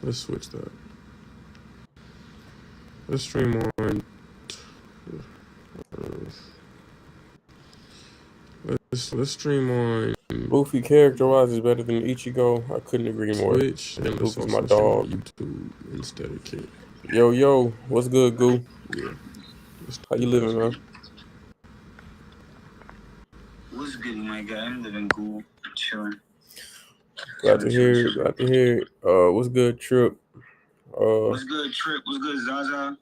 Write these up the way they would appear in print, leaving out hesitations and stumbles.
Let's switch that. Let's stream on. Let's stream on Luffy character-wise is better than Ichigo. I couldn't agree more. Twitch, and let's Luffy's my also stream on dog. YouTube instead of Kick. Yo, what's good, Goo? Yeah. How you living, man? What's good, my guy? I'm living cool, chilling. Glad to hear it. What's good, Trip? What's good, Trip? What's good, Zaza?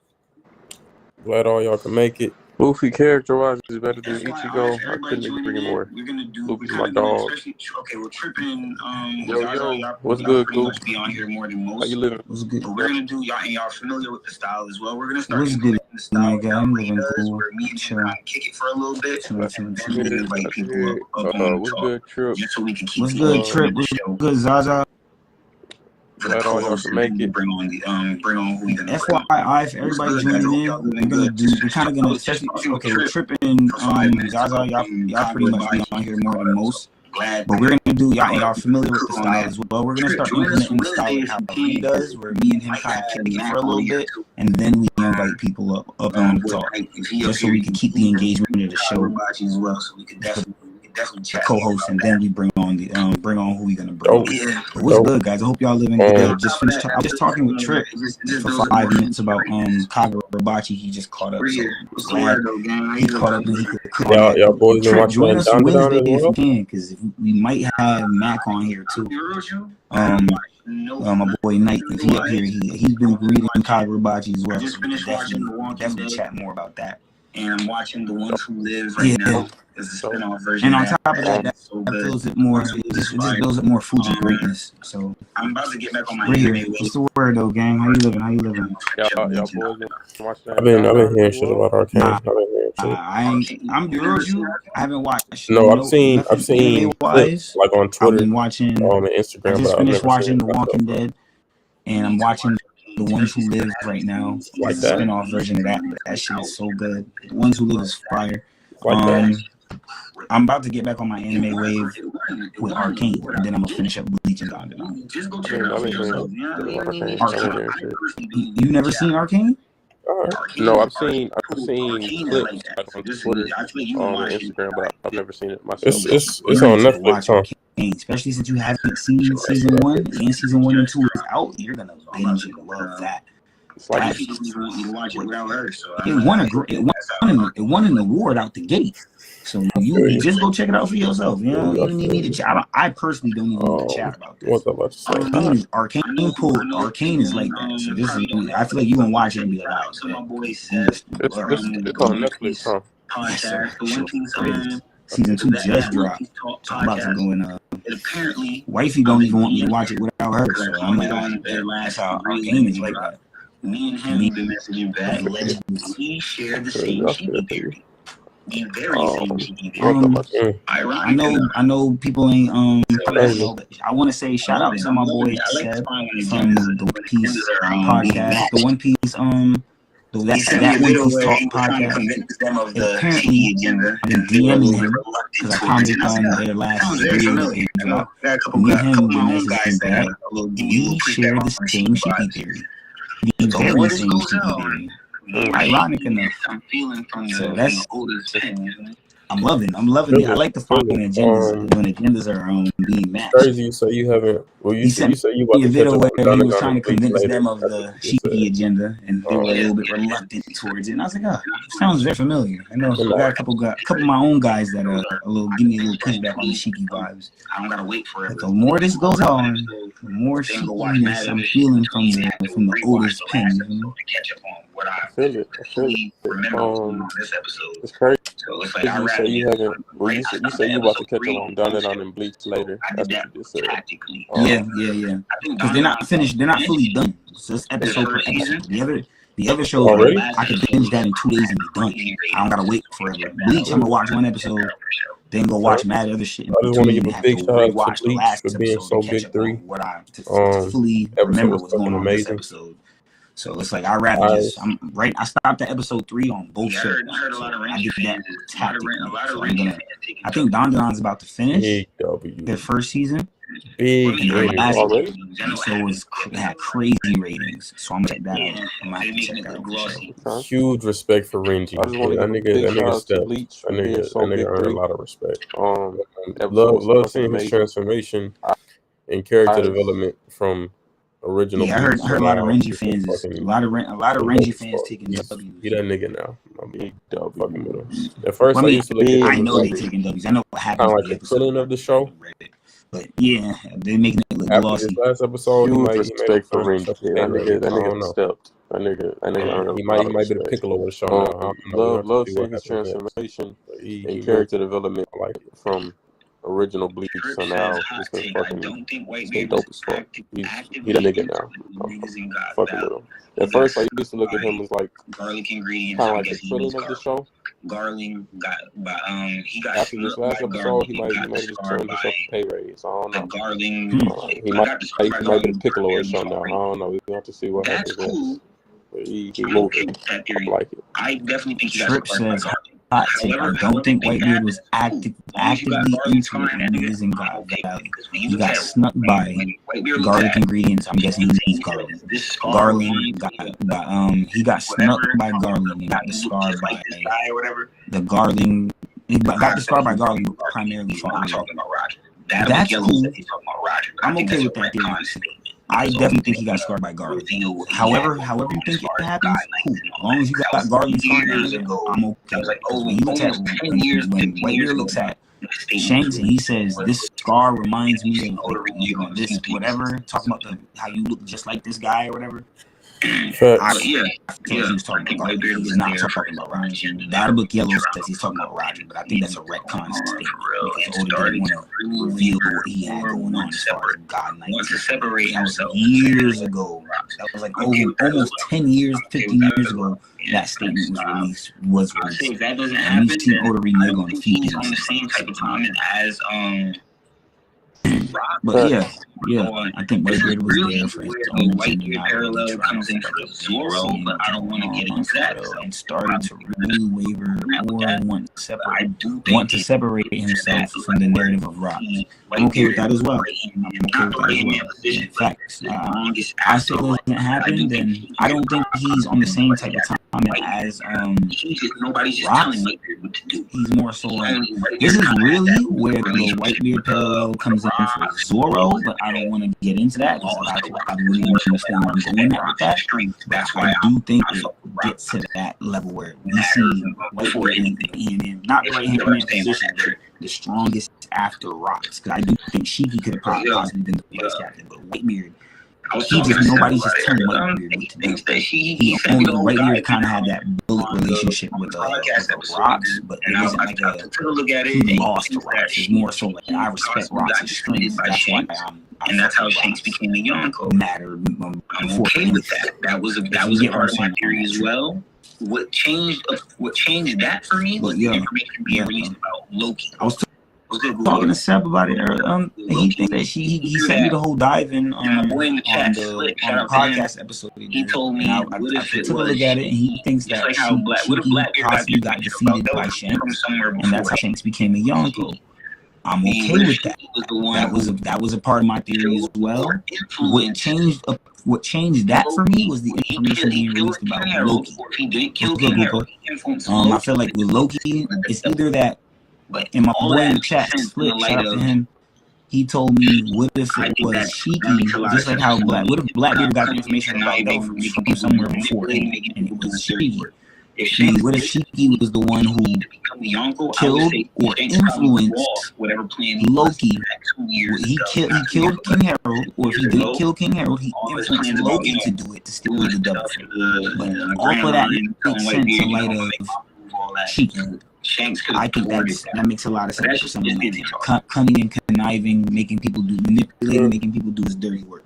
Glad all y'all can make it. Luffy character-wise is better than Ichigo. I couldn't agree more. We're gonna do. Luffy's my dog. Okay, we're tripping. Yo, what's good, Goo? Be on here more than most. How you living? What's good? But we're gonna do y'all familiar with the style as well. We're gonna start What's good, the style. my guy? I'm living cool. Where me and him kind of kick it for a little bit. Chillin'. Invite people up on What's the talk, good, Trip? just so we can keep. What's good, Trip? What's good, Zaza? For the Glad all y'all co-host, can make it. bring on who we gonna bring on. FYI, for everybody joining in, we're kind of gonna, especially, okay, we're tripping, Zaza, y'all pretty much be on here more than most, but we're gonna do, y'all familiar with the style as well. We're gonna start implementing the style like how he does, where me and him kind of kick it for a little bit, and then we invite people up on the talk, just so we can keep the engagement of the show. As well, so we can definitely chat. Co-host, and then we bring on who we gonna bring. Yeah. But what's good, guys? I hope y'all living good. I was just talking with Trip for 5 minutes about Kagurabachi. He just caught up. So glad he caught up and he could come on. Y'all boys been Trip, watching join us Down Wednesday as if well? you can, because we might have Mac on here too. My boy Knight, if he up here, he's been reading Kagurabachi as well. Just finished watching The Walking Definitely Dead. chat more about that. And I'm watching The Ones Who Live right now. It's a spin-off version. And on top of that, so that good. builds it more. It just builds up more Fuji greatness. So I'm about to get back on my we're here. anime What's the word though, gang? How you living? Y'all boys been watching that? I've been hearing shit about Arcane. Nah. I've been hearing shit. I'm be real with you. I haven't watched. No, I've seen anime-wise. clips, like on I've Twitter, been watching. and Instagram. I just but I've finished never watching seen The it Walking myself. Dead, and I'm watching The Ones Who Live right now. Like It's a that? spin-off version of that. That shit is so good. The Ones Who Live is fire. Like that? I'm about to get back on my anime wave with Arcane, and then I'm gonna finish up Bleach and Dandadan. Just go I've check it out for been yourself. hearing shit. You never seen Arcane? No, I've seen clips like on Twitter, on Instagram, but I've never seen it myself. It's You on need to Netflix, watch huh? Arcane, especially since you haven't seen season 1 and season 1 and 2 is out. You're gonna binge and love that. It's like He doesn't want you to watch it without her, so It won an award out the gate. So you just go check it out for yourself. You know, you don't need me to chat. I personally don't even need to chat about this. What's I about to say? Arcane is like that. So this is, I feel like you gonna watch it and be like, out to my boy Seth. it's on Netflix, huh? Podcast, the One Piece season 2 just dropped. So I'm about to go in. And apparently, Wifey don't even want me to watch it without her. So I'm like, on their that's last how Arcane is like that. me and him have been messaging back. We share the same Shiki theory. The very same Shiki theory. I know people ain't I want to say shout out to my boy Seb from the One Piece podcast. The One Piece that One Piece Talk podcast. Apparently, I've been DMing him because I commented on their last video they dropped. Me and him been messaging back. We share the same Shiki theory. The very same Shiki theory. Ironic enough. So that's I'm loving it. I like to find when agendas are being matched. Crazy. So you haven't. Well, you say you about a to video catch where up he on was trying to convince later. them of the Shiki agenda, and they were a little bit reluctant towards it. And I was like, oh, sounds very familiar. I know I got a couple of my own guys that are give me a little pushback on the Shiki vibes. I don't gotta wait for it. But the more this goes on, the more Shikiness I'm feeling from the Otis pen. You know? Catch up on what I feel it. remember on this episode. It's crazy. So it's like You say you haven't. Well, you say you about to catch up on Dandadan and Bleach later. That's what you just said. Yeah. Because they're not finished. They're not fully done. So it's episode per episode. The other shows, I can binge that in 2 days and be done. I don't gotta wait forever. Bleach, I'm gonna watch one episode, then go watch mad other shit. I just want to give a big shout out to Bleach for being so big 3. To fully remember what's going on in this episode. So it's like I rather just I stopped at episode 3 on both shows. So I did that tactically. So I think Dandadan's about to finish their first season. Big And the ratings. last Already? episode had crazy ratings, so I'm gonna check that out. I'm gonna have to check that out for sure. Okay. Huge respect for Renji. I just want to That give a big shout nigga out to stepped. Bleach That for being nigga so big earned a three. lot of respect. Episode Love was seeing his amazing. transformation and character I- development from original. Yeah, I heard Bleach a to lot of now. Renji He's fans is fucking a lot of dope Renji as fans fuck. taking He that W's. nigga now. I'm Big fucking with W. him. At first, Well, I I mean, used to look at big him I as know like they taking W's. I know what kind happens of with like the the episode. Krillin of the show. But yeah, they're making it look After glossy. this last episode, he Huge made respect for a turn to Renji. step his That game nigga, ratings. that I don't nigga know. stepped. That nigga earned a He lot might of be the respect. Piccolo of the show now. I don't know. We'll have Love to see seeing what his happens next. transformation But and he character development I like it. from original Bleach to now. It's been fucking, it's been dope as fuck. He that nigga now. I'm fucking with him. At first, I used to look at him as like garlic ingredients. kind of I'm like the guessing he Krillin needs of the garlic. show. Garland got he got After this snubbed last by episode, Garland. he He might got have just discarded earned himself by a pay raise. I don't the know. Garland. He I might got discarded by be the Garland. Piccolo or something now. I don't know. We have to see what That's happens cool. next. But he I'm okay moving. with that I theory. like it. I definitely think he got Trip discarded by says Garland. hot take. I don't think Whitebeard was actively into it when he was in I'm God okay Valley. because when He you look got at snuck by Whitebeard looks garlic at ingredients. I'm guessing he he used says garlic. this scar Garland reminds got, me of he got snuck whatever. by Garland and got He looks discarded just by like this guy or whatever. the Garland. He got discarded by Garland primarily He's for not Roger. talking about Roger. That's Yellow cool. said he's talking about Roger. But I'm I think okay that's with a that theory. retcon statement. I So definitely think he got scarred by Garland. reveal what he However had you think it scarred happens, by cool. 19 As long as you That got was Garland scarred, years ago. I'm okay. That was like Because when he looks at almost 10 years, when 15 years Whitebeard ago. looks at The statement Shanks was and he says this scar reminds me of Odor this whatever, talking about how you look just like this guy or whatever. Facts. But yeah, I feel like he was talking about Garland. He's not talking about Roger. That book Yellow says he's talking about Roger, but I think that's a retcon statement because Oda didn't want to reveal what he had going on as far as God Knight. Want to separate That was himself years ago. That was like almost 10 years, 15 years ago. That statement was released. If that doesn't And happen, we've seen Oda I renege don't on a think few he's things. on the same type of timing as Rock. But yeah, I think This is Whitebeard was really there for his where the own Whitebeard parallel comes in for Zoro, but I don't want to get into that. and started to really waver or want to I do separate himself from the narrative of Rock. I'm okay with that as well. I'm okay with that as well. Facts. I say it doesn't happen, then I don't think he's on the same type of time as nobody's just Rock. telling Whitebeard what to do. He's more so like, this is really where the Whitebeard parallel comes in for Zoro, but I don't want to get into that because a lot of people probably really want to understand where I'm going at with that. That's I why do think it gets to that level where we see Whitebeard in not right hand man position, but the strongest after Rocks. Because I do think Shiki could have possibly been the vice captain, but Whitebeard, nobody's just telling Whitebeard what to do. He only Whitebeard kind of had that bullet relationship with Rocks, but it wasn't like he lost to Rocks. It's more so like I respect Rocks' strength. That's why and that's how Shanks became a Yonko. Mattered I'm okay with that. That was a part of my theory as well. What changed that for me was the information being released about Loki. I was talking to Seb about it earlier. He thinks that he sent me the whole dive in on the podcast episode. He told me I took a look at it, and he thinks that Shiki possibly got defeated by Shanks, and that's how Shanks became a Yonko. I'm okay with that. That was a part of my theory as well. What changed that for me was the information being released about Loki. I feel like with Loki, it's either that. And my boy in the chat, Split, shout out to him. He told me, what if it was Shiki, just like how what if Blackbeard got the information about that from somewhere before him, and it was Shiki? What if Shiki was the one who killed or influenced Loki? He killed King Harold, or if he didn't kill King Harold, he influenced Loki to do it, to steal the double. But all of that makes sense in light of Shiki. I think that makes a lot of sense for someone like him. Cunning and conniving, manipulating, making people do his dirty work.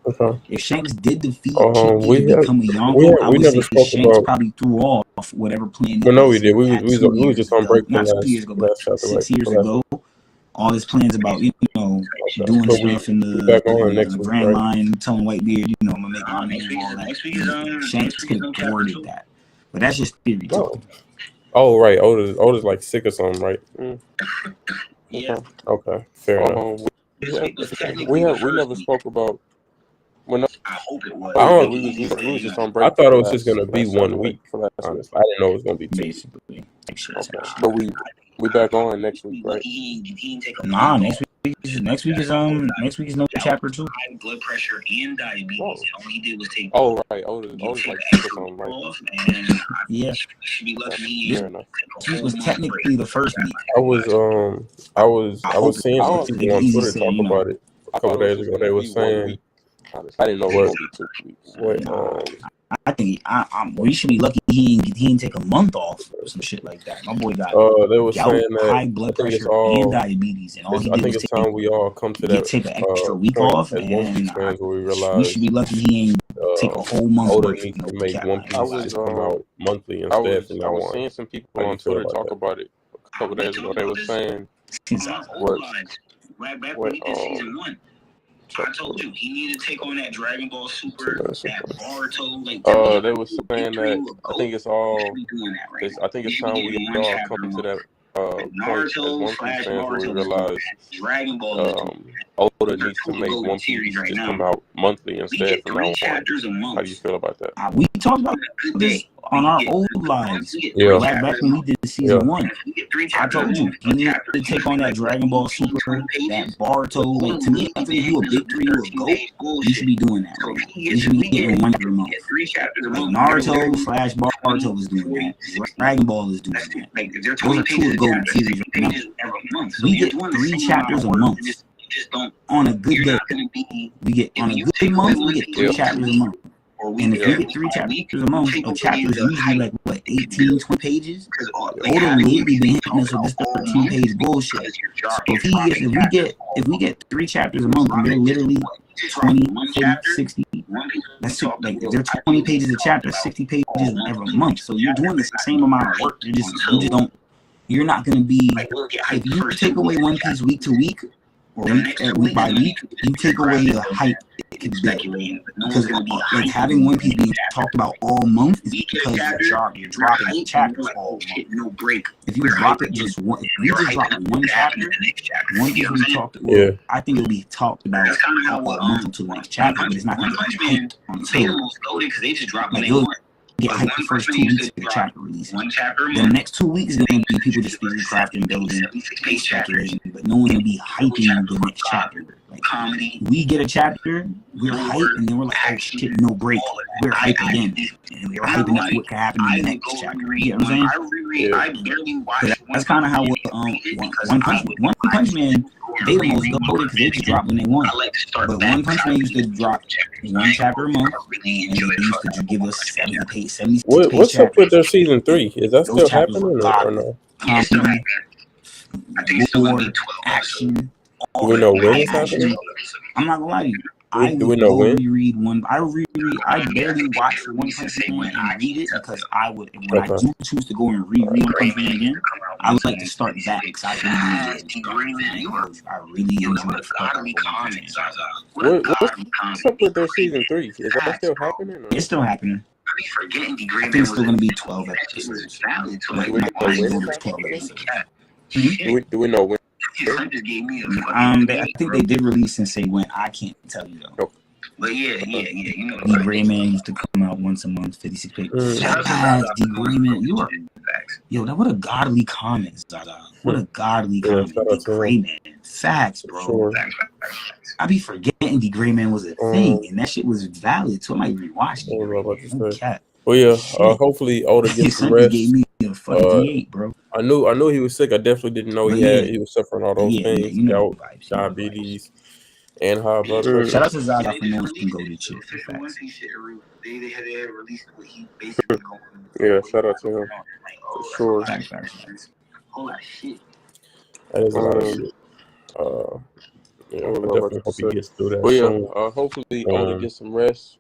If Shanks did defeat Shiki to become a Yonko, I would say Shanks probably threw off whatever plan. Well, no, we did. We was just on break not 2 years ago, but 6 years ago. All his plans about doing stuff in the Grand Line, telling Whitebeard, I'm gonna make money and all that. Shanks could have thwarted that, but that's just theory too. Oh, right. Oda's like sick or something, right? Yeah. Okay. Fair enough. We never spoke about. When I hope it was. I don't. We was just on break. I thought it was just gonna for be last 1 Saturday, week. for last week. Honestly, I didn't know it was gonna be 2 weeks. Basically. Okay, but we back on next week, right? Nah, next week is no chapter 2. High blood pressure and diabetes. Whoa. And all he did was take. Oh right, Otis like took something, right? off, and Yeah. should be lucky. Fair enough. This week was technically the first week. I was seeing some people on Twitter talk about it a couple days ago. They were saying I didn't know it was gonna be 2 weeks. what I think we should be lucky he didn't take a month off or some shit like that. My boy got they were gout, saying high that blood I think it's pressure, all. and diabetes, and all he I did think was it's time we all come to that take an extra week point off, as One Piece and fans where we we realize should be lucky he ain't take a whole month Oda break needs from to no make cap. One Piece I was, just come out monthly I instead was from now on. seeing some people How you on feel Twitter about talk that? about it a couple days ago. They were saying What? what When he did season 1. I told you he needed to take on that Dragon Ball Super, that Boruto. Like they were saying that I think it's all. I think it's time we all come to that point as One Piece fans where we realize Dragon Ball. Oda needs to make One Piece just come out monthly instead from now on. Chapters a month. How do you feel about that? We talked about this on our old lives. Yeah. Back when we did season 1. I I told you he needed to take on that Dragon Ball Super, that Baruto. Like, to me, after you a big 3, you a GOAT, you should be doing that. Right now. You should be getting 1 every month. Like Naruto / Baruto is doing that. Dragon Ball is doing that. Those are 2 of GOAT series right now. We get 3 chapters a month. On a good day, we get on a good month. We get 3 chapters a month. And if you get 3 chapters a month, a chapter is usually like what 18, 20 pages. Oda lately been hitting us with this 13-page bullshit. So if we get 3 chapters a month, and they're literally 20, 40, 60. That's like if they're 20 pages a chapter, 60 pages every month. So you're doing the same amount of work. You're not gonna be. If you take away One Piece week to week, or week by week, you take away the hype it could build. Because like having One Piece being talked about all month is because you're dropping chapters all month. No break. If you drop it just one, if you just drop one chapter, One Piece will be talked. Well, Yeah. I think it'll be talked about a month until the next chapter, but it's not going to get hyped until because they just dropped like when they you'll want. get hyped the first 2 weeks of the chapter release. One chapter a The month. next 2 weeks is going to be people just theory crafting, building, speculating, but no one's going to be hyping the next chapter. Like, Comedy. we get a chapter, we're hyped, and then we're like, oh shit, no break. We're hyped again. And we're hyping up what can happen in the next chapter. You know what I'm saying? I barely watched. That's kind of how One Punch Man, they the most goated because they just drop when they want. I like to start But back. One Punch Man used to drop 1 chapter a month, and they used to give us 76 What's page up with chapters. their season 3? Is that Those still chapters happening were or God. no? Comedy, I think it's still gonna be war, 12 action. Do we know when it's Action. happening? I'm not gonna lie to you. Do we know when? Reread one. I barely watch One Punch Man and read it because when I do choose to go and reread One Punch Man again, I would like to start back because I really enjoy the godly comments. What's up with their season 3? Is that still happening? Or? It's still happening. I be forgetting the I great think man it's still was gonna be 12 episodes. valid to Like, like my when goal it's is 12 episodes. Do we know when? his son just gave me a I think they did release and say when. I can't tell you though. But yeah, you know. D Gray Man used to come out once a month, 56 pages. Shout out to Facts, Zaza. D Gray Man, you are Facts. yo. That what a godly comment, Zaza. What a godly Yeah, comment, shout out D to him. Gray Man. Facts, bro. Sure. Facts. I be forgetting D Gray Man was a thing, and that shit was valid. So I might rewatch What was I about it. to No say? cap. Well, yeah. Shit. Hopefully Oda His gets some son rest. gave me a fucking D8, bro. I knew he was sick. I definitely didn't know But he was suffering all those Yeah, things: you know gout, the vibes, you know the vibes. diabetes, and high blood pressure. Shout out to Zaza for knowing some goated shit. Official One Facts. Piece shit. They had released what he basically going. Yeah, shout out to him. For sure. Facts. Whole lot of shit. That is a lot of shit. Yeah, I definitely hope he gets through that Well, soon. yeah. Hopefully, Oda gets some rest.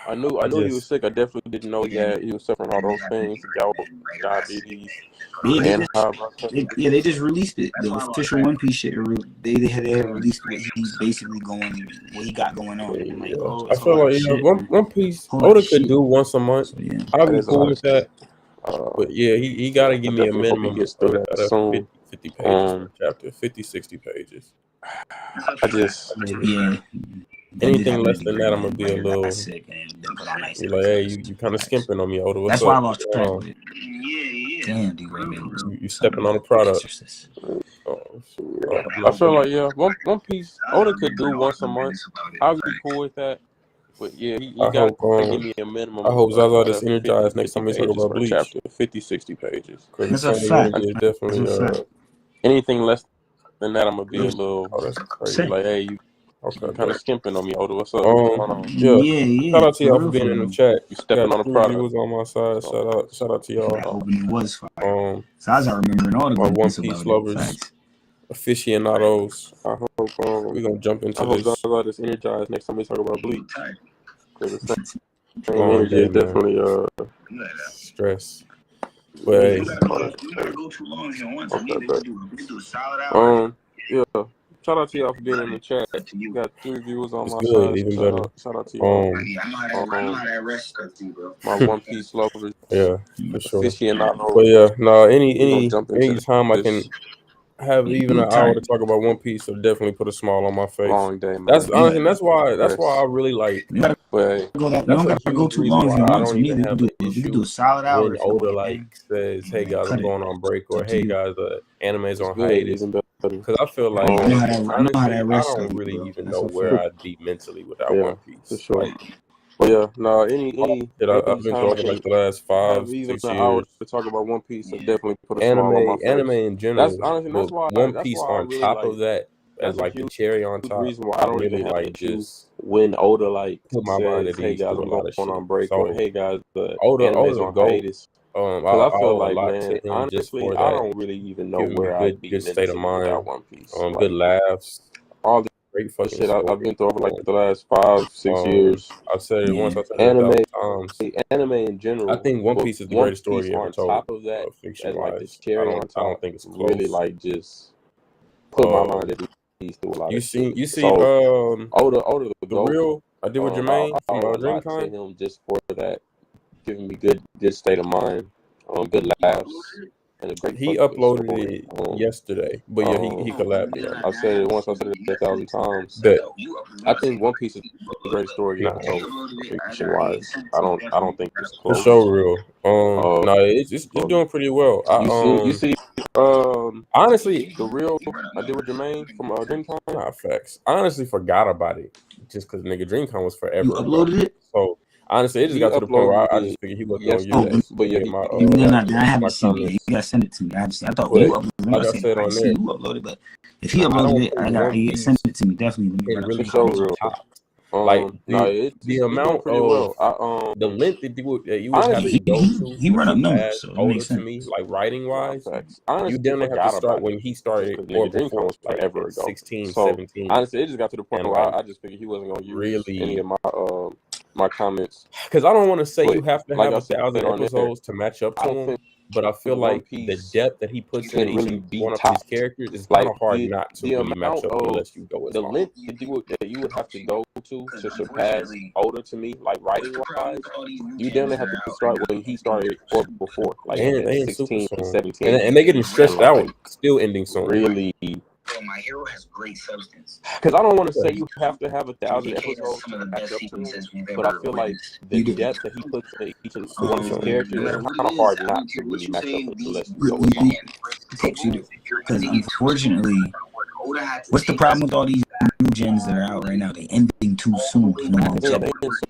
I knew he was sick. I definitely didn't know he was suffering all those things: gout, diabetes, and high blood pressure. They just released it. The official One Piece shit. They had released what he's basically what he got going on. I'm like, oh, I feel like shit. One Piece Whole lot Oda of could shit. do once a month. So, yeah. I'll That be is a cool lot with of that. But yeah, he gotta give me a definitely hope he minimum gets through that soon. 50 pages for a chapter, 50, 60 pages. I just anything less than that, I'm gonna be a little. Sick and then put on nice. You're like, hey, you kind of skimping on me, Oda. What's That's up? why I lost track with it. Damn, you stepping on the product. I feel like One Piece Oda could do once a month. I'll be cool with that. But yeah, you got to give me a minimum. I hope Zaza is energized next time we talk about Bleach. Chapter 50, 60 pages. That's a fact. Is definitely anything less than that, I'm gonna be a little crazy. Like, hey, you kind of skimping on me, Oda. What's up? Yeah. Shout out to y'all for being in the chat. You stepping on the product. Was on my side. Shout out to y'all. That opening was fire. Zaza remembering all the my One Piece lovers, aficionados. I hope we're gonna jump into this. I hope this energized next time we talk about Bleach. Definitely stress. But hey, shout out to y'all for being in the chat. You got 3 viewers on my good, side. even better. Shout out to y'all. My One Piece lovers. Yeah, for sure. Aficionados. But yeah, any time I can have even an hour to talk about One Piece, will definitely put a smile on my face. Long day, man. That's honestly, that's why I really like. You don't gotta go too long if you want to. You can do a solid hour. When Oda says, "Hey guys, I'm going on break," or "Hey guys, the anime's on hiatus," because I feel like honestly, I don't really even know where I'd be mentally without One Piece. For sure. Well, yeah, no, I've been talking like the last 5, 6 years to talk about One Piece and definitely put a anime, smile on my face. Anime in general. That's honestly why One Piece on really top of that, as like the cherry on top. Reason why I don't really even like just when Oda like put my mind at "Hey ease. guys, I'm going on break," or "Hey guys, the Oda's on hiatus." I feel like, man, honestly, I don't really even know where I'd be good state of mind, without One Piece. Good laughs, all the great fucking shit I've been through over like the last 5, 6 years. I've said it once. I've said anime, it 1,000 times. Anime in general. I think One Piece is the greatest story ever told. On top of that, fiction like the cherry on top, I don't think it's close. Really like just put my mind at ease through a lot. You see, Oda the real. I did with Jermaine from DreamCon. Him just for that, giving me good state of mind, good laughs. He uploaded it yesterday, but yeah, he collabed it. I've said it once, I've said it 1,000 times. I think One Piece is a great story. Fiction wise, I don't think it's close. For sure, real. No, it's doing pretty well. You see, honestly, the real I did with Jermaine from DreamCon. Nah, facts. I honestly forgot about it just because nigga DreamCon was forever. You uploaded it? So honestly, it just got to the point where I just figured he wasn't gonna use it. But yeah, I haven't seen it. You gotta send it to me. I thought you uploaded it. Like I said on there, you uploaded, but if he uploaded it, I got send it to me definitely. It really shows real. Like the amount of the length that you would have to go to. He run up numbers, so it makes sense. To me, like writing wise, you didn't have to start when he started or before, like forever ago. 16, 17. Honestly, it just got to the point where I just figured he wasn't gonna use any of my comments, because I don't want to say you have to have 1,000 episodes to match up to him, but I feel like the depth that he puts in each one of these characters is kind of hard not to really match up unless you go with the length that you would have to go to surpass Oda to me, like writing wise. You definitely have to start when he started or before, like 16, 17, and they getting stressed out, still ending soon. Really. My hero has great substance. Because I don't want to say you have to have 1,000 episodes to match up to him, but I feel like the depth that he puts in each and one of his characters is kind of hard not to really match up unless you go with him. Because unfortunately, what's the problem with all these new gens that are out right now? They're ending too soon. You know, they're great.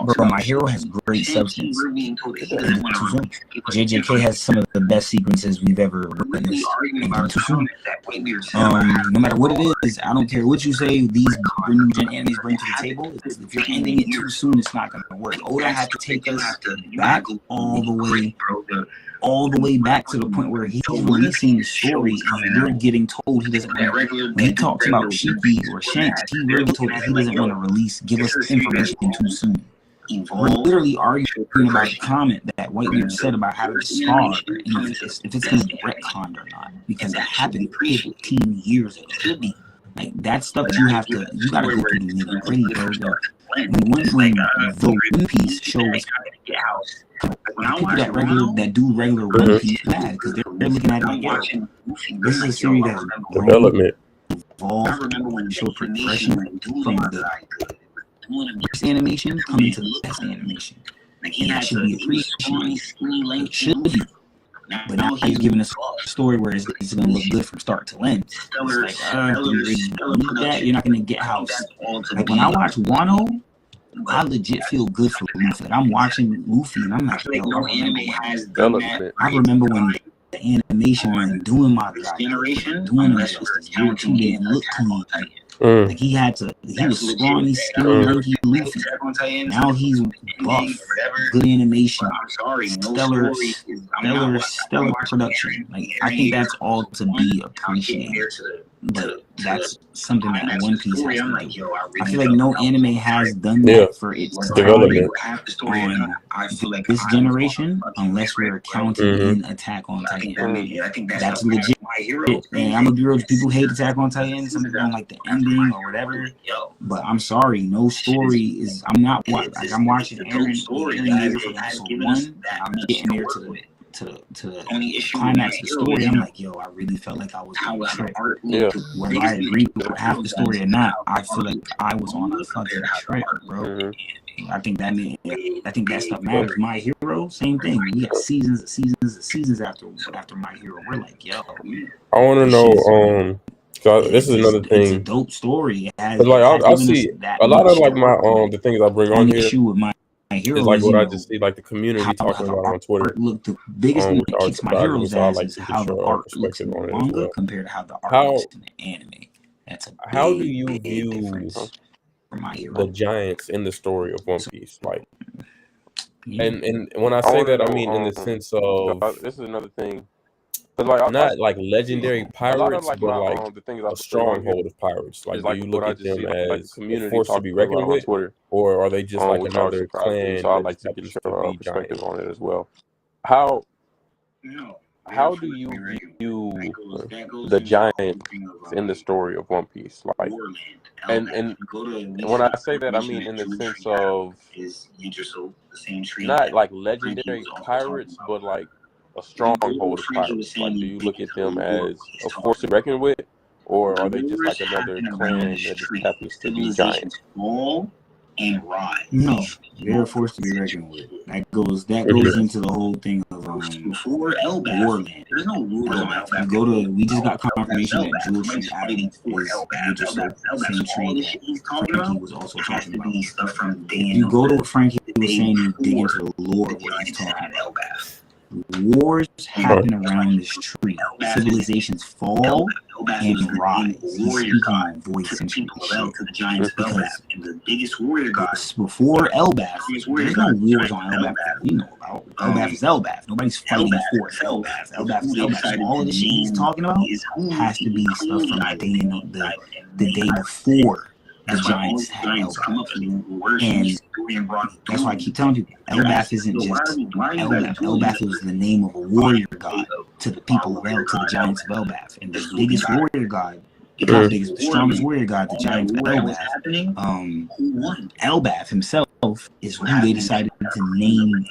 Bro, My Hero has great substance. JJK has some of the best sequences we've ever witnessed. Too soon. No matter what it is, I don't care what you say. These new gen animes bring to the table. If you're ending it too soon, it's not going to work. Oda had to take us back all the way back to the point where he's releasing stories and we're getting told he doesn't want to. When he talks about Shiki or Shanks, he really told us he doesn't want to give us information too soon. We're literally arguing about a comment that Whitebeard said about having to spar if it's going to be retconned or not, because that happened 15 years ago. Like, that stuff you gotta go through the nitty-gritty, bro. When the One Piece show was people that do regular One Piece mad because they're looking at it like, yo, this is a series that's development. Evolved, show progression from the worst animation coming to the best animation. And that should be appreciated. It should be. But now he's giving us a story where it's going to look good from start to end. It's like, you really don't need that. You're not going to get how. Like when I watch Wano, I legit feel good for Luffy. Like I'm watching Luffy and I'm like, yo, I remember when the animation was doing my generation, doing this year 2 didn't look clean. Like he was scrawny, skinny, lanky Luffy. Now he's buff, good animation, stellar production. Like I think that's all to be appreciated. But that's something that One Piece has to do. I feel like no anime has done that for its development on this generation, unless we're counting in Attack on Titan. That's legit. And I'm gonna be real, people hate Attack on Titan, some people don't like the ending or whatever. But I'm sorry, no story is. I'm watching Eren from episode 1. I'm getting there to the climax of the story. I'm like, yo, I really felt like I was on a trip. Whether I agree with half the story or not, I feel like I was on a fucking trip, bro. I think that stuff matters. My Hero, same thing. We got seasons after My Hero. We're like, yo, I want to know. This is another thing. It's a dope story. I'll see a lot of like my the things I bring on here. Issue with My Hero is like what I just see, like the community talking about on Twitter. Look, the biggest thing that kicks My Hero's ass is how the art looks in the manga compared to how the art looks in the anime. That's a how do you view the giants in the story of One Piece? Like, and when I say that, I mean in the sense of this is another thing. Not like legendary pirates, but like a stronghold of pirates. Like, do you look at them as a force to be reckoned with, or are they just like another clan? So I like to get your perspective on it as well. How do you view the giants in the story of One Piece? Like, and when I say that, I mean in the sense of not like legendary pirates, but like a stronghold of pirates. Like, do you look at them as a force to reckon with, or are they just like another clan that just happens to be giants? No, they're a force to be reckoned with. That goes into the whole thing of Warland. There's no rules on Elbaf. We just got confirmation that Jewel Tree Adam is the same tree that Frankie was also talking about. You go to what Frankie was saying, you dig into the lore of what he's talking about. Wars happen around this tree. Civilizations fall and rise. He's speaking on voice and shit. Because the biggest warrior gods before Elbaf, there's no wars on Elbaf that we know about. Elbaf is Elbaf. Nobody's fighting for Elbaf. Elbaf is Elbaf. So all of the shit he's talking about has to be stuff from the day before the giants had Elbaf. And that's why I keep telling people, Elbaf isn't just Elbaf. Elbaf is the name of a warrior god to the people of to the giants of Elbaf. And the biggest warrior god, the strongest warrior god, the giants of Elbaf, Elbaf himself is who they decided to name.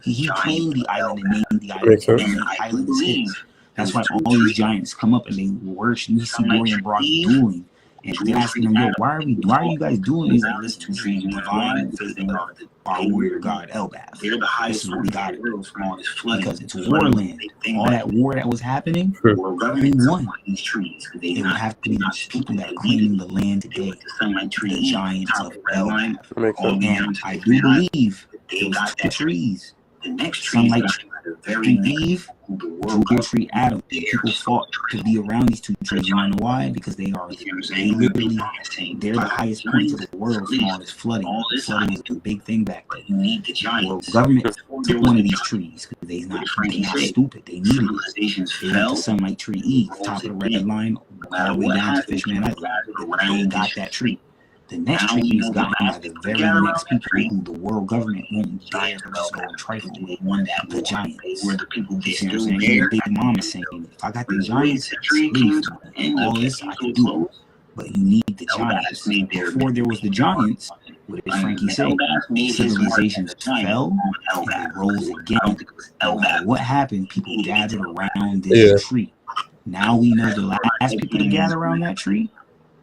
He claimed the island and named the island. And the island is his. That's why all these giants come up and they worship. You see Dorian Brock dueling. And they're asking them, yo, why are you guys doing this? Like, listen, this is divine faith in our warrior god Elbaf. This is what we got it. Because it's Warland. All that war that was happening, who won? It would have to be the people that are claiming the land today, the giants of Elbaf. And I do believe those two trees, Sunlight Tree Eve, Jewel Tree Adam, people fought to be around these two trees. You know why? Because they're the highest points of the world from all this flooding. Flooding is a big thing back then. Well, government took one of these trees because they're not stupid. They needed it. They went to Sunlight Tree Eve, top of the red line, all the way down to Fishman Island. They got that tree. The next tree is gotten by the very next people who the world government won't dare to just go and trifle with the giants. Where the people you see what I'm saying? Big Mom is saying, if I got the giants, all this I can do. But you need the giants. Before there was the giants, what did Frankie say? Civilizations fell and they rose again. No matter what happened, people gathered around this tree. Now we know the last people to gather around that tree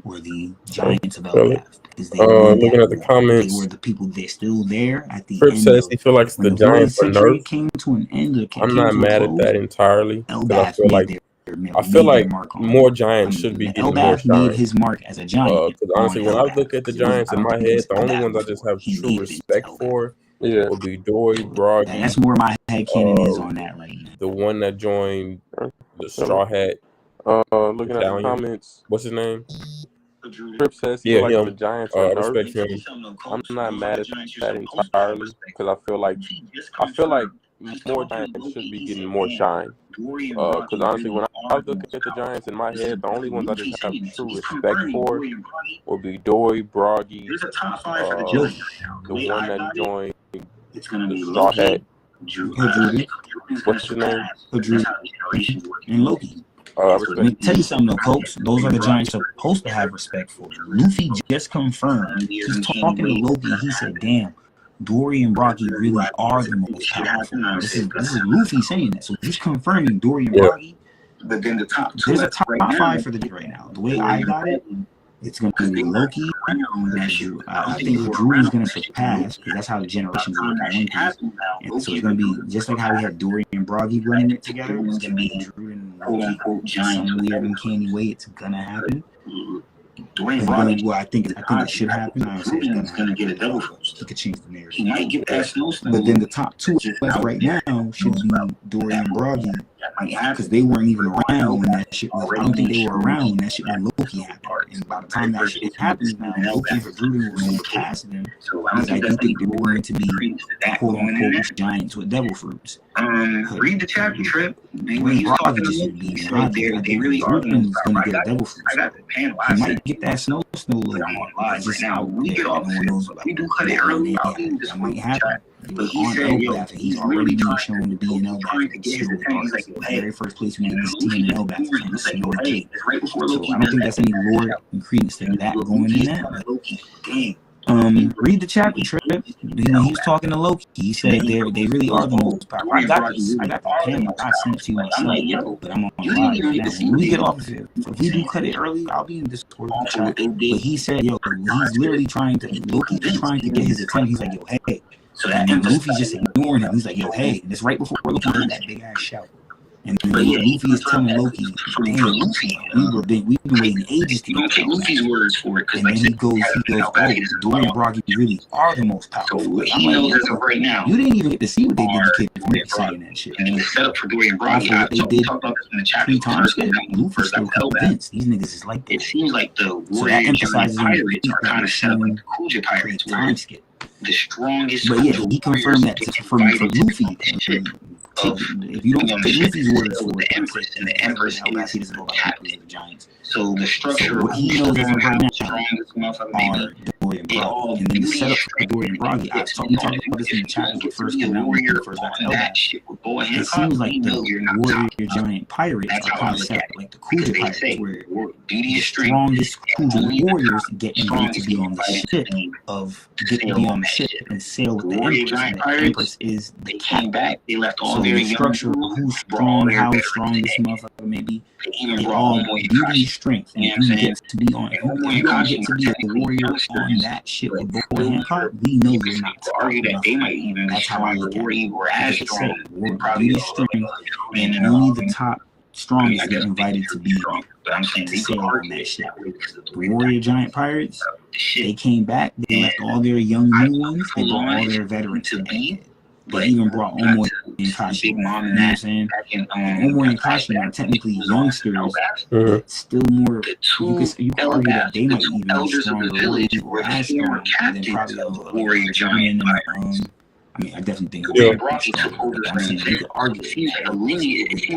were the giants of Elbaf. Because they looking at the comments, they were the people. They're still there at the Crip end. says he feel like the Giants are nerfed. Came to an end. I'm not mad at that entirely. Elbaf I feel like more Giants should be getting more shine. Made his mark as a giant. Because honestly, when I look at the Giants in my head, the only ones I just have true respect for will be Dory, Broggy. That's more my headcanon is on that right now. The one that joined the Straw Hat. Looking at the comments, what's his name? Crip says he like him. the Giants are respect nervous. him. I'm not mad at that entirely because I feel like more Giants should be getting more shine. Because honestly, when I look at the Giants in my head, the only ones I just have true respect for will be Dory, Broggy, the one that joined the Straw Hat. What's his name? And Loki. Let me tell you something, though, folks. Those are the Giants supposed to have respect for. Luffy just confirmed. He's talking to Loki. He said, "Damn, Dory and Broggy really are the most powerful." This is Luffy saying that. So just confirming Dory and Broggy. But then there's a top five for the right now. The way I got it, it's going to be Loki. I think Drew is going to surpass because that's how the generations work in One Piece. And so it's going to be just like how we had Dory and Broggy running it together. It's going to be Drew and Loki. Some weird and candy way it's going to happen. Well, I think it should happen. I don't say it's going to get a double first. It could change the narrative. He might get that snowstorm. But then the top two right now should be Dory and Broggy. Because they weren't even around when that shit was. I don't think they were around when that shit when Loki happened. And by the time that shit happened, now Loki and Druden were going to pass them. Because I do think they were going to be quote unquote giants with devil fruits. Read the chapter, Trip. When he's talking to you, right there, they really are going to get a devil fruit. I got the panel. He might get that snow look. Just now, we get off. We do cut it early. That might happen. But he said, Elbaf, he's already been shown to be in Elbaf. The very first place we get to see him in Elbaf is on the Snowy Cape. So I don't think that's any lore and credence to that going in that. Read the chapter, Trip. You know, he was talking to Loki. He said they really are the most powerful. I got the panel. I sent it to you myself, but I'm on live now. When we get off here, if we do cut it early, I'll be in Discord. But he said, yo, he's literally Loki's trying to get his attention. He's like, yo, hey. So that Luffy's just ignoring him. He's like, yo, hey. And it's right before Loki heard that big ass shout. And then Luffy is telling Loki, damn, Luffy, we've been waiting ages to take Luffy's words for it. And then he goes, oh, Dory and Broggy really are the most powerful. So what he knows as of right now, you didn't even get to see what they did to Kid Frank saying that shit. And the setup for Dory and Broggy, they did 3 times. Luffy's still convinced. These niggas is like that. It seems like the Warrior Giant Pirates are kind of set up like the Kuja Pirates, where the strongest. But yeah, he confirmed that for Luffy. If you don't take Luffy's words for the Empress, and the Empress he doesn't know about the Giants. So the structure what he knows is right now strongest motherfucker maybe. Dory and Broggy. And then the setup for Dory and Broggy. We talked about this in the chat when we first came out. It seems like the Warrior Giant Pirates are kind of set up like the Kuja Pirates, where the strongest Kuja warriors get invited to be on the ship and sail with the Empress. And the Empress is the captain. They left all So the structure of who's strong, how strong this motherfucker may be, it all beauty, strength. And if you get to be on, if you don't get to be a warrior on that ship with Boy Hancock, we know you're not. Argue that they might even that's how I look at it. Or as strong, beauty, strength, and only the top strongest get invited to be but I'm saying to sail on that ship. The Warrior Giant Pirates, they came back. They left all their young new ones. They brought all their veterans to be. They even brought Omoy and Kashi. You know what I'm saying? Omoy and Kashi are technically youngsters, but still more. You can argue that they might even be stronger or as strong than probably a Warrior Giant. I mean, I definitely think you could argue it seems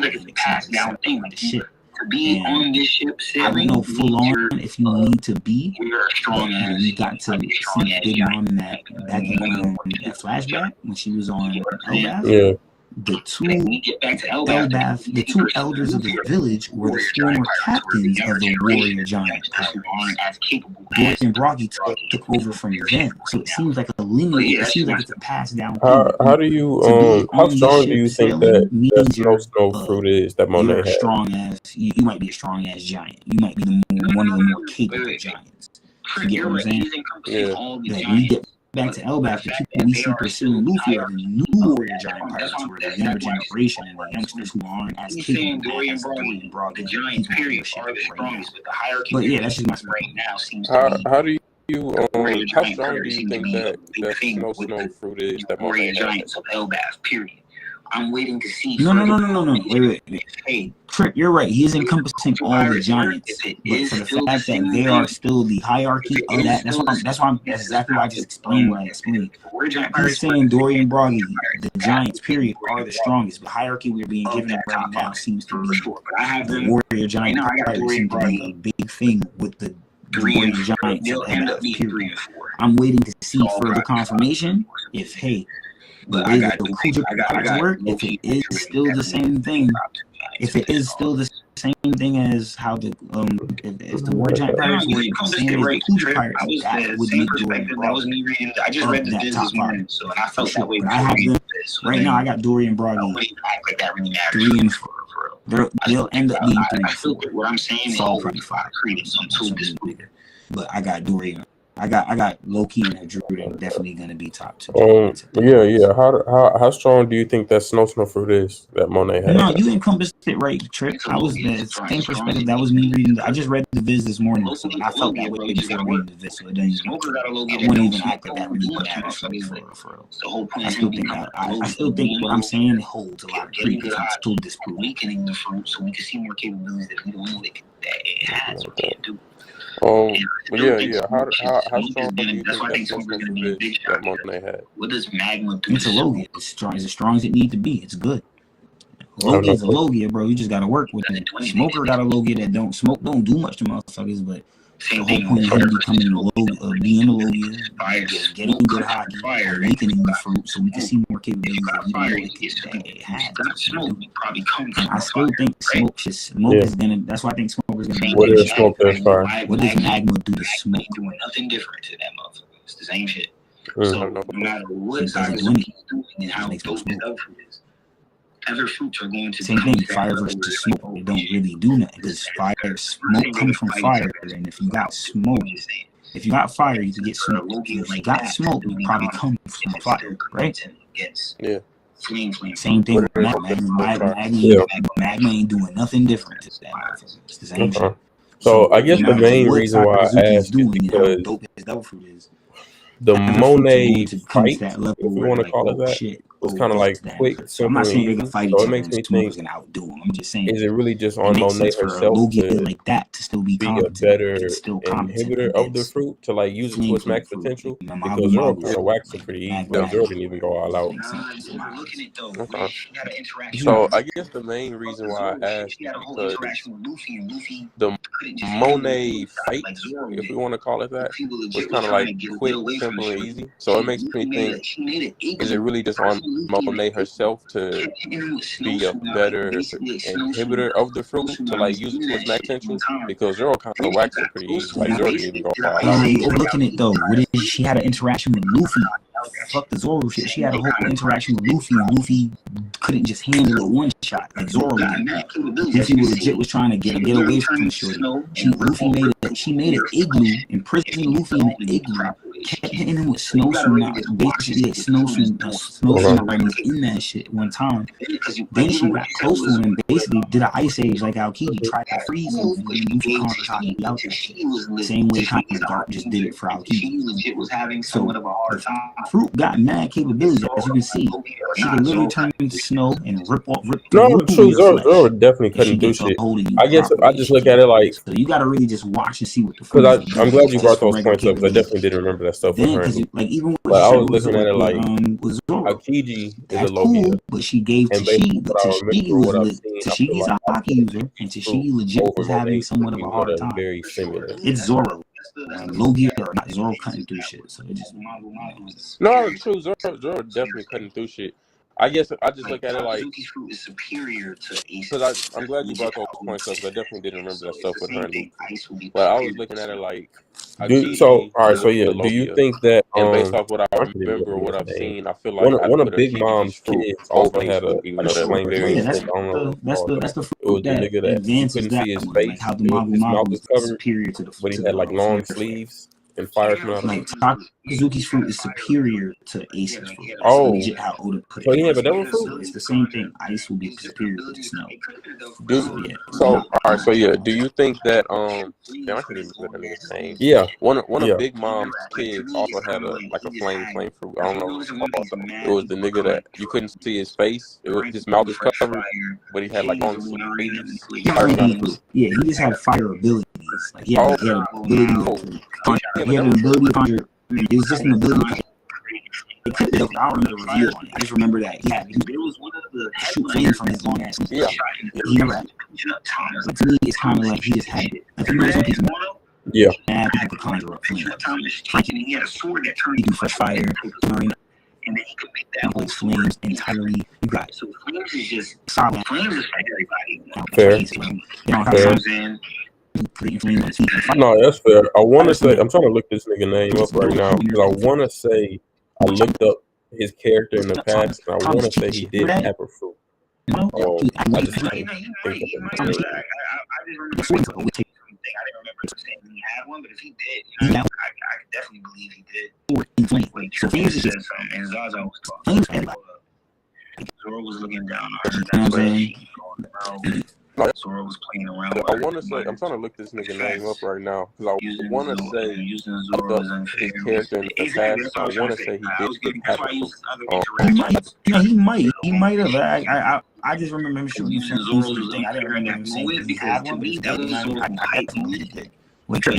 like it's a passed down thing. Like shit. To be on this ship sailing, I don't know full on if you need to be. We are strong as we got to see Big Mom in that back in that flashback when she was on Elbaf. Yeah. the two When we get back to Elbaf, the two elders of the village were the former captains of the warrior giant who aren't as capable Dorian as Broggy took over from them. So it seems like a lineage. It seems like it's a passed down How thing. do you To be how on this strong do ship you think sailing that means you're snow fruit is that you're Monet as had? strong as you might be a strong as giant. You might be one of the more capable giants. You get what I'm saying? Yeah. Like when you get back to Elbaf, the people we see pursuing Luffy are the new warrior giant pirates, who are the younger generation and the youngsters who aren't as capable as Dorian Broggy. The giants period are the strongest, but the hierarchy. But yeah, that's just my right now seems to be. How do you warrior how giant strong do pirates you seem to think be a that big thing with snow the fruit is that warrior Monet had? giants of Elbaf. Period. I'm waiting to see. No. Wait. Hey, Trip, you're right. He is encompassing all the giants, but for the fact that they are still the hierarchy of that, that's exactly why I just explained what I explained. He's saying Dorian Broggy, the giants, period, are the strongest. The hierarchy we're being given right now seems to be the warrior giant pirates seem to be a big thing with the warrior giants of Elbaf, period. I'm waiting to see further confirmation if, hey, the way that the Kuja pirates work, if it is still the same thing, if it is still the same thing as how the if the warrior giant pirates were the same as the Kuja pirates, that would make Dorian Broggy I just read the that Viz top this morning, five. so I felt that way. But I have them right now. I got Dorian Broggy 3 and 4. They'll end up being 3 and 4. What I'm saying is all probably 5 credits until this nigga. But I got Dorian. I got Loki and Drew. They're definitely gonna be top 2. Yeah. How strong do you think that snow fruit is that Monet had? No, you encompassed it right, Trip. I was the same perspective. That was me reading. I just read the Viz this morning, so I felt that way before reading the Viz. So it doesn't even. I wouldn't even act like that really matters for me for real. I still think I still think what I'm saying holds a lot of credence until disproven. Weakening the fruit so we can see more capabilities that we don't know that it has or can't do. Yeah. How strong do you think that snow fruit is that Monet had? What does magma do? It's a Logia. It's strong. It's as strong as it needs to be. It's good. Logia is a Logia, bro. You just gotta work with it. Smoker got a Logia that don't smoke, don't do much to motherfuckers, but the whole point of him becoming a Logia, being a Logia, getting good hockey, weakening the fruit so we can see more capabilities that we don't know it has. And I still think smoke is gonna. That's why I think smoke is gonna be. What is smoke that's fire? What does magma do to smoke? Doing nothing different to that motherfucker. It's the same shit. Mm. So no matter what side is doing and how dope the other fruit is, other fruits are going to same thing. Fire versus smoke. They don't really do nothing because smoke comes from fire, and if you got smoke, if you got fire, you can get smoke. If you got smoke, you probably come from fire, right? Yeah. Same thing with magma. Magma ain't doing nothing different to that motherfucker. It's the same shit. So I guess the main reason why I asked is because the Monet fight, if you want to call it that, was kind of like quick, simple, I'm not saying they can fight each other. So it makes me think, gonna outdo them. I'm just saying, is it really just on Monet herself to like that to still be a better inhibitor of the fruit, to like use it to its max potential? Because Zoro kind of waxed it pretty easy. Zoro didn't even go all out. Okay. So I guess the main reason why I asked is because the Monet fight, if we want to call it that, was kind of like quick, simple, and easy. So it makes me think, is it really just on Monet herself to be a better inhibitor of the fruit, to like use it to its max potential? Because Zoro kind of waxed it pretty easy. Like Zoro didn't even go all out. Looking at though, she had an interaction with Luffy. Fuck the Zoro shit. She had a whole interaction with Luffy, and Luffy couldn't just handle it one shot like Zoro did. Luffy legit was trying to get away from the shorty. She made an igloo, imprisoned Luffy in an igloo, kept hitting him with snowstorm, basically like snowstorm in that shit one time. Then she got close to him and basically did an ice age like Aokiji, tried to freeze him, and then Luffy conquered out that shit. Same way kind of Garp just did it for Aokiji. So fruit got mad capabilities, as you can see. She can literally turn into snow and rip No, true. Zoro definitely couldn't do shit. I guess I just look at it like, so you gotta really just watch and see what the fruit is. I'm glad you brought those points up because I definitely didn't remember that stuff. Then, like even but I was looking at it like Aokiji is a Logia, cool, but she gave Tashigi. Tashigi's a hockey user, and Tashigi legit was having somewhat of a hard time. Very similar. It's Zoro. Logia or not, Zoro couldn't do shit. So it just no, true. Zoro definitely couldn't do shit. I guess I just look at it like Suzuki's fruit is superior to Ace's. because I'm glad you brought those points up because I definitely didn't remember that stuff with her and Luffy. But I was looking at it like all right, so yeah, do you think that and based off what I remember, what I've seen, I feel like one of Big Mom's kids also had a flame variant? That's the It was the nigga that you couldn't see his face. Like how the His mouth was covered, superior to the but he had like long sleeves and fire coming out. Like Suzuki's fruit is superior to Ace's fruit. Oh, legit how Oda put it. so he have a double fruit? It's the same thing. Ice will be superior to the snow. So all right, so yeah, do you think that damn, I can't even remember the nigga's name. Yeah, one of Big Mom's kids also had a flame fruit. I don't know what it was called. It was the nigga that you couldn't see his face. It was his mouth was covered, but he had like long sleeves. Yeah, he just had fire abilities. Like he had the ability to conjure. It was just an ability. It could have. I don't remember the review on it. I just remember that he was one of the shoot flames from his long ass. Yeah. He never had. Like, to me, it's kind of like he just had it. Like, you know, some people, yeah. bad people could conjure up flames. He had a sword that turned He do fresh fire, and then he could make that like flames entirely. You got it. So flames is just Solid. flames is for everybody. Fair. No, that's fair. I want to say, I'm trying to look this nigga name up right now because I want to say I looked up his character in the past and I want to say he did have a fruit. I just can't think of the name. I just remember something. I didn't remember saying he had one, but if he did, you know, I could definitely believe he did. Wait, so Flames said something, and Zaza was talking. Zoro was looking down on her. That's why Zoro was playing around. I want to say, I'm trying to look this nigga name up right now because I want to say his character in the past. I want to say he did have He might have. I just remember him shooting Zoro's thing. I didn't remember him saying he had one, but that was I believe he did.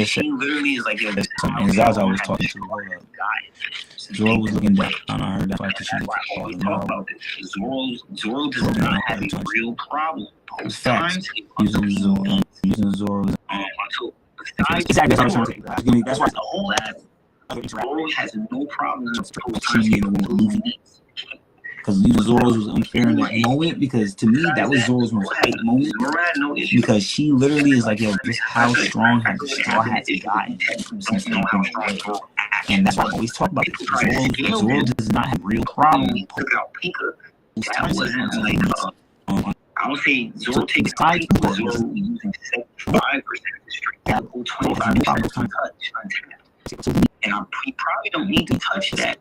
She literally is like, and Zaza was talking to her. Zoro was looking down on her. That's why Zoro does not have a real problem. Most times, using Zoro. Exactly. That's why the whole ass. Zoro has no problem because using Zoro's was unfair in that moment because to me that was Zoro's most hype moment because she literally is like, yo, just how strong has the straw hats gotten since the strong. And that's why I always talk about it. Zoro does not have real problem. I would say Zoro takes 5 Zoro using 75% of the strength. That whole 25% touch untapped. And he probably don't need to touch that.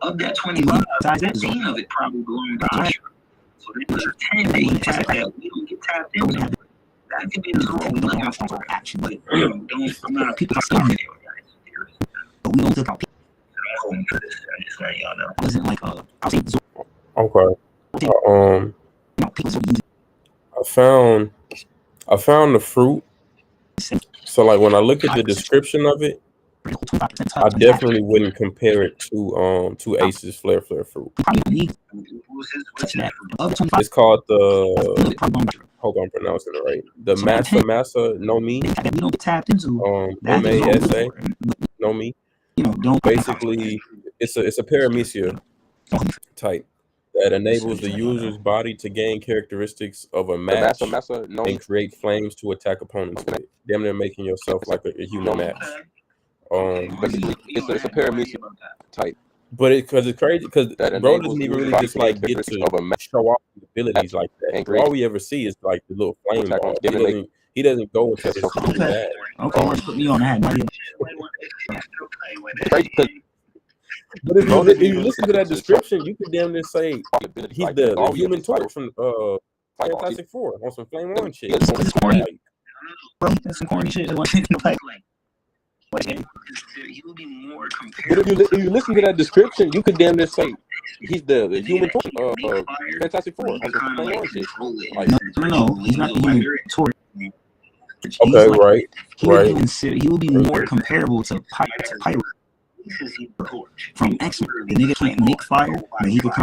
Of that 25, 15 of it probably belongs to Ashura. So there's 10 that he tapped that we don't get tapped into. That could be the Zoro we look out for actually. I'm not people are guys. But we don't look out people. I'm hoping for this. I just let y'all know. I wasn't like I'll say Zoro. Okay. I found the fruit. So like when I look at the description of it, I definitely wouldn't compare it to Ace's Flare fruit. It's called the hope I'm pronouncing it right. The Masa no Mi. We don't get tapped into MASA no Mi. Basically, it's a paramecia type that enables the user's body to gain characteristics of a match and create flames to attack opponents with it. Damn near making yourself like a human match. Basically, it's a paramecia type. But because it's crazy, because bro doesn't even really just like get to show off his abilities like that. All we ever see is like the little flame ball. He doesn't go into his bad. Okay, let's put me on that. But if you listen to that description, you could damn near say he's the Human Torch from Fantastic Four on some flame on shit. Bro, that's some corny shit. But if you listen to that description, you could damn near say he's the Human Torch of Fantastic Four. No, he's not the Human Torch. Okay, right. He will be more comparable to Pyro from X-Men. The nigga can't make fire, but he could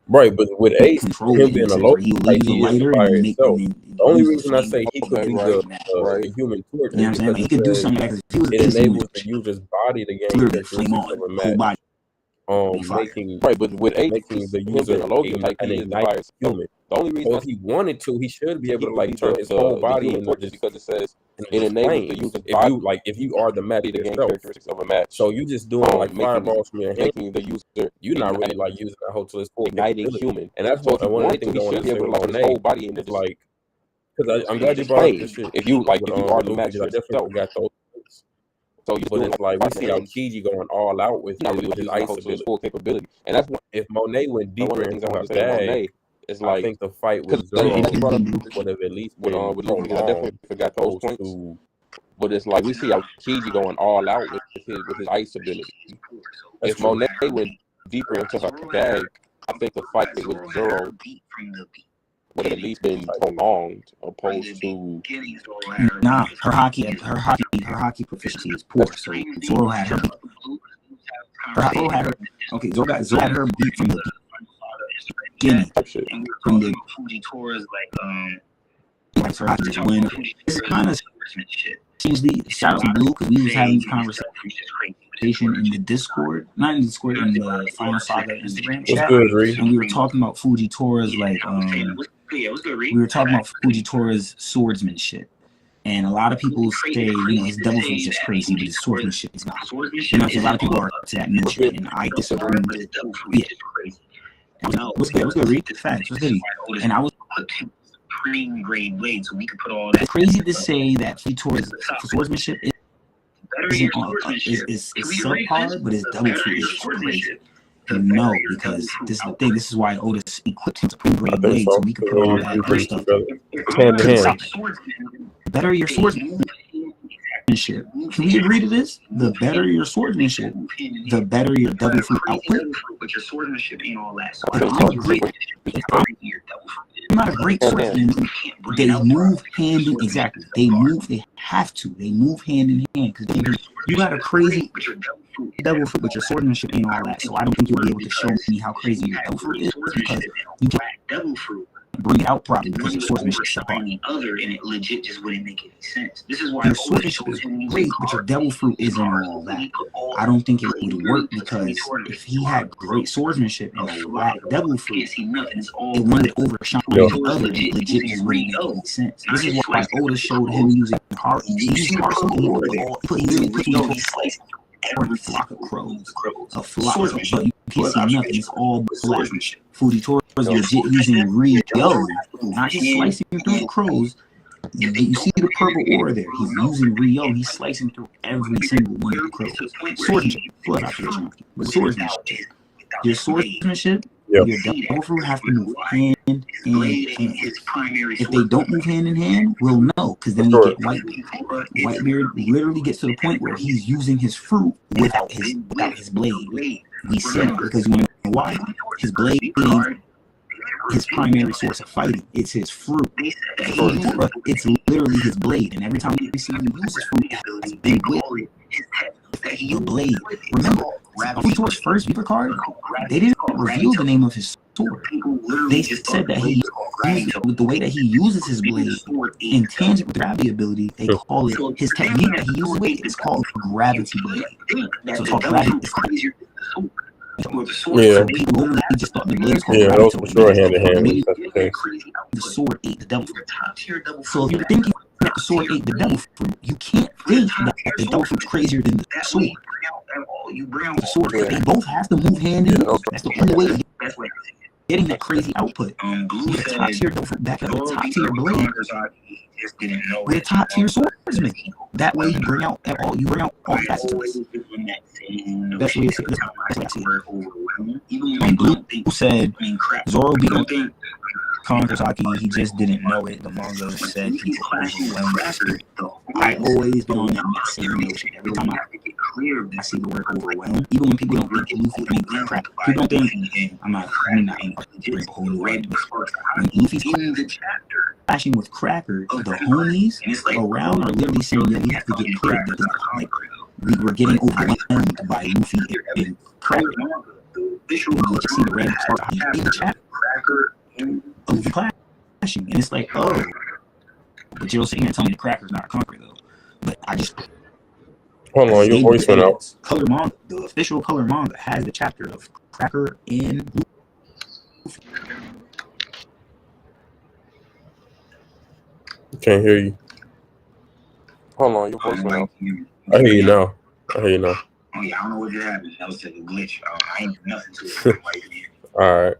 right, but with Ace, him being a low, like he is fire itself. The only reason I say he could be the Human Torch is because he could do something like it enables the user's body to gain characteristics of a match making right, but with Ace, making the him user being a Logan, like an he is the ignited fire. human. The only reason So if he wanted to, he should be able to like turn put his whole the body human in portion just because it says and it just enables the flames. user's If body you are the match to gain yourself, characteristics of a match. so you just doing like making fireballs from your hand. making the user You're not really like using that whole to its full igniting capability. human. And that's So what if he one of the wanted to, things I he want should to be say able to with like put his Monet whole body into is just like, because I'm glad you brought up this shit. if you like with, if you are the Luffy, match 'cause I definitely yourself. forgot those things. So you But it's like we see how he's Kiji going all out with not really his using ice to his ability. full capability, and that's If Monet went one of deeper the things I into her want to say about bag, Monet is I like think the fight because with Zoro you brought up would have at least been with Luffy, because I definitely prolonged, forgot those opposed points. to But it's like we see how Kiji going all out with his ice ability. If true. Monet went deeper into her bag, I think the fight with Zoro would have at least been prolonged, opposed to Nah, her hockey proficiency is poor. So Zoro had her. Zoro had her beat from the beginning. type shit. From the her hockey just win. This kind of seems the shout out to Blue because we was having this conversation in the Discord, not in the Discord, in the Final Saga Instagram chat, and we were talking about Fujitori's we were talking about Fujitori's swordsmanship. And a lot of people say, his devil fruit is just crazy, but his swordsmanship is not. A lot of people are to that notion, and I disagree with it. Yeah. What's good, Reed? Facts. What's good? And I was supreme grade blade, so we could put all that. It's crazy to say that Fujitori's swordsmanship is subpar, but his devil fruit is crazy. No, because this is the thing. This is why Otis equipped him supreme grade blade, so we could put all that other stuff. Hand in hand. Better your swordsmanship. Can we agree to this? The better your swordsmanship, the better your devil fruit output. But your swordsmanship ain't all that. So I'm not a great swordsman. They move hand in exactly. They have to. They move hand in hand because you got a crazy devil fruit, but your swordsmanship ain't all that. So I don't think you'll be able to show me how crazy your devil fruit is because you can't devil fruit bring it out properly because your swordsmanship is subpar. And it legit just wouldn't make any sense. This is why your swordsmanship is great, but your devil fruit isn't all that. I don't think it would work because if he had great swordsmanship and a whack devil fruit, it wouldn't overshine the other, and it legit just wouldn't make any sense. This is why Oda showed him using heart. He used heart, so he put every flock of crows, a flock, but you can't see nothing. It's all black. Fujitori was legit using Ryo, not just slicing through the crows. You see the purple aura there. He's using Ryo. He's slicing through every single one of the crows. Swordsmanship, flood operation, but swordsmanship. Your swordsmanship, your devil fruit have to move hand in hand. If they don't move hand in hand, we'll know because then we get Whitebeard. Whitebeard literally gets to the point where he's using his fruit without his blade. We see it because you know why? His blade is his primary source of fighting. It's his fruit. It's literally his blade, and every time we see him use his fruit, it's big with the blade. Remember, on Fujitori's first Reaper card, they didn't reveal the name of his sword. They said that he with the way that he uses his blade in tangent with gravity ability, they call it his technique that he uses with it's called gravity blade. So it's called gravity. Yeah. People literally just thought the blade was called that was for sure hand in hand. The sword ate the devil fruit. So if you're thinking that the sword ate the devil fruit, you can't think that the devil fruit's crazier than the sword. The sword, they both have to move hand in hand. That's the only way to get getting that crazy output. With a top tier devil fruit back up with a top tier blade. With a top tier swordsman. That way you bring out all facets of this. That's what I see. And Blue said Zoro beat Kangasaki, he just didn't know it. The manga said he overwhelmed. I always been on that same notion. Every time I see the word overwhelmed, even when people don't think Luffy, crap. People don't think I'm not bring a whole new word. When Luffy's clashing with Cracker, the homies around are literally saying, "Yo, we have to get clear of this." Like we were getting overwhelmed by Luffy and Cracker. You just see the random start in the chat. Luffy clashing, and it's like, oh, but you're sitting here telling me the Cracker's not a conqueror though. But I just Hold on, your voice went out. Color Manga, the official Color Manga, has the chapter of Cracker and Luffy. Can't hear you. Hold on, your voice went out. I hear you now. Oh yeah, I don't know what just happened. That was just a glitch. I ain't do nothing to it. All right.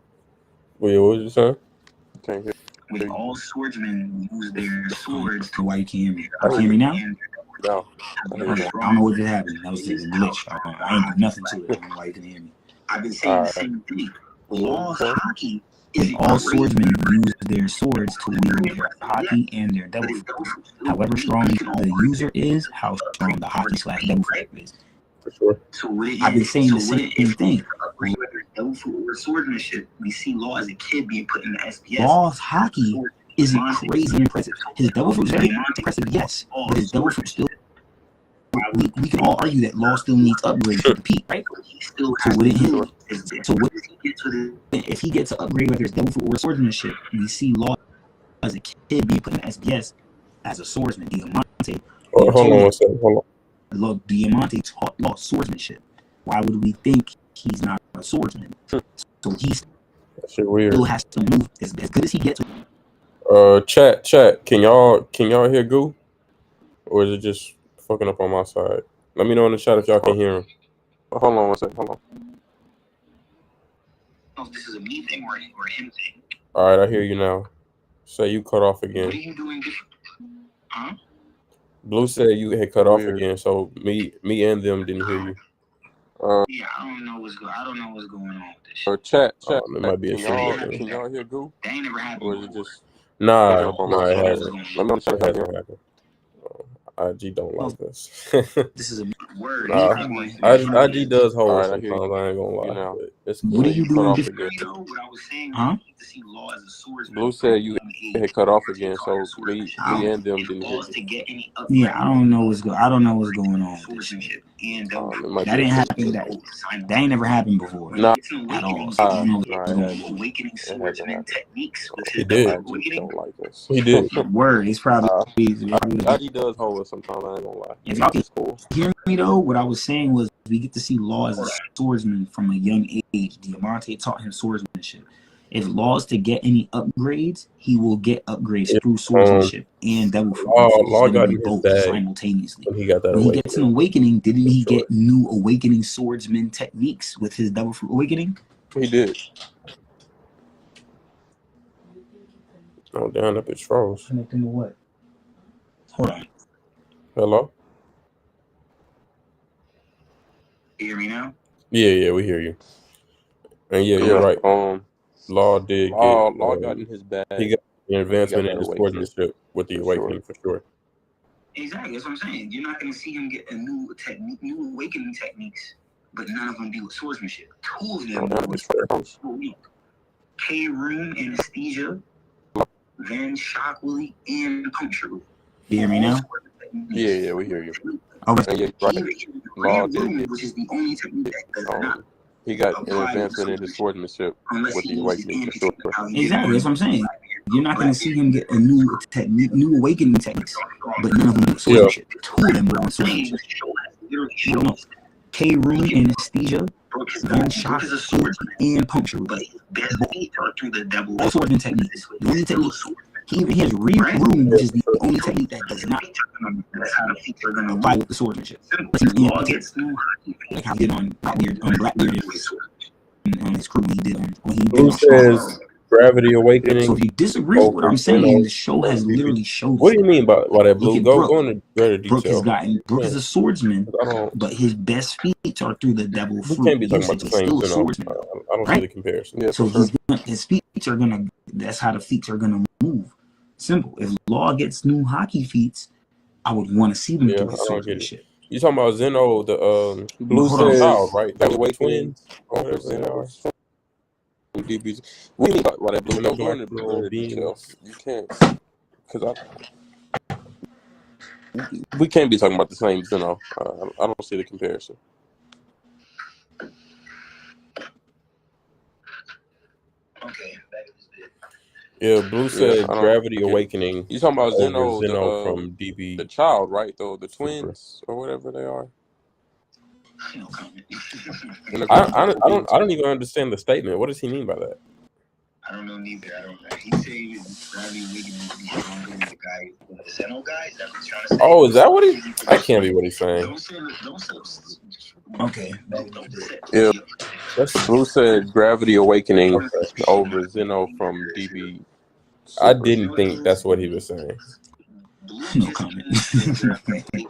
Wait, what was you saying? Can't hear. When all swordsmen use their swords to why you can't hear me. You can hear me now? No. I don't know what just happened. That was just a glitch. I ain't do nothing to it. I don't know why you can hear me. I've been saying the same thing. Lost Haki is all swordsmen use their swords to wield their Haki and their devil fruit. However strong the user is, how strong the Haki / devil fruit is. For sure. I've been saying the same thing. Devil fruit or swordsmanship, we see Law as a kid being put in the SPS. Law's Haki isn't crazy impressive. His devil fruit is very impressive, yes, but his devil fruit still. We can all argue that Law still needs upgrades to compete, right? So if he gets an upgrade, whether it's devil fruit or swordsmanship, we see Law as a kid being put in SBS as a swordsman. Diamante. Hold on one second. Hold on. Look, Diamante taught Law swordsmanship. Why would we think he's not a swordsman? So he still has to move as good as he gets. Chat. Can y'all hear Goo? Or is it just fucking up on my side? Let me know in the chat if y'all can hear him. Hold on one second. Hold on. If this is a me thing or him thing. All right, I hear you now. Say you cut off again. What are you doing different? Huh? Blue said you had cut off again, so me and them didn't hear you. Yeah, I don't know what's going on with this shit. Chat. It might be a can y'all hear Goo? That ain't never happened. Or is it just Nah, it hasn't. Let me know if it hasn't happened. IG don't like us. This is a word. IG does hold right, sometimes. I ain't gonna lie. You know. It's cool. What are you doing? What I was saying, huh? To see Law as a swordsman. Blue said you had cut off again, so me and them didn't hear you. Yeah, I don't know what's going on with this shit. That didn't happen. That ain't never happened before. Nah, at all. So I don't know what's going on. Awakening swordsman techniques. He did. Don't like us. He did. Word. It's probably. IG does hold us sometimes. I ain't gonna lie. If y'all can hear me though, what I was saying was we get to see Law as a swordsman from a young age. Diamante taught him swordsmanship. If Law is to get any upgrades, he will get upgrades through swordsmanship and devil fruit. Law got both simultaneously. When he got that when he gets an awakening, didn't he get new awakening swordsman techniques with his devil fruit awakening? He did. Oh damn, that bitch froze. Connecting to what? Hold on. Hello? You hear me now? Yeah, we hear you. And you're right. Law did Law got in his bag. He got an advancement in his swordsmanship with the awakening for sure. Exactly, that's what I'm saying. You're not going to see him get a new technique, new awakening techniques, but none of them deal with swordsmanship. Two of them deal with swordsmanship. K-Room, Anesthesia, Van Shock Willie, and Puncture Willie. You hear me now? Yeah, we hear you. Okay. Law did, which is the only technique that does not. He got an advancement in his swordsmanship with the awakening for sure. Exactly, that's what I'm saying. You're not going to see him get a new technique, new awakening techniques, but none of them with swordsmanship. Two of them were on swordsmanship. K-Room, Anesthesia, Van Shock, and Puncture. But his best feats are through the devil. All swordsman techniques. The only technique. He even has Room, which is the only technique that does not apply with the swordsmanship. Like how he did on Blackbeard on his crew. He did when he did. Who says Gravity Awakening? So if you disagree with what I'm saying, the show has literally showed. What do you mean by that, Blue? Go into greater detail. Brooke is a swordsman, but his best feats are through the devil fruit. We can't be talking about the same. I don't see the comparison. Yeah, so his feats are gonna. That's how the feats are gonna move. Simple. If Law gets new Haki feats, I would want to see them do his swordsmanship. You talking about Zeno, the Blue says, right? The Awakening. DBs. What do you mean by that? Blue? No, going into detail. You can't, because we can't be talking about the same Zeno. I don't see the comparison. Okay. Yeah, Blue said Gravity Awakening. You talking about Zeno from DB, the child, right? Though the twins or whatever they are. No comment. I don't even understand the statement. What does he mean by that? I don't know neither. I don't know. He said gravity awakening will be stronger than the guy, the Zeno guy. Is that what he's trying to say? Oh, is that what he? That can't be what he's saying. Okay. Yeah. Blue said Gravity Awakening over Zeno from DB. I didn't think that's what he was saying. No comment.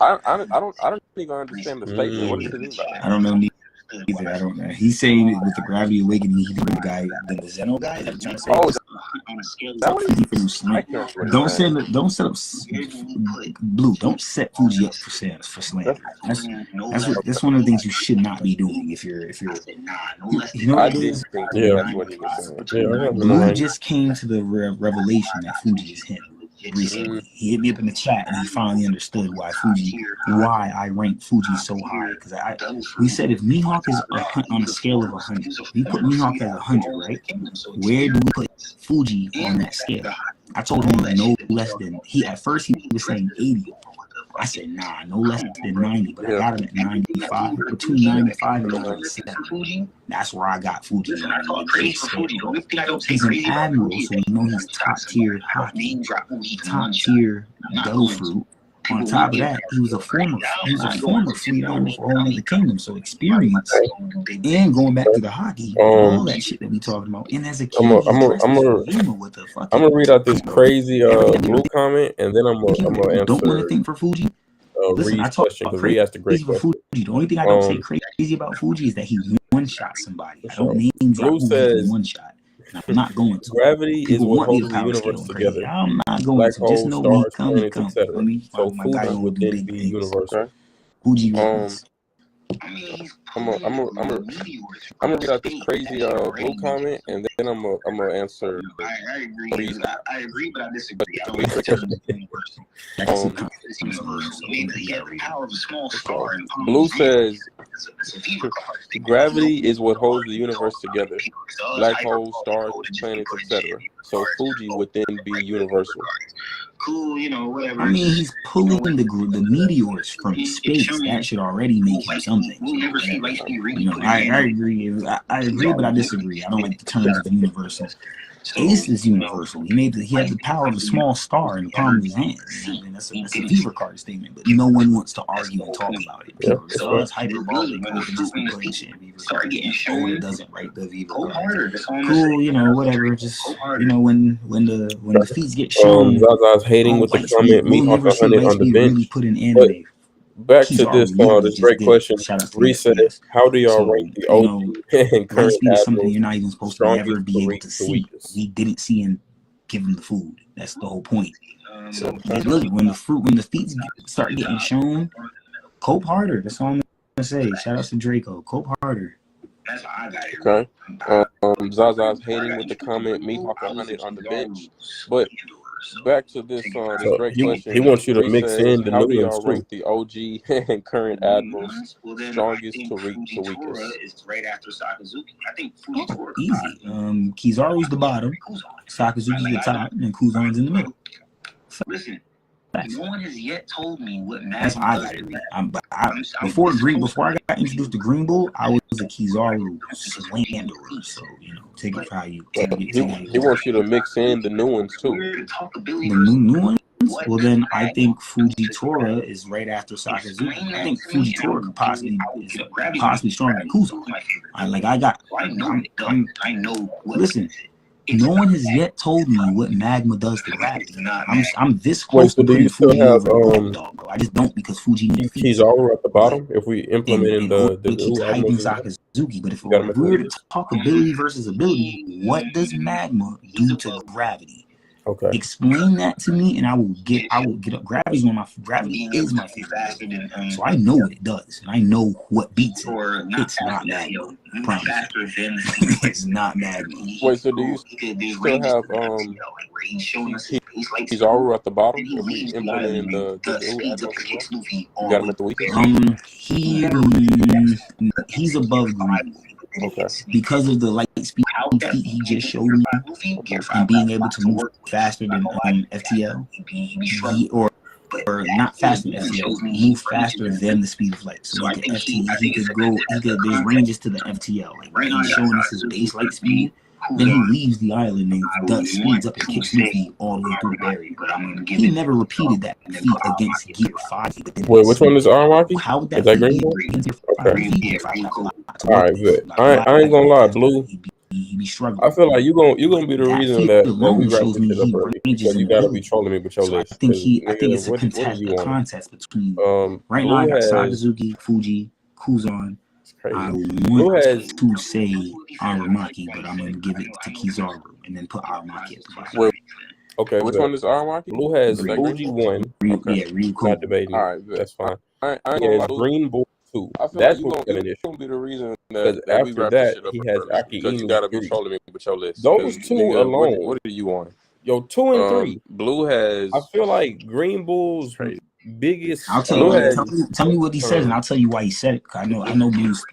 I don't even understand the statement. What does he mean by that? I don't know either. I don't know. He's saying with the Gravity Awakening, he's the guy, the Zeno guy. That's trying to say. Oh, don't set up Blue. Don't set Fuji up for slander. That's one of the things you should not be doing if you're you know what it is. Yeah, what he was saying. Blue just came to the revelation that Fuji is him. Recently, he hit me up in the chat and he finally understood why I rank Fuji so high. Because we said if Mihawk is on a scale of 100, we put Mihawk as 100, right? Where do we put Fuji on that scale? I told him no less than at first he was saying 80. I said no less than 90, but I got him at 95. Between 95 and 97. That's where I got Fuji. He's an admiral, so you know he's top tier hockey, top tier devil fruit. On top of that, he was a former fleet admiral for all of the kingdom, so experience and going back to the hockey, all that shit that we talking about. And as a kid, I'm gonna read out this crazy Blue comment, and then I'm gonna answer. Don't want to think for Fuji. Listen, I talk about crazy asked a great for Fuji. The only thing I don't say crazy about Fuji is that he one shot somebody. I don't name drop says one shot. I'm not going to. Gravity is what holds the universe together. I'm not going Black to. holes, Just know me, stars, come. etc. Let me So my guy Fuji will would do then big be things. universal. Fuji wins. I'm gonna read out this crazy Blue comment, and then I'm gonna answer. I agree, but I disagree. I don't the power of a small star. Blue says gravity is what holds the universe together. Black holes, stars, planets, etc. So Fuji would then be universal. Cool, whatever. I mean, he's pulling the meteors from space. That should already make him something. I agree. I agree, but I disagree. I don't like the terms of universal. Ace is universal. He had the power of a small star in the palm of his hand. I mean, that's a Fever card statement, but no one wants to argue and talk about it. People it's hyperbolic. Just be putting shit in Fever card. It doesn't write the Fever card. Cool, whatever. Just when the feats get shown, Zaza's hating with the comment. Mihawk 100 on the bench. Put in anime. Back to this great question. Reset. How do y'all rank the OG and current something you're not even supposed to ever be able to see? We didn't see him give him the food. That's the whole point. So look, when the feet start getting shown, cope harder. That's all I'm gonna say. Shout out to Draco. Cope harder. That's how I got it. Okay. Zaza's hating with the comment. Mihawk 100 on the bench, but. Back to this great question. He wants you to mix in the how do y'all rank the OG and current admirals, strongest to weakest? Is right after Sakazuki. I think Fujitora easy. Kizaru's the bottom, Sakazuki's the top, and Kuzan's in the middle. Listen, no one has yet told me what that's how I got it. Before I got introduced to Green Bull, I was a Kizaru slanderer. So take it for how you take it. He wants you to mix in the new ones too. The new ones. Well, then I think Fujitora is right after Sakazuki. I think Fujitora could possibly stronger than Kuzan. I know. Listen. No one has yet told me what magma does to gravity. I'm this close to putting Fuji over dog, bro. I just don't because Fuji needs Kizaru at the bottom. If we implement in the keep hyping Sakazuki, but if we were to talk ability versus ability, what does magma do to gravity? Okay. Explain that to me, and I will get up. Gravity is my favorite. So I know what it does, and I know what beats it. It's not magma. Promise. It's not magma. Wait, so do you still have Kizaru at the bottom? If we implement in the you got him at the weekend. He's above Green. Okay. Because of the light speed feat he just showed me, and being able to move faster than FTL, or not faster than FTL, move faster than the speed of light. So like FTL, he could go, there's ranges to the FTL. Like when he's showing us his base light speed, then he leaves the island and speeds up and kicks Luffy all the way through the barrier. He never repeated that feat against Gear 5. Wait, which one is Aramaki? How would that Is that Green Bull? Okay. Alright, good. I ain't gonna lie, Blue. He be struggling. I feel like you're gonna be the reason that we wrap this shit up early. Because you gotta be trolling me with your list. I think it's a contest between right now I got Sakazuki, Fuji, Kuzan. I want to say Aramaki, but I'm gonna give it to Kizaru and then put Aramaki at the bottom. Okay, which one is Aramaki? Blue has Fuji 1. Okay. Yeah, Ryuko. Not debating. All right, that's fine. I Green Bull 2. That's what's gonna be the reason that we after wrap that this shit up he has Aki because you gotta be trolling me with your list. Those two alone. What are you on? Yo, 2 and 3. Blue has. I feel like Green Bull's biggest. I'll tell you. Tell me what he says, and I'll tell you why he said it. Cause I know Blue's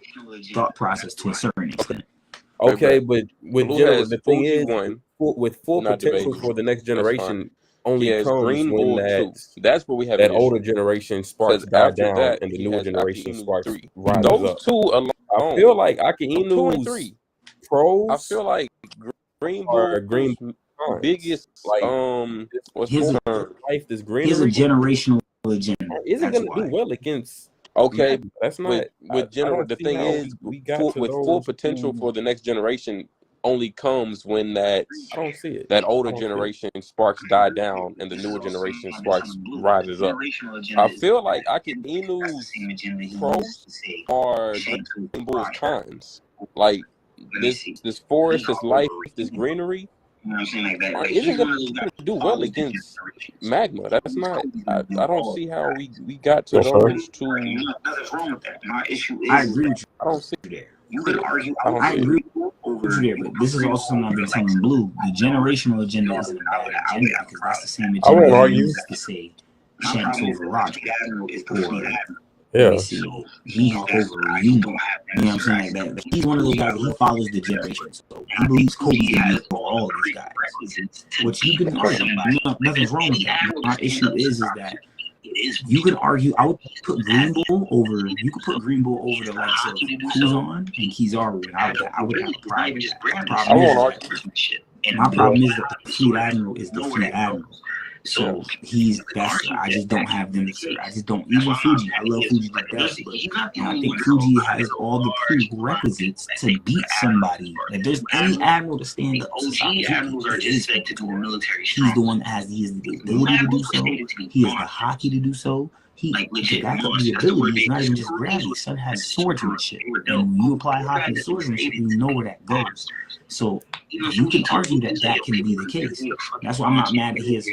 thought process to a certain extent. Okay, but with the thing is, with full potential debating. for the next generation, only He has comes Green when Bull 2. That's where we have that an older issue. generation sparks die down, and the newer generation sparks rises Those up. two alone. I feel like 2 and Akainu's 3. pros. I feel like Green are Bull's biggest what's his life is greenery. He's a generational agenda. Is it gonna do well against? Okay, that's not the thing is with full potential for the next generation only comes when that I don't see it. That older generation sparks die down and the newer generation sparks rises up. I feel like Akainu's pros are Green Bull's cons. Like this forest, this life, this greenery. You know what I'm saying? Like that. Isn't going to do well against Magma. That's not. I don't see how we got to those two. Nothing's wrong with that. My issue is. I agree with you. I don't see there. You could argue. I agree with you there, but this is also something I've been telling Blue. The generational agenda isn't a bad agenda because that's the same agenda I won't argue to say Shanks over Roger. Yeah. Mihawk over Ryuma. You know what I'm saying? Like that. He's one of those guys. He follows the generation, so he believes Kobe can beat all of these guys. Which you can argue. Nothing's wrong with that. My issue is that you can argue. I would put Green Bull over. You could put Green Bull over the likes of Kuzan and Kizaru, and I would have a problem with that. My problem is that the Fleet Admiral is the Fleet Admiral. So I just don't have them. I just don't. Even Fuji, I love Fuji to death, but I think Fuji has all the prerequisites to beat somebody. If there's any admiral to stand up to Sakazuki, he's the one that has the ability to do so. He has the hockey to do so. To back up the ability, it's not even just gravity. Sun has swordsmanship, and when you apply hockey to swordsmanship, you know where that goes. So you can argue that can be the case. That's why I'm not mad that he's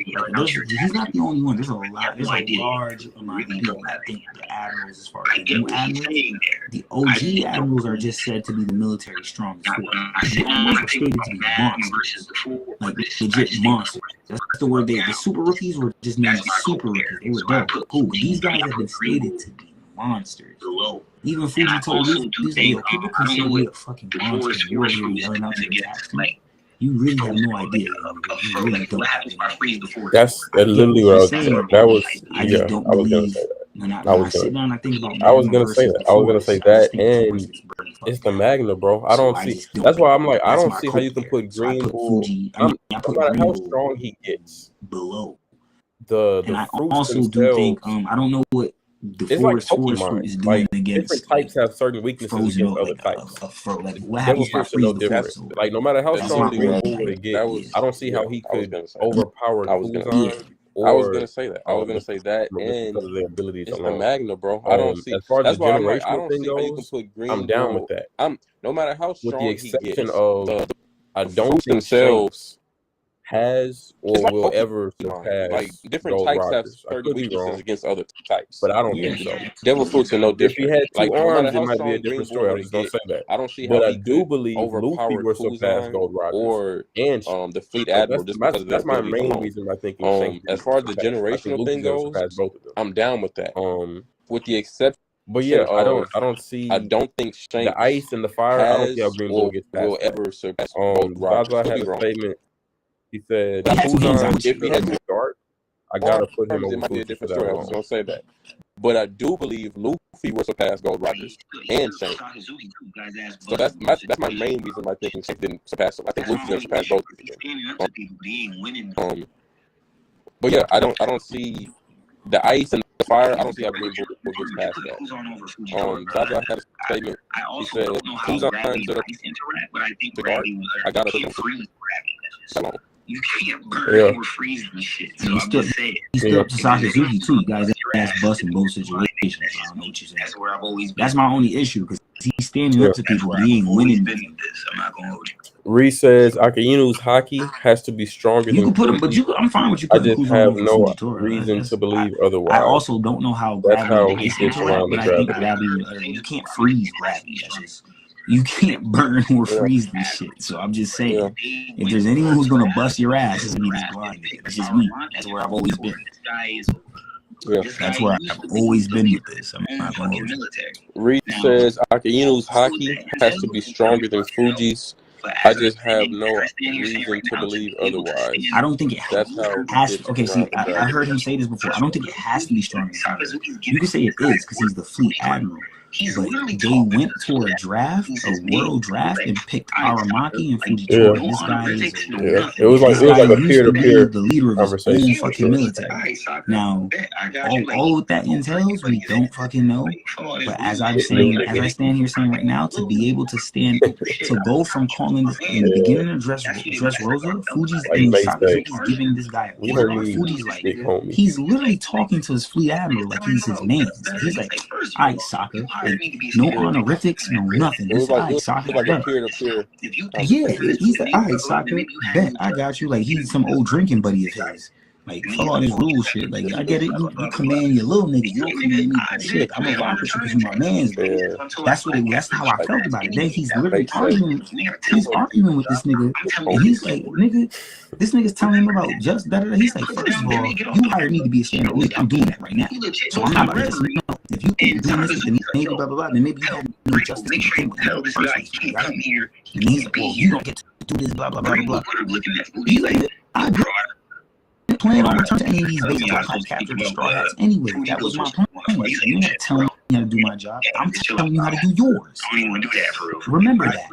not the only one. There's a large amount of people that think the admirals, as far as the new admirals, the OG admirals are just said to be the military strongest force. The admirals are stated to be monsters, like legit monsters. That's the word. The super rookies were just named super rookies. They were dope, cool. But these guys have been stated to be monsters. Even Fuji told me, people consider you a fucking monster. You're yelling out your attacks. You really have no idea. You really don't have any idea. That's literally what I was saying. That was I just don't believe. When I sit down, I think about. I was gonna say that. I was gonna say that, and it's the Magna, bro. I don't see. That's why I'm like, I don't see how you can put Green Bull. No matter how strong he gets, below. And I also do think I don't know what the forest fruit is doing against different types have certain weaknesses against other types. What happens if I freeze the forest? Like no matter how strong Green Bull would get, I don't see how he could overpower Kuzan. I was gonna say that. And because of their abilities it's alone. the Magna, bro. I don't see. As far as that's the why I'm like, I generational don't thing see how you can goes, put Green I'm down Bull. with that. No matter how With strong the he exception gets, of, I don't think themselves has or it's like will Pokemon. ever surpass Like different Gold types have Rogers. I certain could be weaknesses wrong, against other types. but I don't think so. Devil fruits are no If different. he had two Like no matter arms, it how might be strong a Green different Bull story. I'm would just gonna get, say that. I don't see But how I he do could believe Luffy overpower will surpass Kuzan Gold Rogers or and the Fleet Like, Admiral just because of their that's my abilities main alone. reason I think Shanks As will far as the surpass. I think generational Luffy's thing gonna goes, surpass both of them. I'm down with that. With the exception But yeah, I of don't see I don't think the Shanks ice and the fire. I don't see how has Green Bull or gets past will that. ever surpass Gold Rogers. Zaza Could had be a wrong. statement. He said He had two hands on Kuzan If he had is dark. I gotta put him it over might be a Fuji for different that story. I was alone. gonna say that, but I do believe Luffy will surpass Gold Rockers and Shanks. So that's my main reason why I think Shanks didn't surpass him. I think Luffy's gonna surpass both of them. But yeah, I don't see the ice and the fire. I don't see how Green Bull gets past that. Zaza had a statement. He said, "Kuzan to the guard. I gotta put him free alone." You can't burn or freeze and shit. So I'm just saying. He's still up to Sakazuki too, guys. That's bust in both situations. I don't know what you're saying. That's where I've always been. That's my only issue because he's standing up to people. He ain't winning this. I'm not gonna hold you. Reese says Akainu's hockey has to be stronger You than can put him, but Fuji. I'm fine with you I putting just Kuzan have over no Fujitora. reason to believe otherwise. I also don't know how That's how gravity he gets gets around but the I think gravity. gravity, you can't freeze gravity. That's just, you can't burn or freeze this shit. So I'm just saying, if there's anyone who's gonna bust your ass, it's me, this blind nigga. It's just me. That's where I've always been. Yeah. That's where I've always been with this. I'm not gonna hold you. Reese says Akainu's hockey has to be stronger than Fuji's. I just have no reason to believe otherwise. I don't think it That's how has it to. Okay, gets see, around the I gravity. heard him say this before. I don't think it has to be stronger than Fuji. You can say it is because he's the fleet admiral. But they went to a draft, a world draft, and picked Aramaki and Fujitora. Yeah. This guy is Yeah, it was like a used to be peer-to-peer the leader of his own conversation. fucking military. Now, all what that entails, we don't fucking know. But as I'm saying, as I stand here saying right now, to be able to stand, to go from calling this in the beginning of Dress Rosa, Fuji's Like and May Sakazuki's say, giving this guy we a don't order. need Fuji's like, big homies. he's literally talking to his fleet admiral like he's his man. He's like, all right, Sokka, like, no honorifics, no nothing. It was Just, all like right, it was Sokka, like a bet. peer-to-peer. Yeah, he's like, all right, Sokka, bet, I got you. Like, he's some old drinking buddy of his. Like, fuck all this rule shit. Like, I get it. You command your little nigga. You don't command me. But shit, I'm gonna rock with you because you my man's. Yeah. That's how I felt about it. Then he's literally arguing. He's arguing with this nigga, and he's like, nigga, this nigga's telling him about just da da da. He's like, first of all, you hired me to be a stand-up nigga. I'm doing that right now. So I'm not about to say no. If you keep doing this with the Navy, blah blah blah, then maybe you have no justice. Make sure you tell this guy he can't come here. And he's like, well, you don't get to do this, blah blah blah blah blah. He's like, I agree. Plan on return to any of these bases on how to capture the Straw Hats anyway. That was my plan. You're not telling me how to do my job. I'm telling you how to do yours. I don't even want to do that for real. Remember that.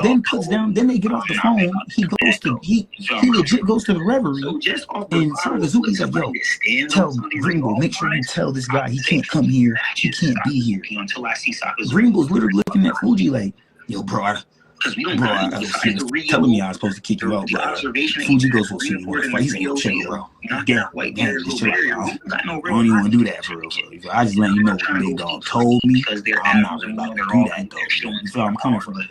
Then puts down. Then they get off the phone. He legit goes to the reverie. And Sakazuki's like, yo, tell Gringo, make sure you tell this guy he can't come here. He can't be here. Gringo's literally looking at Fuji like, yo, bro. Telling me I was supposed to kick you out, bro. Fuji goes, well, shit, you want to fight? He's like, yo, chill, bro. Damn, just chill out, bro. I don't even want to do that for real. I just let you know what the big dog told me. I'm not really about to do that, though. You feel where I'm coming from?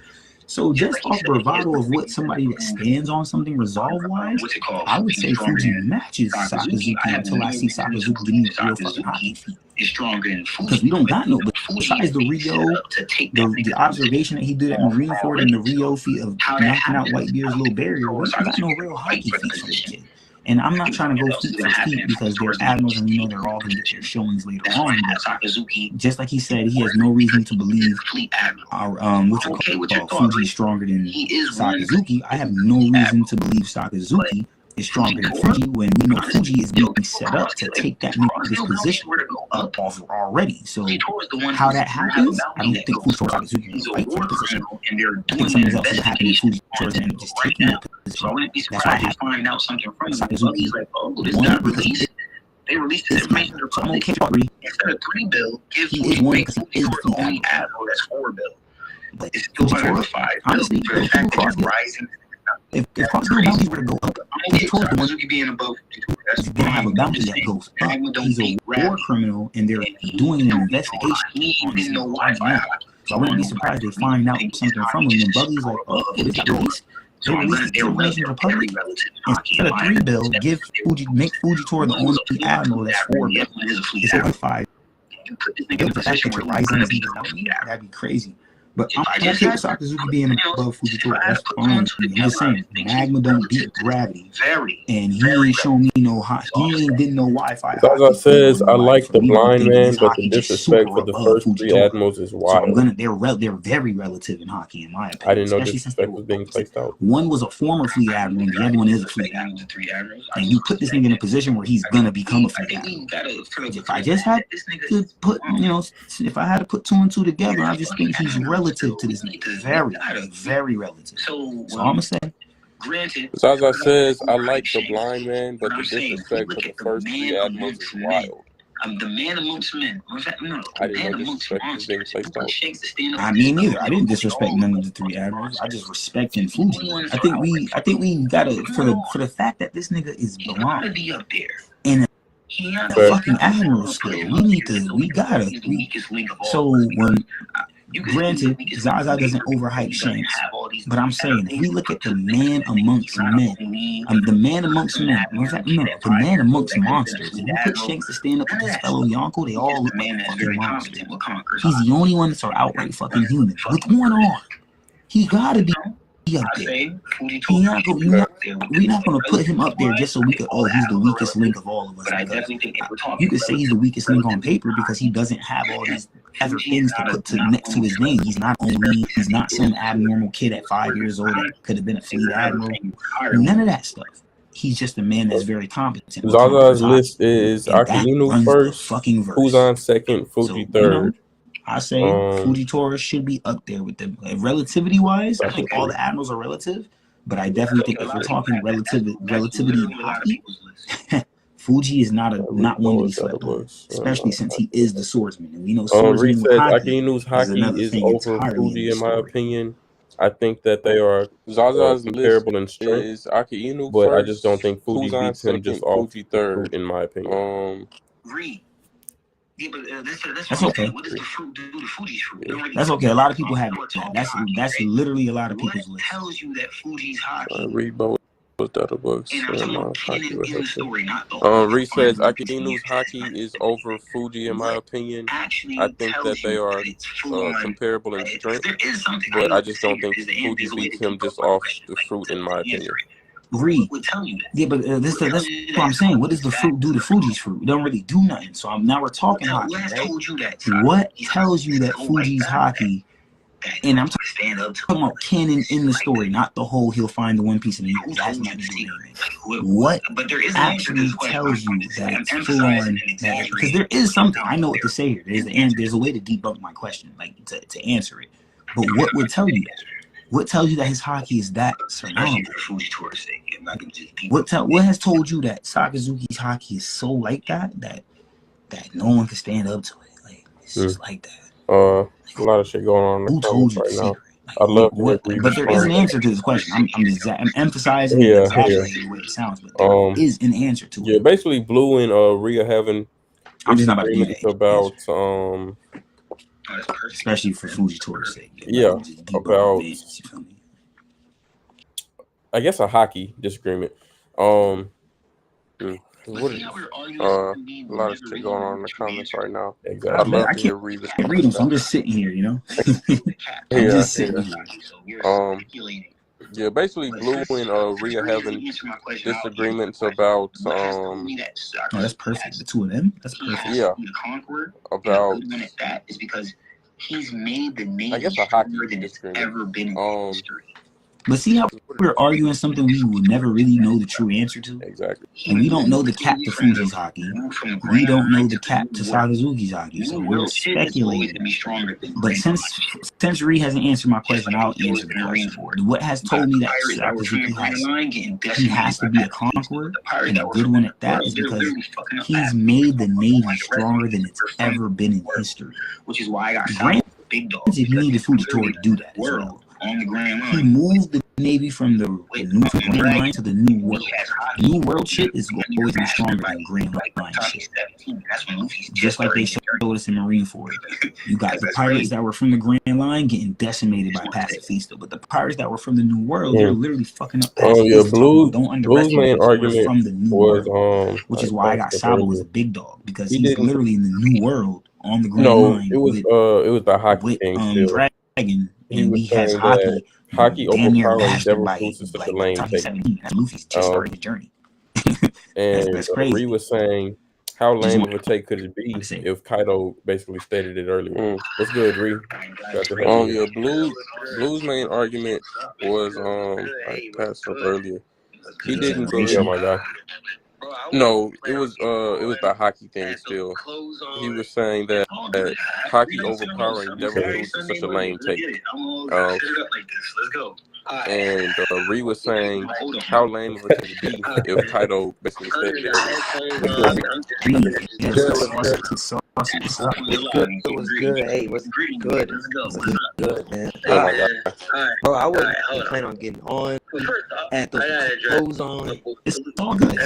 So just off bravado of what somebody that stands on something resolve-wise, I would say Fuji matches Sakazuki until I see Sakazuki give me a real fucking hockey feat. Because we don't got no, but besides the Rio, the observation that he did at Marineford and the Rio feat of knocking out Whitebeard's little barrier, we don't got no real hockey feats for this kid. And I'm not trying to go feet for feet because they're admirals and we know they're all going to get their showings later on. But just like he said, he has no reason to believe Fuji's stronger than Sakazuki. I have no reason to believe Sakazuki is stronger than Fuji when we know Fuji is being set up to take that this position up off already. So how that happens, I don't think Fuji or Sakazuki will fight for the position. I think something else is happening. Fuji and just taking that position. That's why I have to find out something from Sakazuki. They released this information to the public. Instead of 3 bill, give Fuji the only admiral that's 4 bill. But it's still better 5 honestly, if cross-bill bounties were to go up, Fujitora the one you don't have a bounty that goes up. He's a war criminal, and they're doing an investigation on his right now. So I wouldn't be surprised if they find out something from him. And Buggy's like, oh, this got released. They released the information to the public. Instead of 3 bill, make Fujitora the only admiral that's 4 bill. It's like 5. That'd be crazy. But I'm okay with Sakazuki being above Fujitora. That's fine. I'm just saying, Magma don't beat Gravity, and he ain't shown me no hot. He ain't did no Wi-Fi. Zaza says, "I like the blind man, but the disrespect for the first three admirals is wild." So they're very relative in hockey, in my opinion. I didn't know disrespect was being placed out. One was a former fleet admiral, and the other one is a fleet admiral. And you put this nigga in a position where he's gonna become a fleet admiral. If I just had to put, if I had to put 2 and 2 together, I just think he's relative to this nigga. Very relative. So I'm gonna say. Zaza says, "I like the blind man, but the disrespect for the first three admirals is wild." The man amongst men. I didn't know disrespect was being placed out. I mean, neither. I didn't disrespect none of the three admirals. I just respected Fuji. I think we gotta for the fact that this nigga is blind and a fucking admiral skill. We gotta. So when. Granted, Zaza doesn't overhype Shanks, but I'm saying if we look at the man amongst men, the man amongst men, the man amongst monsters. If you put Shanks to stand up with his fellow Yonko, they all look like fucking monsters. He's the only one that's outright fucking human. With one arm, he gotta be up there. We're not gonna put him up there just so we could. Oh, he's the weakest link of all of us. You could say he's the weakest link on paper because he doesn't have all these other things to put next to his name. He's not some abnormal kid at 5 years old that could have been a fleet admiral. None of that stuff. He's just a man that's very competent. Zaza's list is Akainu first, who's on second, Fuji third. I say Fujitora should be up there with them. Relativity-wise, I think all the admirals are relative, but I definitely think if we're talking relativity in hockey, Fuji is not one to be slept on, especially since he is the swordsman. And we know swordsman Akainu's hockey is over Fuji, in my opinion. I think that they are Zaza's comparable in strength, but I just don't think Fuji beats him just off Fuji third, in my opinion. Yeah, but that's okay. What does the fruit do to Fuji's fruit? That's okay. A lot of people have that. That's literally a lot of people's list. Tells you that Fuji's hockey. Read both other books. Reed says Akainu's hockey is over Fuji, in my opinion. I think that they are comparable in strength, but I just don't think Fuji beats him just off the fruit, in my opinion. Reed. Yeah, but that's what I'm saying. What does the fruit do to Fuji's fruit? It don't really do nothing. So now we're talking hockey, right? What tells you that Fuji's hockey, and I'm talking about canon in the story, not the whole he'll find the One Piece and he has nothing to do with it. What actually tells you that it's full on? Because there is something. I know what to say here. There's a way to debunk my question, like to answer it. But what would tell you that? What tells you that his hockey is that surmountable? What has told you that Sakazuki's hockey is so like that no one can stand up to it? Like it's just like that. A lot of shit going on. Who told you right now? I love but there is an answer to this question. I'm emphasizing the way it sounds, but there is an answer to it. Yeah, basically, Blue and Rhea having I'm just not about to do that. About especially for Fujitora's sake. Yeah, about I guess a hockey disagreement. A lot of shit going on in the comments right now. Exactly. I can't read them, so I'm just sitting here, I'm just sitting here. Yeah, basically Blue and Rhea having disagreements about oh, that's perfect. The two of them? That's perfect. Yeah. About that is because he's made the name I guess a hockey disagreement ever been in history. But see how we're arguing something we will never really know the true answer to? Exactly. And we don't know the cap to Fuji's hockey. We don't know the cap to Sakazuki's hockey. So we're speculating. But since Reed hasn't answered my question, I'll answer the question for it. What has told me that Sakazuki has to be a conqueror, and a good one at that, is because he's made the Navy stronger than it's ever been in history. Which is why I got big dogs. He needed Fujitora to do that as well. On the Grand Line. He moved the Navy from the new Grand Line to the New World. New World shit is always be stronger than Grand Line shit. Just like they showed us in Marineford. You got the pirates that were from the Grand Line getting decimated by Pacifista, but the pirates that were from the New World, they're literally fucking up Pacifista. Blue's main argument from the New World, which is why I got Sabo as a big dog, because he's literally in the New World on the Grand Line. It was the hockey thing still. and he was he has saying that hockey hockey damn near overpowering mastered devil by fruits is such a like lame Hockey take. 17. That's Luffy's just starting his journey. And That's crazy. Ree was saying, how Just lame want of a take could it be to say. if Kaido basically stated it earlier? What's good, Ree? Glad to have Oh you yeah, here. Blue's main argument was I passed up earlier. He didn't Yeah, believe. my guy. No, it was the hockey thing still. He was saying that hockey overpowering devil fruits is such a lame take. And Ree was saying, how lame of a take it be if Kaido basically stated it earlier. What's good? Hey, what's good? Good, man. Yeah, my guy. Bro, I wasn't planning on getting on. I had those clothes on. It's all good.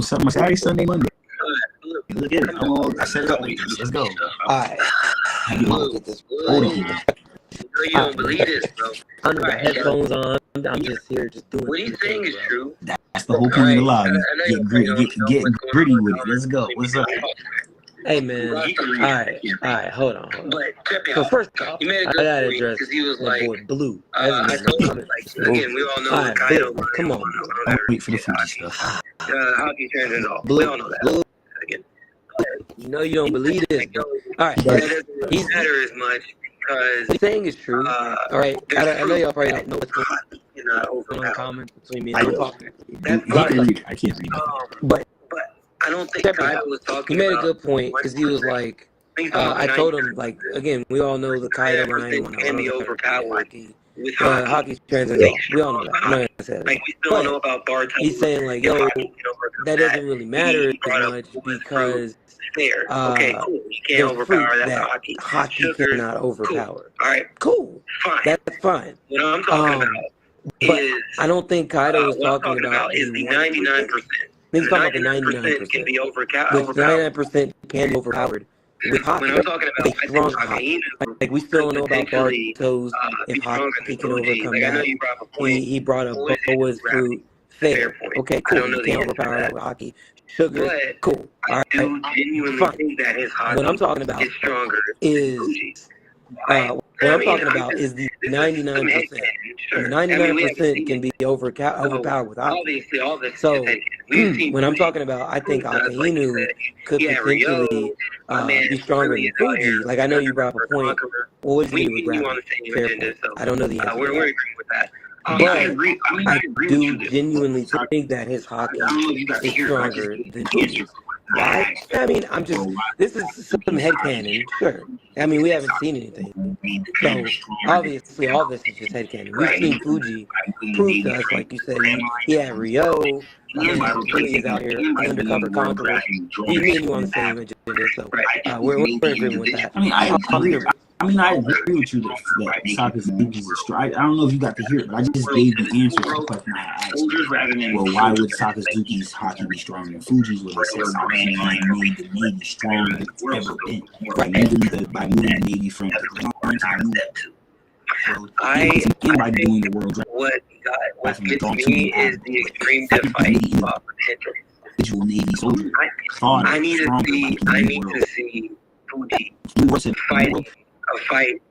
Saturday, Sunday, Monday. Look at it. I set it up like this. Let's go. Alright. Hold Get this. on. You don't believe this, bro. I got headphones on. I'm just here just doing What he's saying is true. That's the whole point of the live. Get gritty with it. Let's go. What's up? Hey, man. Alright. Hold on. So first off, I gotta address my boy Blue. I told him, again, we all know Alright, Kaido. come on. I'll wait for the Fuji stuff. Hockey turns off. We Blue, all know that. Blue. You know you don't believe this. Alright, That doesn't matter as much because he's saying is true. Alright, I know y'all probably don't know what's going on in on common between me and you. I can't read it. But I don't think Kaido was he talking made a about good point because he was like, I told him, like, again, we all know the Kaido line can be overpowered with hockey's transcendent. We all know that. I'm not gonna say Like, we still don't know about Bartels. He's saying, like, yo, that doesn't really matter as much because there. Okay, cool. You can't there's overpower fruit that that hockey. hockey cannot overpower. All right, Cool. fine. That's fine. What I'm talking about But is I don't think Kaido was what I'm talking about is the 99%. He's talking about the 99% can 99%. be Which overpowered. 99% can be overpowered with hockey. When I'm talking about, Like strong hockey. Like we still don't know about Bartos if hockey can overcome like, I know that. you brought up a point. He brought up Boa's fruit. Fair. Okay, I don't cool. know You the can't answer to overpower that. that with hockey. Sugar, But cool. All I right. do genuinely Fine. think that his hockey What I'm talking about is stronger is Fuji's. what I'm talking about is the 99%. Sure. The 99% can be overpowered with hockey. Obviously, all this So is when I'm talking about, I think Akainu could potentially be stronger than Fuji. Like I know you brought up a point. What was he with grappling? Fair point. I don't know the answer. We're agreeing with that. But I do genuinely think that his hockey is stronger than Fuji's. Why? I mean, this is some headcanon, sure. I mean, we haven't seen anything. So, obviously, all this is just headcanon. We've seen Fuji prove to us, like you said, he had Rio, he's out here, undercover conqueror. Me and you on the same agenda, so we're in agreement with that. I mean, I agree with you that Sakazuki is strong. I don't know if you got to hear it, but I just gave the answer to the question I had asked. Well, why would Sakazuki's hockey be stronger than Fuji's? Well, it says Sakazuki made the Navy stronger than it's ever been. By moving the Navy from the Grand to the New. By doing the world what gets me is the extreme fight individual Navy soldier. I need to see Fuji fighting a fight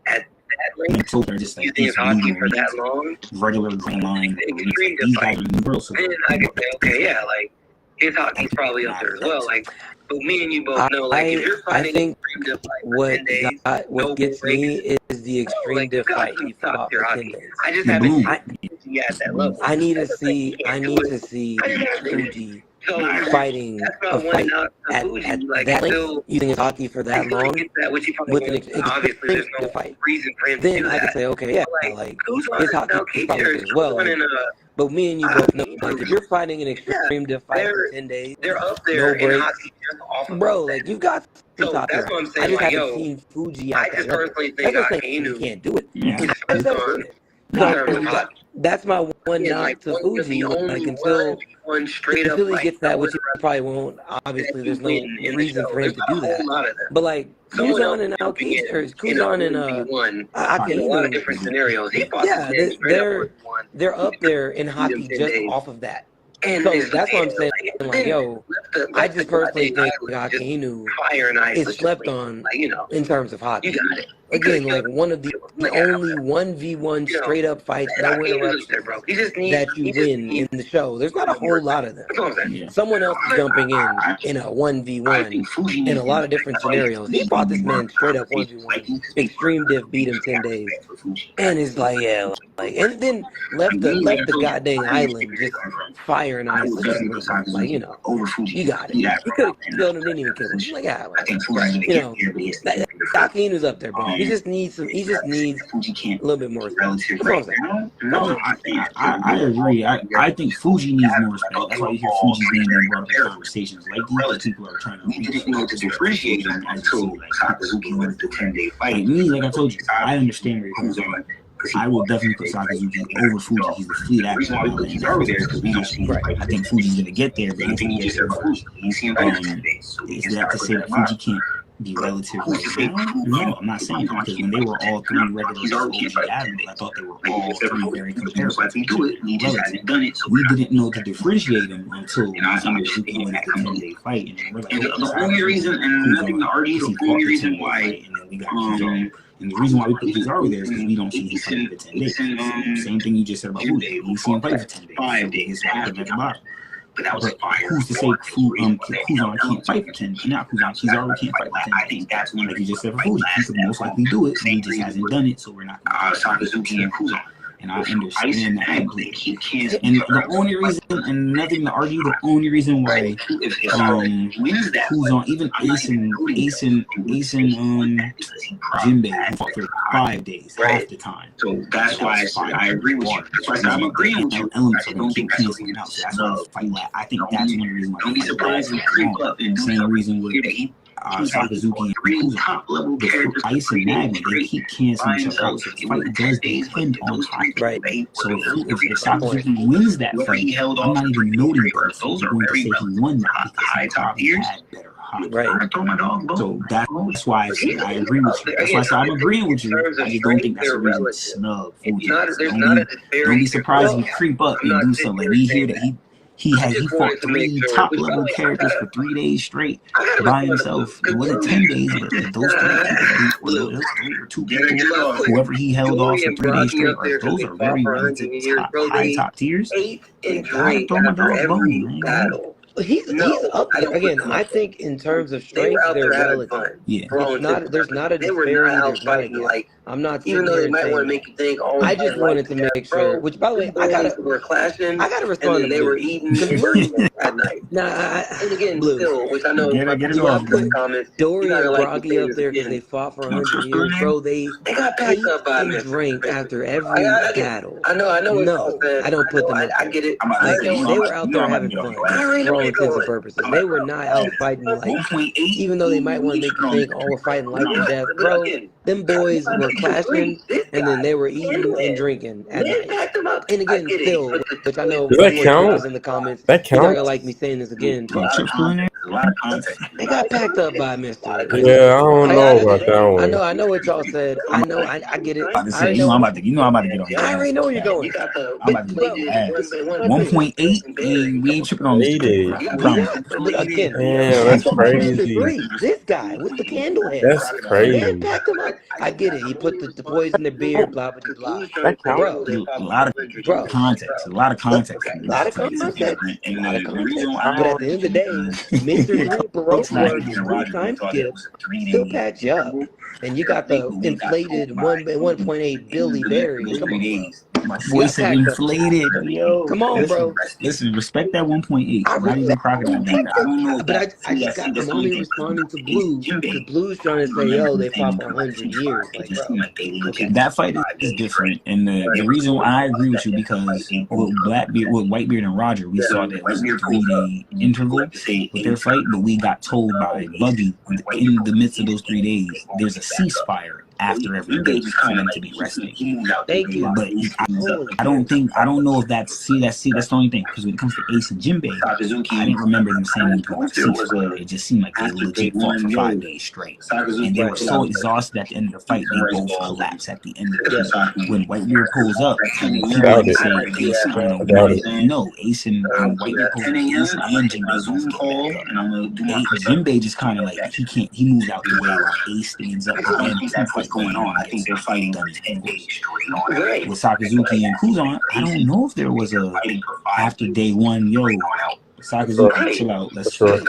at that length, using his hockey for that long. Regular green line. Extreme fight. Then I can say, okay, yeah, like his hockey's probably up there as well. Like, but me and you both know, like, if you're fighting I think extreme fight, what gets me is the extreme fight you fought for 10 days. I just haven't seen at that level. I need to see Fuji fighting a fight at that length, using his hockey for that long, with an extreme fight. Then I can say, okay, yeah, like his hockey is probably as well. But me and you both know, like, if you're fighting an extreme fight for 10 days, they're up there no breaks, bro, like you've got so that's what I'm saying. I just like, haven't seen Fuji out I just there. personally think You can't do it. Yeah. I just haven't seen it. So that's my one knock to Fuji. Like until he gets that, which he probably won't. Obviously, there's no reason for him to do that. But like Kuzan and Aokiji, or Kuzan and a lot of different scenarios. They're up there in hockey just off of that. So that's what I'm saying. like, yo, I just personally think Akainu is slept on in terms of hockey. Again, like one of the only 1v1 straight up fights, no interruptions that you win in the show. There's not a whole lot of them. Yeah. Someone else is jumping in a 1v1 in a lot of different scenarios. He fought this man straight up 1v1. Extreme Div beat him 10 days. And it's like, yeah, like, and then left the goddamn island just firing on his team. Like, you know, you got it. He could have killed him, didn't even kill him. Like, yeah, like, you know, Akinu's up there, bro. He just needs a little bit more respect. That's all I'm saying. I agree. I think Fuji needs more respect. That's why you hear Fuji's name being brought up in conversations like these. People are trying to differentiate him until like Sakazuki wins the 10-day fight. Like me, like I told you, I understand where you're coming from. I will definitely put Sakazuki over Fuji. He's the fleet actor. I think Fuji's gonna get there, but I think he just first. Is that to say that Fuji can't be relatively down? No, I'm not saying that, because when they were all three regular OG admirals, I thought they were all three very comparable. We didn't know to differentiate them until Sakazuki won the 10-day fight, and then we're like, the only reason, and nothing to argue, the only reason why, and then we got Kizaru. And the reason why we put Kizaru there is because we don't see him fight for 10 days. Same thing you just said about Fuji. We see him fight for 10 days. 5 days. At the bottom. But who's to say Kuzan can't fight for 10? Not Kuzan, Kizaru can't fight for 10. I think that's one, like you just said for Fuji. He could most likely do it, and he just hasn't done it, so we're not going to Sakazuki and Kuzan. And I understand that completely. And the only reason, and nothing to argue, the only reason why Kuzan, even Ace and Jinbei fought for 5 days, half the time. So that's why I agree with you. That's why I'm agreeing with you. Elements are going to keep canceling out. So that's why I fight like, I think that's one reason why. Don't be surprised if creep up. Same reason with Sakazuki and Kuzan. With Ice and Magma, they keep canceling each other out. So the fight does depend on time. Right. So if Sakazuki wins that fight, I'm not even noting those. I'm going to say he won that because he probably had better hockey. Right. So that's why I agree with you. That's why I said I'm agreeing with you. I just don't think that's a reason to snub Fuji. Don't be surprised if you creep up and do something. Like we hear that he fought 3 top level characters for 3 days straight by himself. It wasn't 10 days, but those 3 or 2 people, whoever he held off for 3 days straight, those are very relative top tiers. I throw my dog a bone, man. He's up there again. I think in terms of strength, they're relative. Yeah, there's not a disparity. I'm not even though they might want to make you think. Oh, I just wanted to make sure. Which, by the way, I gotta respond. They were eating at night. And again, still, which I know. Get it off. Dory and Rocky up there because they fought for 100 years, bro. They got packed up by me. Drink after every battle. I know. No, I don't put them. I get it. They were out there having fun. For all intents and purposes, they were not out fighting like. Even though they might want to make you think, oh, we're fighting life and death, bro. Them boys were clashing, and then they were eating and drinking at night. And again, still, which I know was in the comments. That counts. You're not gonna like me saying this again. They got packed up by Mr. Yeah, I don't know about that one. I know what y'all said. I know, I get it. I'm about to get on. I already know where you're going. I'm about to get ass. 1.8, and we ain't tripping on this. But again, that's crazy. This guy with the candle head. That's crazy. Man packed him up. I get it. He put the poison in the beer, blah, blah, blah. Bro, a lot of context. A lot of context. But at the end of the day, Mr. Baroque 3 time skip still patch you up. And you got the inflated 1.8 Billy Berry. Come on. My voice is inflated. Yo, come on, bro. Listen, respect that 1.8. Not even crocodile. I don't know, but I just got them only responding to Blues. Because Blues trying to say, yo, they fought for 100 years. Like, bro. That fight is different. And the reason why I agree with you, because with Whitebeard and Roger, we saw that it was a 3-day interval with their fight, but we got told by Buggy in the midst of those 3 days, there's a ceasefire after every day for them to be resting. Thank you. But I don't know if that's the only thing, because when it comes to Ace and Jinbei, I didn't remember them saying anything about ceasefire. It just seemed like they legit fought for 5 days straight, and they were so exhausted at the end of the fight they both collapsed at the end of the fight. When Whitebeard pulls up, Doubt it. Ace Ace and Whitebeard pulls up, Ace and Jinbei just kind of like he moves out the way while Ace stands up. And that's what's going on. I think they're fighting done with Sakazuki and Kuzan. I don't know if there was a after day one, Sakazuki, chill out. Let's eat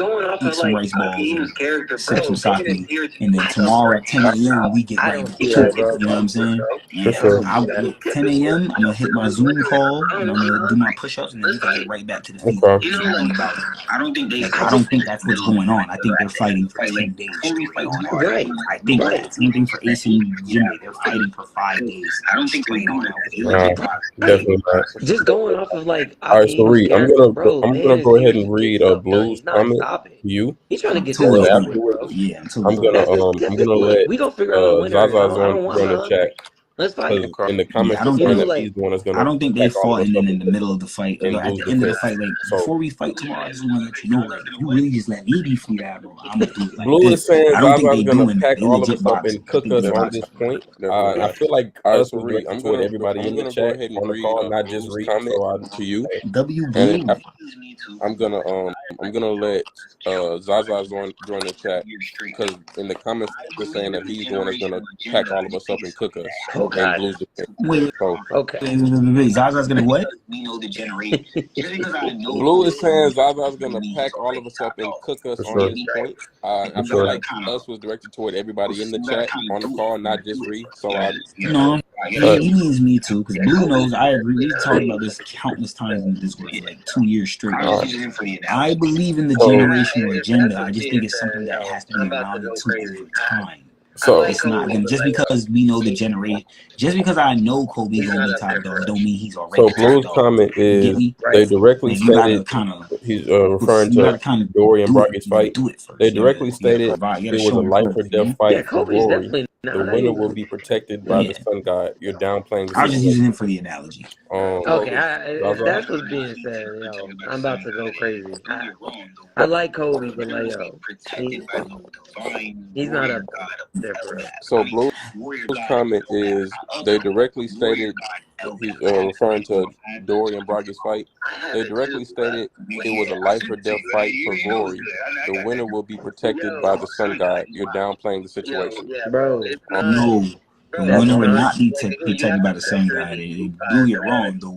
some rice balls and sip some sake. And then tomorrow at 10 a.m. we get right to it. You know what I'm saying? At 10 a.m. I'm going to hit my Zoom call and I'm going to do my push-ups, and then we can get right back to the field. I don't think that's what's going on. I think they're fighting for 10 days. Right. I think that's same thing for Ace and Jinbei. They're fighting for 5 days. I don't think they're on definitely not. Just going off of like, all right, so Reed, I'm gonna go ahead and read Blue's comment to you. He's trying to get So that afterwards, I'm gonna let we gonna figure out a winner. Zaza's on the chat. Let's fight. In the comments, I don't saying think- that he's the one that's gonna. I don't think they attack all fought, of and us then in the middle of the fight, and at lose the end of the defense. fight, like So- before we fight tomorrow, I just want to let you know, like, you really just let me be free admiral. I'm gonna do it like Blue this. is saying I don't think Zaza's they gonna doing pack they all of legit us up boxing. and cook I think us they're on boxing. this point. I feel like us was Reed, directed toward everybody in the go chat ahead and on the read call, not just Blue's Reed. comment So to you. W And Blue. I'm gonna let Zaza join the chat, because in the comments they're saying that he's the one that's gonna pack all of us up and cook us. Oh, And God. Blue's defense. Wait, So Okay. Zaza's gonna what? Blue is saying Zaza's gonna pack all of us up and cook us For on sure. this point. I For feel sure. like us was directed toward everybody in the chat on the call, not just Reed. So No, he means me too, because Blue knows I agree. We've talked about this countless times in the Discord for like 2 years straight. I believe in the generational agenda. I just think it's something that has to be rounded to over time. So It's not gonna just because we know the generation. Just because I know Kobe's gonna be top dog, don't mean he's already so top Blue's dog. comment You get is me? they directly Like, you gotta stated kind of, he's referring you to gotta kind of Dory and do it. Brocky's You gotta fight. do it first. They You directly gotta stated provide. You it gotta was a show life them or first. You death know? fight Yeah, for Kobe's glory. definitely not. The winner will be protected by the Yeah. sun god. You're downplaying the I was just using situation. him for the analogy. Okay, if Zaza? that's what's being said, I'm about to go crazy. I like Kobe, but like, he's not up there for real. So Blue's comment is they directly stated he's referring to Dory and Brocky's fight. They directly stated it was a life or death fight for glory. The winner will be protected by the sun god. You're downplaying the situation. Bro, No, the That's winner would not- not be protected by the sun god. Blue, you're wrong. The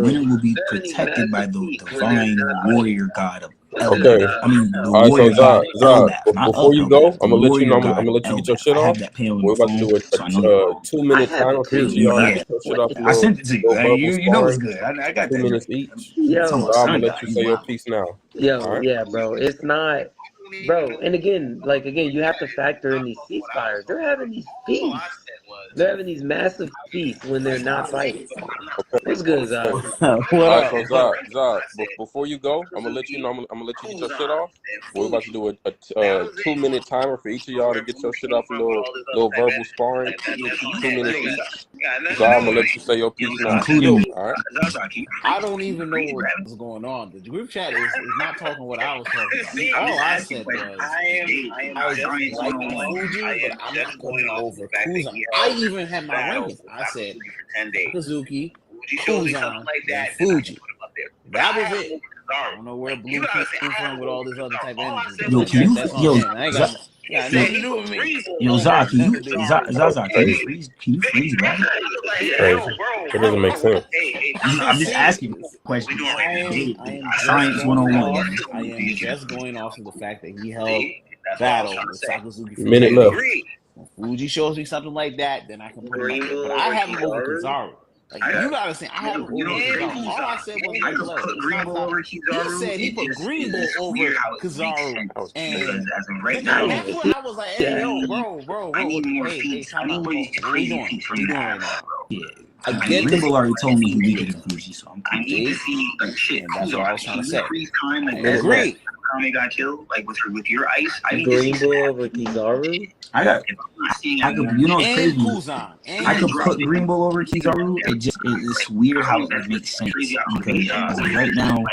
winner will be protected by the divine warrior god of Okay. Eldar. I mean, the All right, so warrior god Zah, Eldar, not before you go, Eldar, I'm gonna let you know. I'm god gonna let you get your Eldar. shit I off. have that pen on We're the about to phone, do so I know you're wrong. 2-minute I have timer it for each of too. y'all. Yeah. Get your shit off. I sent it to you. verbal You know it's sparring. good. I got 2 that. minutes each. Yo, So I'm gonna let you say your piece now. Yo, All right. yeah, bro. It's not, bro. And again, you have to factor in these ceasefires. They're having these feasts. They're having these massive feasts when they're not fighting. What's good, Zah? All right, so Zah, before you go, I'm gonna let you know. I'm gonna let you get your shit off. We're about to do a 2-minute timer for each of y'all to get your shit off. A little verbal sparring. 2 minutes each. Zah, I'm gonna let you say your piece now. Including me. All right. I don't even know what's going on. The group chat is not talking what I was talking about. All I said was I was liking Fuji, but I'm not putting over Kuzan. I even had my rankings. I said Sakazuki, Kuzan, then Fuji. That was it. I don't know where Blue came from with all this other type of energy. Yo, can you, That's on yo, him. I ain't got nothing to do with me. yo, Zah, can you, Zaza, can you Crazy. freeze Brad? Crazy. It doesn't make sense. I'm just asking questions. I am Science 101. I am just going off of the fact that he held battle with Sakazuki. Minute left. When Fuji shows me something like that, then I can put him up there. But I have him over Kizaru. Like, you gotta say, I have him over Kizaru. All I said was he said he put Green Bull over Kizaru. And that's what I was like, hey, yo, bro, hey, time out. What we doing? What we doing right now? Yeah. I get Green the Bull already told me he weaker than Fuji, so I'm and that's what I was trying to say. I Minute agree. Kame got killed, like with your ice. I need to Green see Bull over Kizaru? I got I could, you know, it's And crazy. Kuzan. I could put Green Bull over Kizaru. It's weird how it would make sense because as of right now,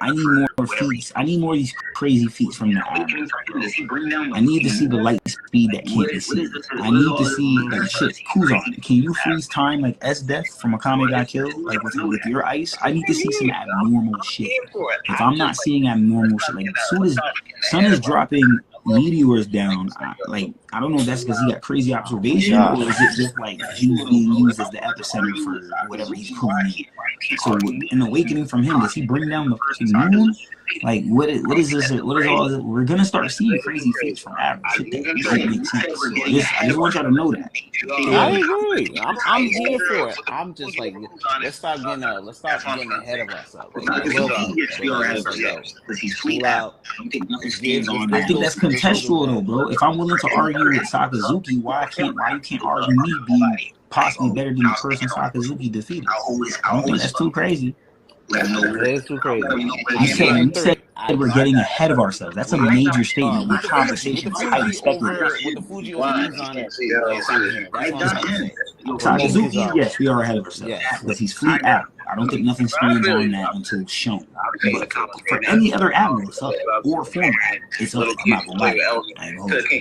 I need more feats. I need more of these crazy feats from the Admiral. I need to see the light speed that can't be seen. I need to see like shit. Kuzan, can you freeze time like S Death from Akame got killed like with your ice? I need to see some abnormal shit. If I'm not seeing abnormal shit, like as soon as Sun is dropping meteors down, I don't know if that's because he got crazy observation or is it just like he's being used as the epicenter for whatever he's pulling in. So an awakening from him, does he bring down the fucking moon? Like what is this? What is all this? We're gonna start seeing crazy feats from Admiral. Shit that don't make sense. So I just want y'all to know that. I agree. I'm here for it. I'm just like, let's stop getting ahead of ourselves. Like, Cool out. I think that's contextual though, bro. If I'm willing to argue with Sakazuki, why you can't argue me being possibly better than the person Sakazuki defeated? I don't think that's too crazy. It's too crazy. You said we're getting ahead of ourselves. That's a major statement. The conversation is highly speculative. With the Fuji on it, that's what I'm saying. Sakazuki, yes, we are ahead of ourselves because he's fleet out. I don't think nothing stands on that until shown. But for any other Admiral, it's up or former, it's up. I'm not gonna lie.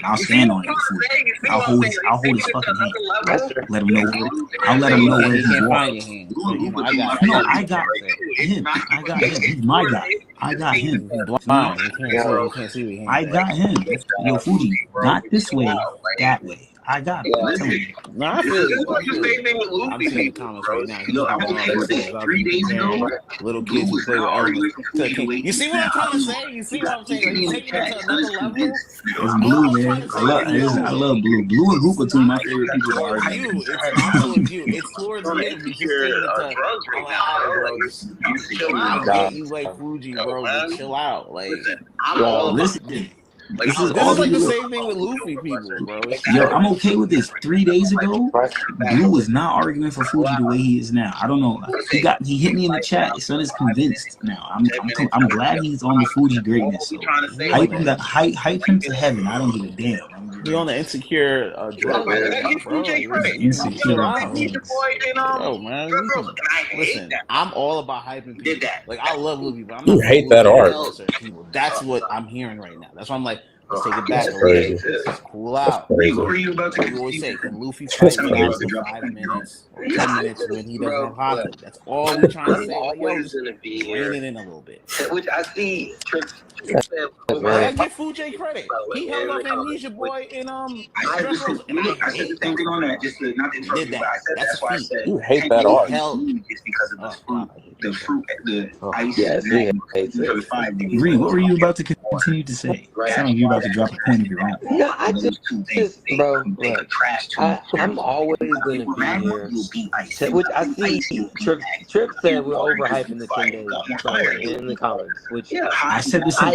I'll stand on it. I'll hold his fucking hand. Let him know. I'll let him know where he's walking. No, I got him. He's my guy. I got him. Blind. You can't see. I got him. Yo, Fuji, not this way, that way. I got it. No, I feel it. I'm seeing the comments right now. Little kids who play with elders. You see what I'm trying to say? You see what I'm saying? Are you taking it to another level? It's Blue, man. I love Blue. Blue and Hoop are two of my favorite people to argue. It's not towards you. It's towards him. You're just taking it to, I get you like Fuji, bro. But chill out. Like, Listen. This is like the same thing with Luffy people, bro. Yo, I'm okay with this. 3 days ago, Blue was not arguing for Fuji the way he is now. I don't know. He hit me in the chat. His son is convinced now. I'm glad he's on the Fuji greatness. So hype him to heaven. I don't give a damn. He on the insecure drug, bro. Insecure. Bro, man. Listen, I'm all about hyping people. Like, I love Luffy, but I'm not. You hate that art. That's what I'm hearing right now. That's why I'm like, let's take it back That's a little crazy. bit. Let's cool out. Crazy. What are you about to We always say, can Luffy fight without for 5 minutes or 10 minutes when he doesn't have Haka? That's all we're trying to say. Like, yo, just rein it in a little bit. Which I see. I give Fuji credit. He held up Amnesia Boy in I said the same thing on that. Just not to interrupt you, but I said that's why I said You hate that art. it's because of the fruit, the ice. Yes, he hates it. For 5 days. Bree, what were you about to continue to say? Sound like you're about to drop a point of your own. No, I just bro, they could crash I'm always going to be here. Which I see Trip said we're overhyping the 10 days in the comments. Which I said the same.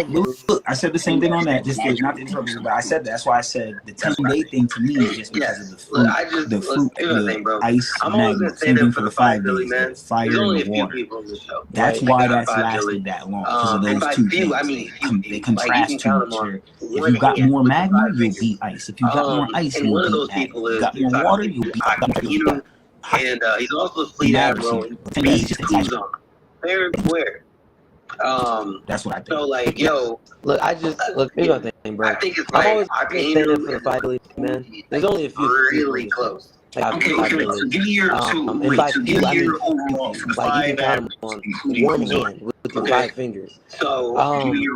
I said the same thing on that. Just not to interrupt you, but I said that's why I said the 10-day thing to me is just because of the fruit, the ice, magnet. Same thing for the 5 days, the fire and the water. That's why that's lasted that long because of those two things. They contrast too much. If you got more magma, you'll beat ice. If you got more ice, you'll beat magma. If you got more water, you'll beat. And he's also a fleet admiral. Fair and square. That's what I think. So like, yo, look, here's my thing, bro. I think it's I'm always like standing for the 5 days, man. There's only a few really close. Okay, so give me your overall for 5 on one hand with your 5 fingers. So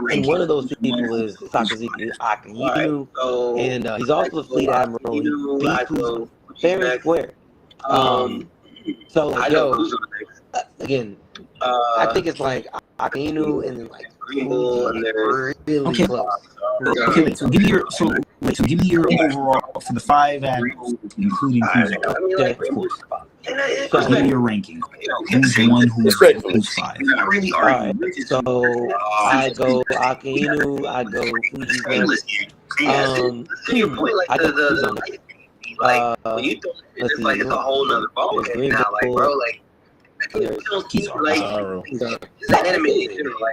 and one of those people is Sakazuki Akihito, and he's also a fleet admiral. He beat fair and square. So like, yo, again, I think it's like Akinu and then like really close. Okay, wait, so give me your overall for the 5 admirals, including Kuzo. Yeah, of course. So give me your ranking. Who's the one who's 5? Alright, so I go Akinu, I go Fuji. I go Kuzo. Let's see. Like it's a whole nother ball game now, like bro, like. Kizaru.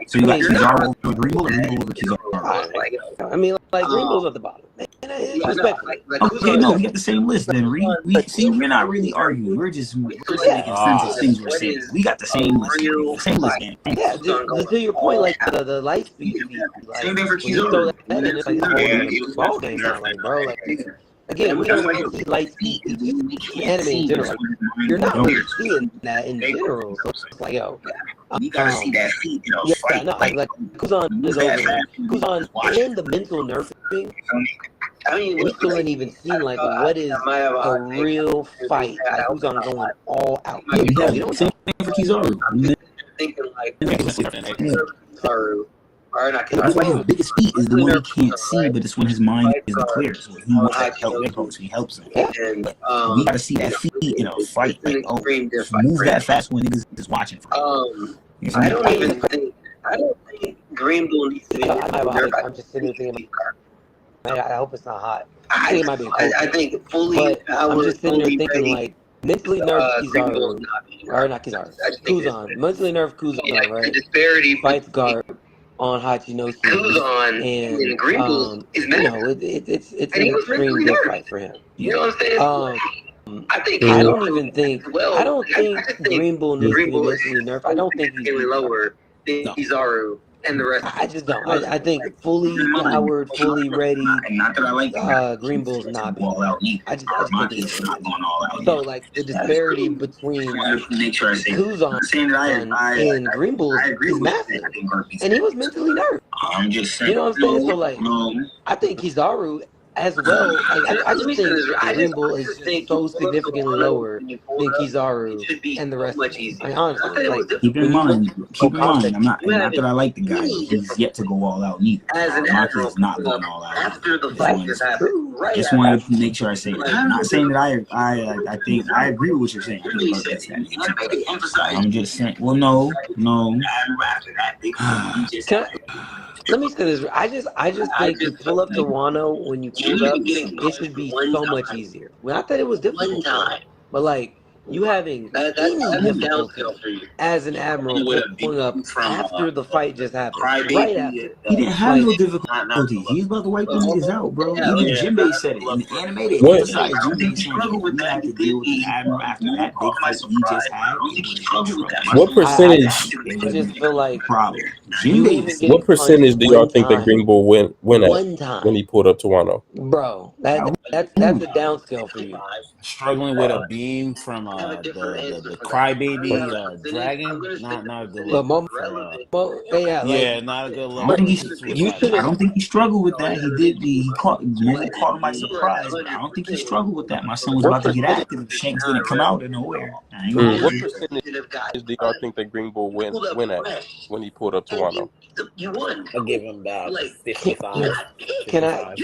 So you got Kizaru over Greenbull or Greenbull over Kizaru? I mean, like Greenbull's at the bottom. respectfully. Okay, no, we got the same list then. We see, we're not really arguing. We're just making sense of things we're saying. We got the same list. Same list, man. Yeah, to your point, like the light speed, like when you throw that in, it's like a whole different ball game now, like bro, like again, we don't see light speed anime in general. Like, you're not really seeing that in general. So it's like, yo, you gotta see that feet, yeah, no, like Kuzan is over. Kuzan and the mental nerfing. I mean, We still ain't even seen like what is a real fight. Like Kuzan going all out. We don't same thing for Kizaru. Thinking like Kizaru. That's why his biggest feat is the one he can't see, but it's when his mind is clear. So he wants to help Nico, so he helps him. We gotta see that feat in a fight. Like, move that fast when niggas is watching for him. I don't think Green Bull needs to be. I'm just sitting there thinking, I hope it's not hot. I think it might be cold. I think fully. But I'm just sitting there thinking like mentally nerfed Kizaru, or not Kizaru, Kuzan. Mentally nerfed Kuzan, right? Disparity fights guard on Hachinosu, and Green Bull is massive. It's an extreme good fight for him. You know what I'm saying? I don't think Green Bull needs to be mentally nerfed. I don't think he's lower than Kizaru and the rest. I just don't. I think fully powered, fully ready. Not that I like Green Bull's not being all out. I just think he's not going all out. So like the disparity between Kuzan and Green Bull is massive, and he was mentally nerfed. I'm just saying. You know what I'm saying? So like, I think Kizaru as well. I just think Green Bull is so significantly lower than Kizaru and the rest. I mean, honestly, like keep in mind, I'm not that I like the guy. He's yet to go all out neither. Maki is not going all out. Just wanted to make sure I say that. I'm not saying that I think I agree with what you're saying. I'm just saying. Well, no. Let me say this. I just think to pull up to Wano when you pull up, it should be so much easier. Well, not that it was difficult, but like you having any difficulty as an admiral pulling up after the fight just happened, right after. He didn't have no difficulty. He's about to wipe them niggas out, bro. Even Jinbei said it in the animated. Emphasized Jinbei saying we have to deal with the admiral after that big fight we just had. What percentage? I just feel like problem. What percentage do y'all think that Green Bull win at when he pulled up to Wano? Bro, that's a downscale for you. Struggling with a beam from the crybaby dragon, not a good look. Not a good look. I don't think he struggled with that. He did. He caught him by surprise. But I don't think he struggled with that. My son was about to get active if Shanks didn't come out of nowhere. What percentage do y'all think that Green Bull win at when he pulled up to Wano? You won. I'll give him about 55. Can I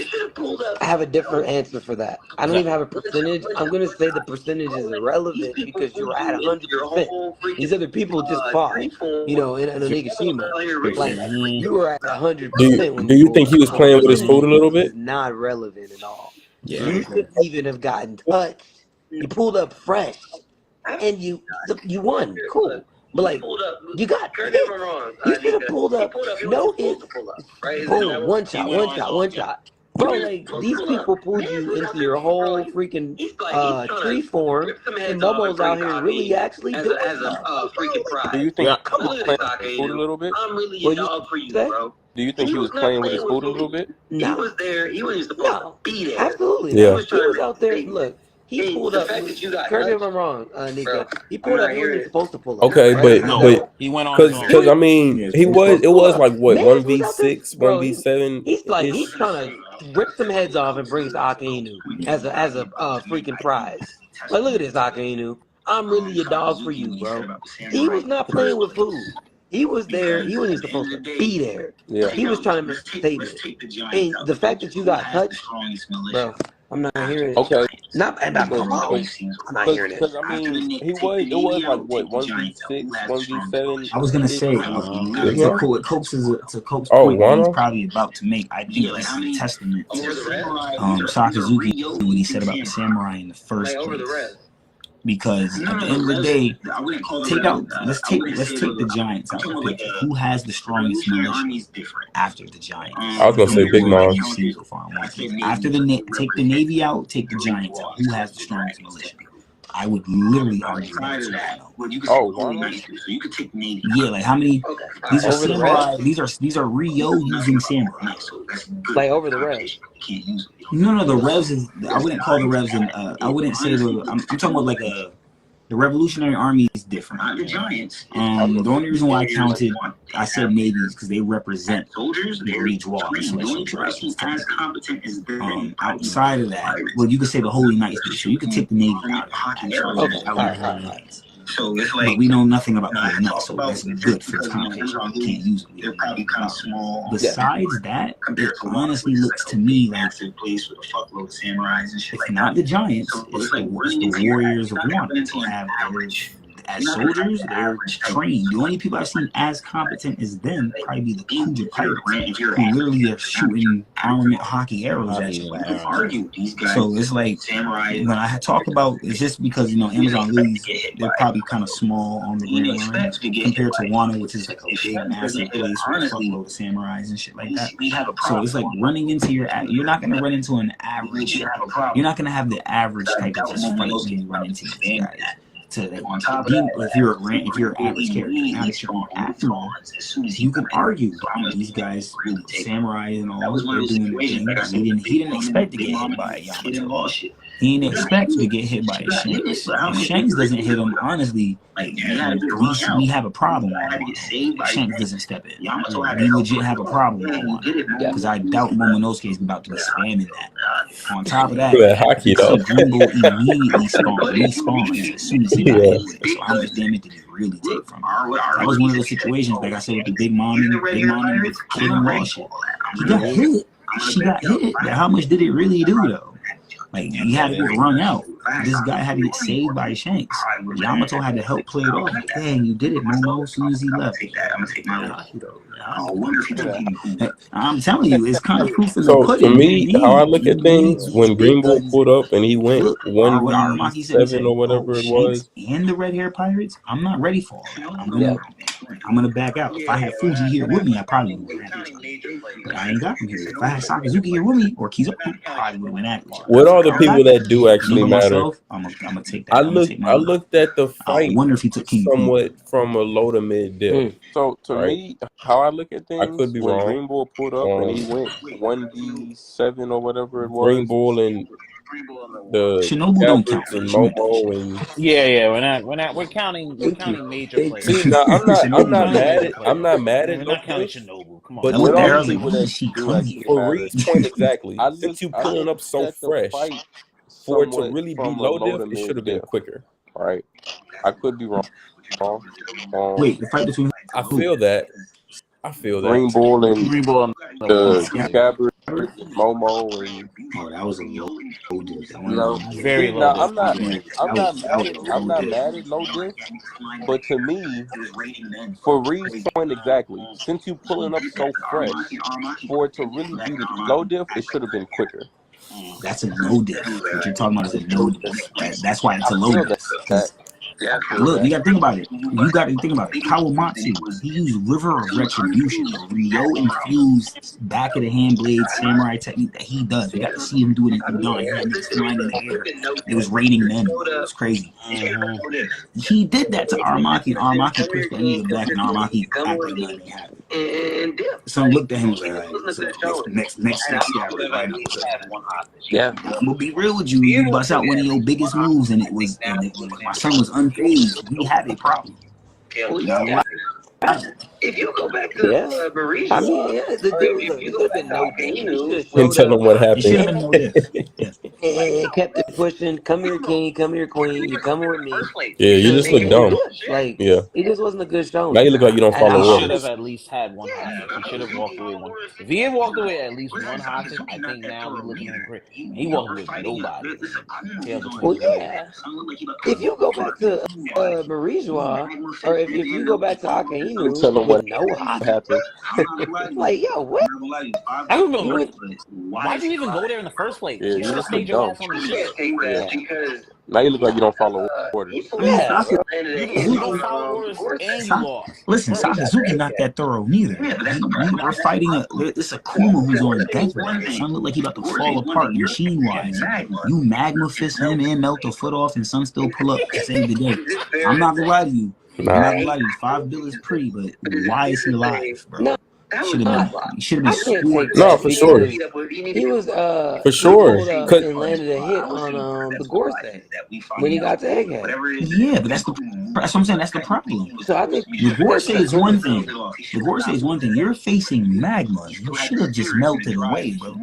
have a different answer for that? I don't even have a percentage. I'm going to say the percentage is irrelevant because you're at 100%. These other people just fought, in Onigashima. Like, you were at 100%. Do you think he was playing with his food a little bit? Not relevant at all. Yeah. You shouldn't even have gotten touched. You pulled up fresh, and you won. Cool. But like, you got hit. You should have pulled up. No hit. Boom. One shot. Bro, like, these people pulled you into your whole freaking tree form, and Momo's out here really actually doing stuff. Do you think he was playing with his food a little bit? I'm really a dog for you, bro. Do you think he was playing with his food a little bit? No. He was there. He was supposed to be there. Absolutely. Yeah. He was out there. Look. He pulled up. Correct me if I'm wrong, Nika. He pulled up when he was supposed to pull up. Okay, right? but he went on because I mean, it was like what 1v6, 1v7. He's like he's trying to rip some heads off and bring Akainu as a freaking prize. Like, look at this, Akainu. I'm really a dog for you, bro. He was not playing with food. He was there. He wasn't supposed to be there. Yeah. He was trying to make a statement. And the fact that you got touched, bro. I'm not hearing it. Okay. I'm not hearing it. Because I mean, it was like what 1v6, 1v7. I was gonna say what Copes is to Copes' point he's probably about to make. I think this is a testament to Sakazuki when he said about the samurai in the first place. Because at the end of the day, let's take the Giants out of the picture. Who has the strongest militia after the Giants? I was gonna say Big Mom. So far, after take the Navy out, take the Giants out. Who has the strongest militia? I would literally argue that. You could take Navy. Yeah, like how many? These are samurai. These are Rio using samurai. Like over the Revs. No, the Revs is. I wouldn't call the Revs I wouldn't say the. I'm talking about like the Revolutionary Army is different. The Giants. The only reason why I said Navy is because they represent soldiers. the Rejois. As competent as them. Outside of that, well, you could say the Holy Knights. So you could take the Navy out of it. So it's like, but we know nothing about the Holy Knights, so that's good for this conversation. We can't use it. They're probably kind of small. Besides that, it honestly looks to me like place with a fuckload of samurais and shit. It's not the Giants, it's the Warriors of One. They have as soldiers, they're trained. The only people I've seen as competent as them probably be the Kuja Pirates, who literally are shooting armament hockey arrows at you. So it's like when I talk about it's just because Amazon lilies, they're probably kind of small on the ring line compared to Wano, which is like a big massive place with a fuckload of samurais and shit like that. So it's like running into you're not gonna run into an average. You're not gonna have the average type of just fight when you run into these guys. If you're an average character, now that you're on afterwards, you can argue these guys, samurai and all, they're doing their thing. He didn't expect to get hit by a Yamato. He didn't expect to get hit by a Shanks. If Shanks doesn't hit him, honestly, we have a problem. Shanks doesn't step in. We legit have a problem with one. Because I doubt Momonosuke is about to be spamming that. On top of that, Grimble immediately respawns as soon as he got hit. So how much damage did he really take from it? That was one of those situations, like I said, with the Big Mom with Kid and Raw shit. He got hit. She got hit. But how much did it really do, though? Like, he had to get run out. This guy had to get saved by Shanks. Yamato had to help play it off. Dang, you did it, Momo, as soon as he left. I'm telling you, it's kind of proof in the pudding. So, for me, how I look at things, when Green Bull pulled up and he went 1v7 or whatever it was. And the Red Hair Pirates, I'm not ready for all that. I'm gonna back out. If I had Fuji here with me, I probably would have went at it. But I ain't got him here. If I had Sakazuki here with me, or Kizaru, I probably would have went at it. What are the people that do actually matter? I'm gonna take that. I looked at the fight I wonder if he took somewhat from a low to mid dip. So to me, how I look at things, I could be when wrong. Green Bull pulled up and he went 1v7 or whatever it was. Green Bull and the Shinobu don't count. and Momo and We're counting major players. see, now, I'm not mad at We're no not counting push, Shinobu. Come on. but That what looked are there, I the was like, people why that is she do coming actually here? for Reed's point exactly? I Since you looked pulling up so at the fresh, fight for it to somewhat really be from a low low to diff, it should have mid been dip. quicker. Right? I could be wrong. Wait, the fight between I feel that. Green Bull and Green Bull and the Scabbard, Momo, and that was a low diff. very see, low. now diff. I'm not mad at low diff, but to me, for Reed's point exactly, since you pulling up so fresh, for it to really be low diff, it should have been quicker. That's a no diff. What you're talking about is a no diff. That's why it's a low diff. Look, you gotta think about it. Kawamatsu, he used River of Retribution. Ryo infused back of the hand blade samurai technique that he does. We got to see him do it in Udon. He had niggas flying in the air. It was raining men. It was crazy. He did that to Aramaki, and Aramaki pushed that nigga back, and Aramaki acted like nothing happened. So I looked at him and was like, all right, so next step. Yeah. I'm gonna be real with you. You bust out one of your biggest moves, and my son was unfazed. We had a problem. If you go back to Maurice, I mean, the dude could have been no diff. And tell them what It should have happened. been no diff. And kept it pushing. Come here, king. Come here, queen. You coming with me? Yeah, you just look dumb. Like, Yeah. it just wasn't a good show. Now you look like you don't follow He rules. should have at least had one hostage. He should have walked away one. If he had walked away at least one hostage, I think now we're looking at him great. He walked away with nobody. Well, yeah. If you go back to Marie-Joie, or if you go back to Akainu Tell them with what no hostage, happened. like, yo, what? I don't know. Why'd you even go there in the first place? Yeah, You should have stayed your ass on the ship. Because Now you look like you don't follow orders. Yeah, you don't follow orders and you lost. Listen, Sakazuki not that thorough neither. We're fighting it's a Kuma who's on death row. Son look like he about to fall apart machine wise. You magma fist him and melt a foot off, and some still pull up to save the day. I'm not gonna lie to you. I'm not gonna lie to you. 5 Bill is pretty, but why is he alive, bro? No. Should have been scored. No, for sure. He was for sure. He pulled up and landed a hit on the Gorsei when he got to Egghead. Yeah, but that's what I'm saying. That's the problem. So I think the Gorsei is one thing. The Gorsei is one thing. You're facing magma. You should have just melted away, bro.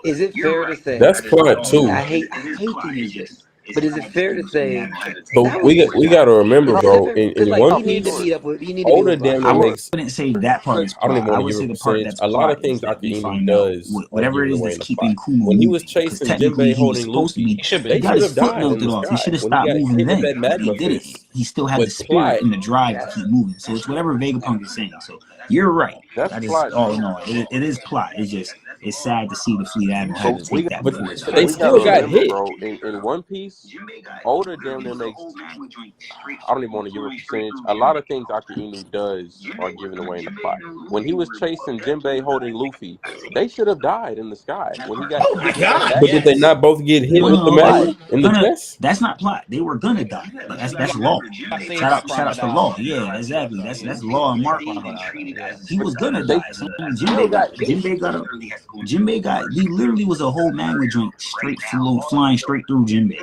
Is it fair to say that's plot too? I hate to use this. But is it fair to say? But we got to remember, bro. In One Piece, Oda damn near makes. I wouldn't say that part is. I don't even want to give a percentage. A lot of things Dr. Inu does, whatever it is that's keeping Kuma. When he was chasing Jinbei holding Luffy, they should have died in the sky. He should have stopped moving then. He did it. He still had the spirit and the drive to keep moving. So it's whatever Vegapunk is saying. So you're right. That is all in all. It is plot. It's just. It's sad to see the Fleet Admiral have to take that. But they still got hit, bro. In One Piece, Oda damn near makes. I don't even want to give a percentage. A lot of things Dr. Inu does are given away in the plot. When he was chasing Jinbei holding Luffy, they should have died in the sky. When he got, but did they not both get hit with the magnet in the chest? That's not plot. They were gonna die. That's law. Shout out to law. Yeah, exactly. That's law and Mark. He was gonna die. So Jinbei got he literally was a whole magma joint flying straight through Jinbei.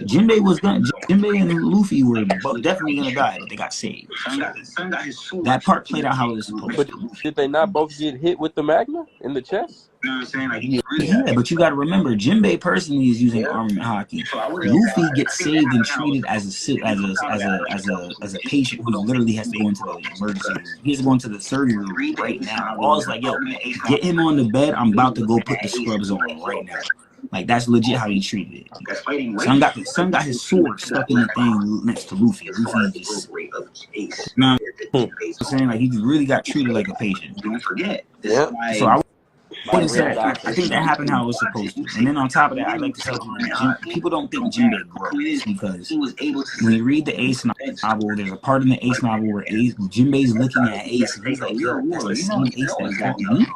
Jinbei and Luffy were definitely gonna die, but they got saved. So that part played out how it was supposed to. But did they not both get hit with the magma in the chest? You know what I'm saying? Yeah, but you got to remember, Jinbei personally is using armament hockey. Luffy gets saved and treated as a patient who literally has to go into the emergency room. He has to go into the surgery room right now. All's like, yo, get him on the bed. I'm about to go put the scrubs on right now. Like, that's legit how he treated it. Son got his sword stuck in the thing next to Luffy. Luffy just, I'm saying, like, he really got treated like a patient. Don't forget. So I think that happened how it was supposed to. And then on top of that, I'd like to tell you that people don't think Jinbei grows because when you read the Ace novel, there's a part in the Ace novel where Jinbei's looking at Ace and he's like, yo, that's the same Ace that got me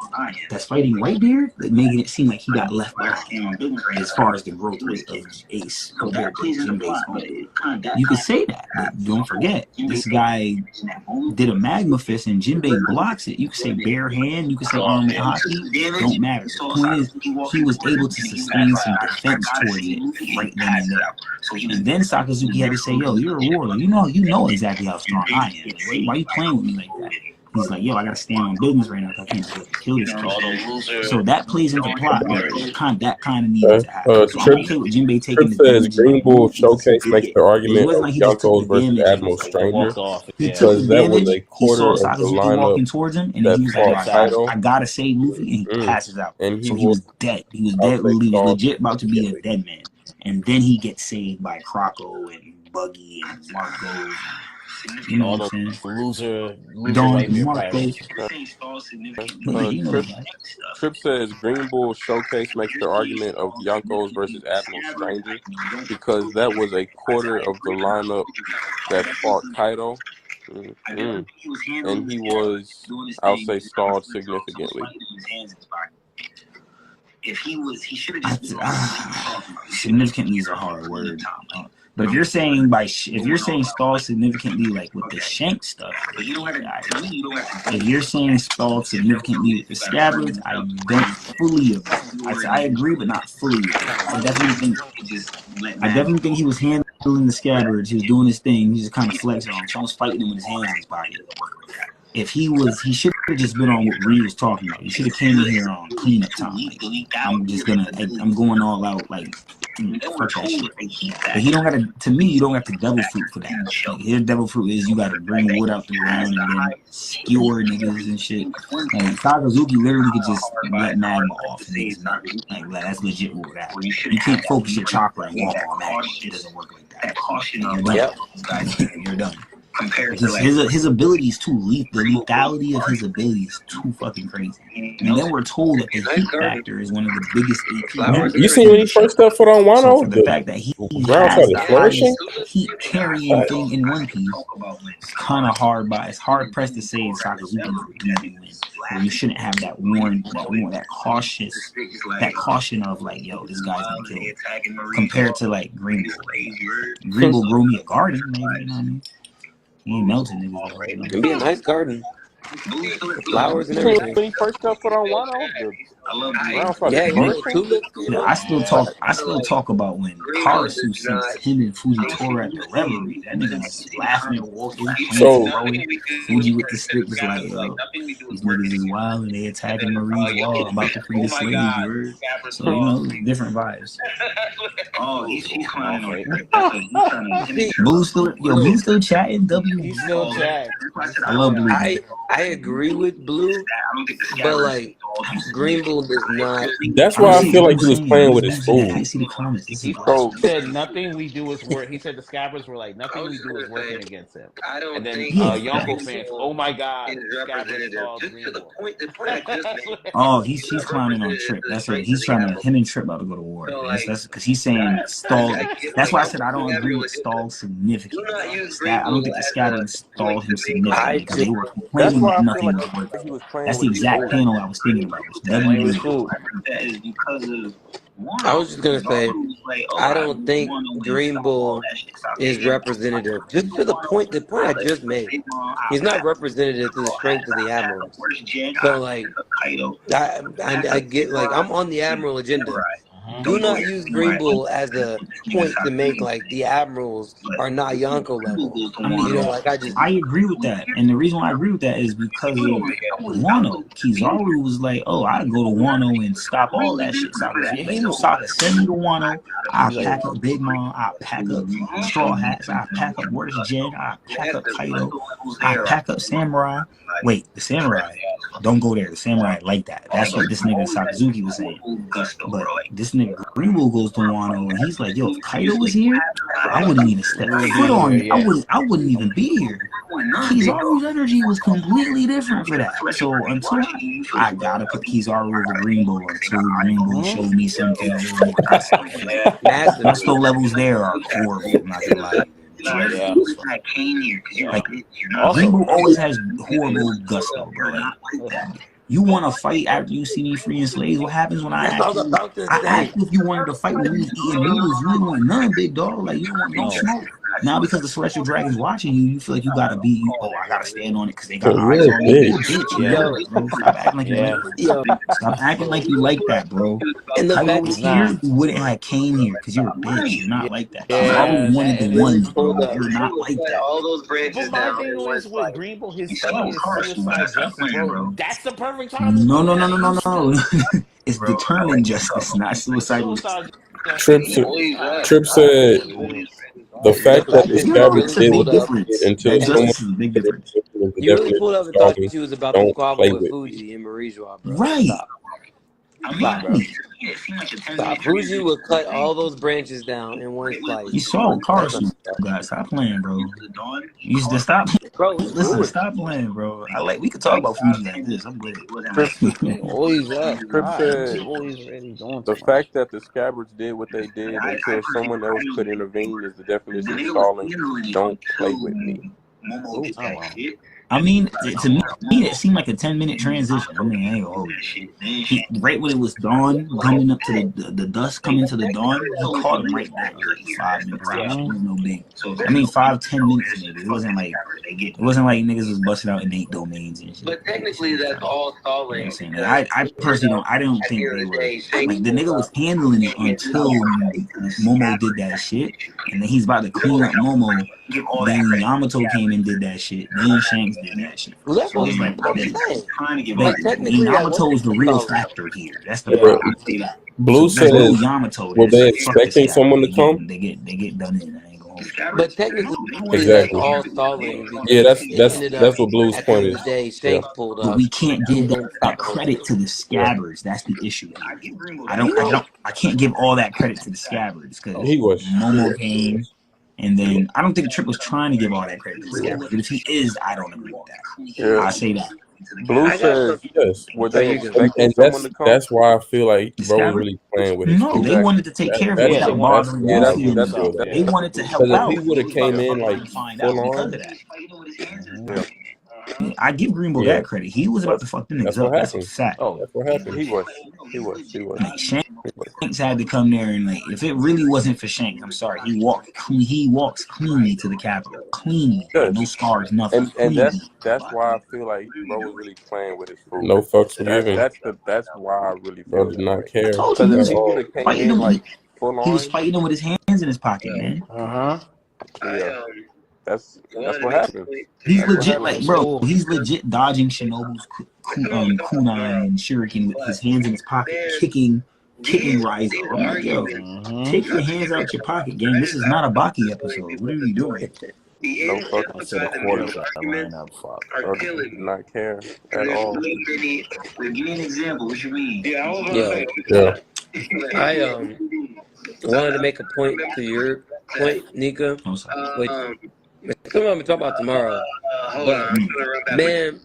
that's fighting Whitebeard, making it seem like he got left behind as far as the growth rate of Ace compared to Jinbei's own. You could say that, but don't forget, this guy did a Magma Fist and Jinbei blocks it. You could say bare hand, you could say armament hockey. Don't matter. The point is, he was able to sustain some defense towards it right then and there. And then Sakazuki had to say, yo, you're a warlord. You know exactly how strong I am. Like, why are you playing with me like that? He's like, yo, I gotta stand on business right now. I can't just kill this kid. So that plays into plot. That kind of needed to happen. So I'm okay with Jinbei taking the says Green Bull Showcase makes the argument of Yonkos versus Admiral Stranger because that was a quarter of the lineup towards him, and he was like, I gotta save Luffy, and he passes out. And so he was dead. He was dead. He was legit about to be a dead man. And then he gets saved by Croco and Buggy and Marco. You know what I'm saying? Loser Trip says Green Bull Showcase makes the argument of Yonkos versus Admiral Stranger because that was a quarter of the lineup that fought Kaido. And he was, I'll say, stalled significantly. If he should have just significantly is a hard word. But if you're saying stall significantly, like with the shank stuff, if you're saying stall significantly with the scabbards, I don't fully agree. I agree, but not fully. I definitely think he was handling the scabbards. He was doing his thing. He just kind of flexing on him. Someone's fighting him with his hands in his pocket. If he should have just been on what Reed was talking about. He should have came in here on cleanup time. Like, I'm going all out, like, fuck that shit. But he don't got to, to me, you don't have to devil fruit for that. Like, his devil fruit is you got to bring wood out the ground and then skewer niggas and shit. Like, Sakazuki literally could just let magma off and he's not. Like, that's legit what we're at. You can't focus your chakra and walk on that. It doesn't work like that. You're done. You're done. compared to like his ability is too lethal. The lethality of his ability is too fucking crazy. And then we're told that the heat factor is one of the biggest AP. You see when he first stepped foot on So Wano, for the fact that he ground has started the flourishing. highest heat carrying thing in One Piece, it's kind of hard. It's hard pressed to say Sakazuki will do you in. Where you shouldn't have that that caution of like, yo, this guy's gonna kill him. Compared to like Green Bull. Green Bull grew me a garden, maybe, you know what I mean? He ain't melting niggas. It'd be a nice garden. Flowers and everything. When he first stepped foot on Wano, the ground started Yeah, flourishing. tulips. I still talk about when Karasu sent him and Fujitora at the reverie. That nigga was laughing and walking, playing, Fuji with the stick was like, yo, these niggas is wild and they attacking Marie's wall. I'm about to free the slaves, So, you know, different vibes. Oh, he's clowning. Blue still chatting. He's still chatting. I love Blue. I agree with Blue, but like Green Bull does not. That's why I feel like he was playing with his food. I see the comments. He said nothing we do is work. He said the Scabbards were like nothing we do is working against him. And then Yonko fans, oh my god, Scabbards called Green Bull. Oh, he's clowning on Trip. That's right. He's trying to him and Trip about to go to war. That's because he's saying stall. That's why I said I don't agree with stall significantly. I don't think the Scabbards stalled him significantly because they were complaining that nothing was working. That's the exact panel I was thinking about. I was just gonna say, I don't think Green Bull is representative. Just to the point I just made, he's not representative to the strength of the Admirals. So like, I get like I'm on the Admiral agenda. Do not use Green Bull as a point to make like the Admirals are not Yonko level. You know, like I agree with that, and the reason why I agree with that is because of Wano. Kizaru was like, "Oh, I go to Wano and stop all that shit." Sokka send me to Wano. I pack up Big Mom. I pack up Straw Hats. I pack up Where's Jen. I pack up Kaido. I pack up Samurai. Wait, the Samurai. Don't go there. The Samurai like that. That's what this nigga Sakazuki was saying. But this nigga Green Bull goes to Wano and he's like, yo, if Kaido was here, I wouldn't even step foot on it. I wouldn't even be here. Kizaru's energy was completely different for that. So until I gotta put Kizaru over Green Bull until Green Bull showed me something. Gusto levels there are horrible, I'm not gonna lie. Green Bull always has horrible gusto, bro. You want to fight after you see me freeing slaves? What happens when I ask you if you wanted to fight when we was eating noodles? You didn't want none, big dog. Like, you don't want no smoke. Now because the Celestial Dragon's watching you, you feel like you gotta be. Oh, I gotta stand on it because they got eyes on me. Stop acting like you like that, bro. And the fact was here, you wouldn't have came here because you're a bitch. You're not like that. I wanted the one. You're not like that. All those branches But my thing was with Green Bull, his team is suicide justice, bro. That's the perfect time. No. It's determined justice, not suicidal. Trip said the fact that the Scabbards did what they did until someone big difference. You really pulled up and thought she was about to squabble with Fuji and Marijois, bro. Right. Stop. Fuji would cut all those branches down in one slice. You saw Carson, guys. Stop playing, bro. You used to stop. Bro, listen, stop playing, bro. We could talk about Fuji like this. I'm with it. Always up. Crip said the fact that the Scabbards did what they did until someone else could intervene is the definition of stalling. Don't play with me. I mean, to me, it seemed like a 10-minute transition. I mean, I ain't gonna hold it. Right when it was dawn, coming up to the dusk, coming to the dawn, he caught him right back. Like 5 minutes. It was no big. I mean, 5-10 minutes maybe. It wasn't like niggas was busting out innate domains and shit. But technically, that's all stalling. You know I personally don't. I don't think they were like the nigga was handling it until Momo did that shit, and then he's about to clean up Momo. Then Yamato came and did that shit. Then Shanks did that shit. Well, that's what Yamato is the real factor here. That's the problem. Blue said, Yamato. were they expecting someone to come? They get done in. But technically, exactly. All stalling. Yeah, that's what Blue's point is. Pulled up. But we can't give that credit to the Scabbards. That's the issue. I can't give all that credit to the Scabbards because he was Momo came. And then I don't think Tripp was trying to give all that credit to the scammers. But if he is, I don't agree with that. I say that. Blue says, Yes. were they And expecting someone to come? that's why I feel like The bro was scammers? really playing with his No, food. they wanted to take care of it without bothering Luffy and that's them. what They wanted to help Because if out. he would have came in like Find out full because on, of that. Yeah. I give Greenbow Yeah. that credit. He was about to fuck them That's niggas what up. That's a happened. fact. Oh, That's what happened. he was. Like Shanks had to come there and like, if it really wasn't for Shanks, I'm sorry, he walks cleanly to the Capitol, cleanly, like, no scars, nothing. And that's why I feel like bro was really playing with his food. No fucks were given. That's why I really Bro feel did that not way. care. I told you, Because he if was he would have came fighting in him. like full He was on, fighting him with his hands in his pocket, man. yeah, that's what happened. He's That's what legit, happened. like, bro, he's legit dodging Shinobu's kunai and shuriken with his hands in his pocket, kicking Raizo. I'm like, yo, take your hands out your pocket, gang. This is not a Baki episode. What are you doing? No fucking Instead of quarterback, I ran up. Fuck. Bro did not care at all. Give me an example. What you mean? Yeah, I wanted to make a point to your point, Nika, I'm sorry. which some of them talk about tomorrow. But man,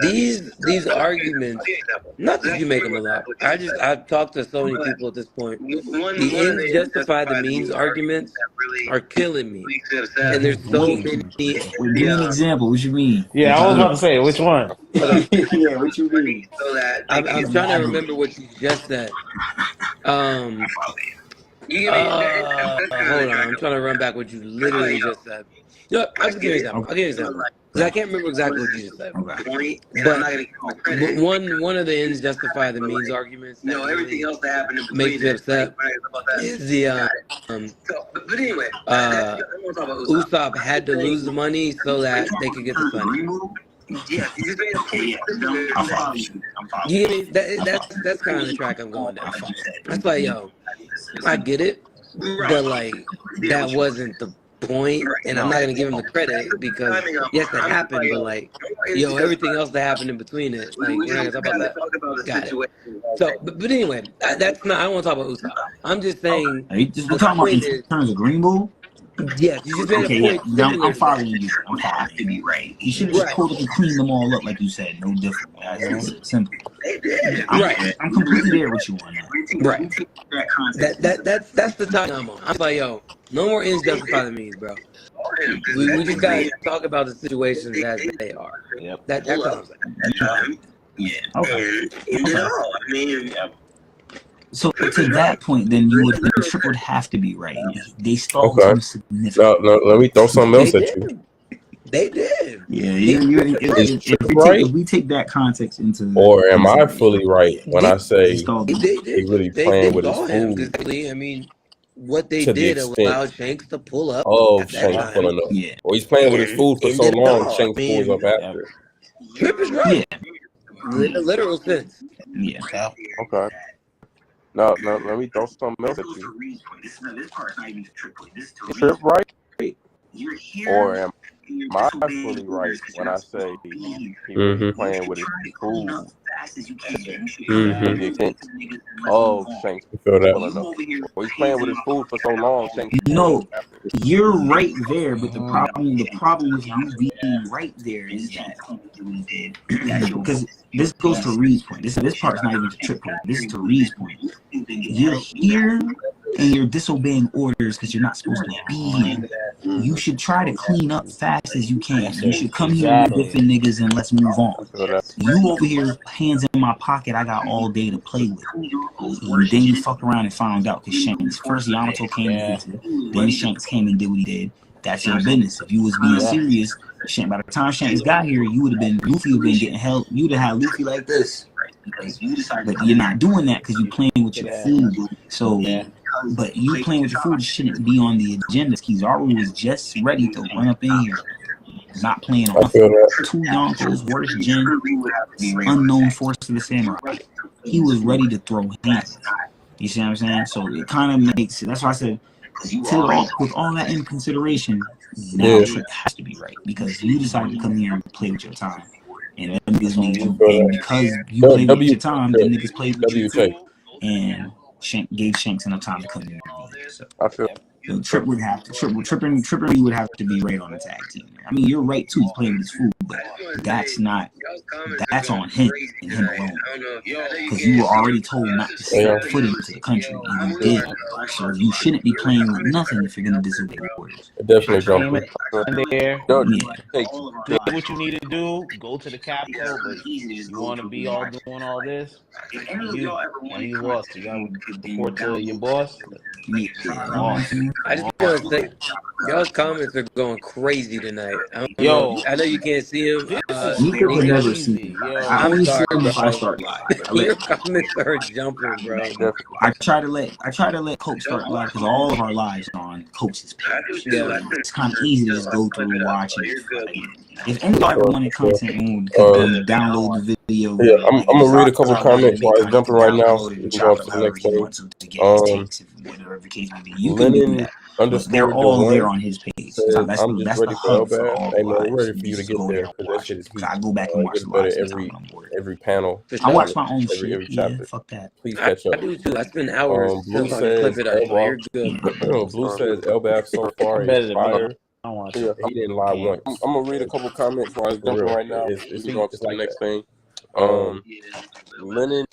these arguments, not that you make them a lot. I've talked to so many people at this point. The ends justify the means arguments are killing me, and there's so many. Give me an example. What you mean? Yeah, I was about to say, which one? Yeah, what you mean? I'm trying to remember what you just said. Hold on, I'm trying to run back what you literally just said. No, I'll just give you an example. I'll give you an example. Because I can't remember exactly what you just said. But one of the ends justify the means arguments. No, everything else that happened in makes me upset is the but anyway, Usopp had to lose the money so that they could get the funding. Yeah, I'm following. You get me? That's kind of the track I'm going down. That's like, yo, I get it, but like that wasn't the point, and I'm not gonna give him the credit because yes, that happened, but like, yo, everything else that happened in between it, like, we're not gonna talk about that. Got it. So, but anyway, that's not. I don't want to talk about Usopp. I'm just saying. We're talking about in terms of Greenbow. Yes, you just made a point. I'm following you. I'm following you. Right. You should have just pulled up and cleaned them all up, like you said. No different. That's simple. I'm completely there with you on that. Right. That's the time I'm on. I'm like, yo, no more ends justify the means, bro. We just gotta talk about the situations as they are. Yep. That's all I'm saying. Yeah. Okay. I mean, so to that point, then Tripp would have to be right. They stalled him significantly. No, let me throw something else at you. They did. Yeah, if we take that context into, or am I fully right when I say they really playing with his food? I mean, what they did allowed Shanks to pull up. Oh, Shanks pulling up. Yeah. Or he's playing with his food for so long, Shanks pulls up after. Tripp is right. Yeah. Literal sense. Yeah. Okay. No, let me throw something else at you. Tripp right? Or am I fully right when I say he was playing with his food to the extent of Shanks pulling up? Or he's playing with his food for so long, Shanks. No, you're right there, but the problem with you being right there is that because this goes to Reed's point. This part's not even to Tripp point. This is to Reed's point. You're here and you're disobeying orders because you're not supposed to be here. You should try to clean up fast as you can. You should come here with different niggas and let's move on. You over here, hands in my pocket, I got all day to play with. And then you fuck around and found out because Shanks. First Yamato came and did it. Then Shanks came and did what he did. That's your business. If you was being serious, by the time Shanks got here, you would have been, Luffy would have been getting held. You would have had Luffy like this. But you're not doing that because you're playing with your food. So, but you playing with your food shouldn't be on the agenda. Kizaru was just ready to run up in here. Not playing off 2 Yonkos, worst gen, unknown force of the samurai. He was ready to throw hands. You see what I'm saying? So it kind of makes it. That's why I said, with all that in consideration, now Tripp has to be right because you decided to come here and play with your time. And them niggas need you. And because you played with your time, them niggas played with you too. And gave Shanks enough time to come in. So. I feel Trip would have to Tripper would have to be right on the tag team. I mean, you're right too. He's playing with his food, but that's on him and him alone. Because you were already told not to step foot into the country, and you did. So you shouldn't be playing with nothing if you're gonna disobey orders. Definitely jumping. In there, Hey, do what you need to do. Go to the Capitol, but you want to be all doing all this. You lost. You got to report to your boss. I just want to say, y'all's comments are going crazy tonight. I Yo, know you can't see him. You could never easy, see. yo. I only see sorry, him if I bro. start live. Your comments are jumping, bro. I try to let Coach start live because all of our lives are on Coach's page. Yeah. It's kind of easy to just go through and watch it. If anybody wanted content, could download the video. Yeah, I'm gonna read a couple comments while it's jumping right now. We can go up to the next thing. Lennon _ they're all there on his page. says, That's I'm just ready the for hub for Elbab. all Hey man, lives. we're ready for you to Just get go there there and because that watch shit it. is heat. I go back and watch Gets the better lives every every panel. I watch my own every shit. Yeah, chapter. fuck that. Please I catch up. do too. I spend hours Blue just trying to clip says it up. So you're good. Blue says Elbab so far I'm better is than fire. me. I don't want Yeah, to. he didn't lie once. I'm gonna read a couple comments while it's For jumping real. right now. It's We can go up to the like next that. thing. Lennon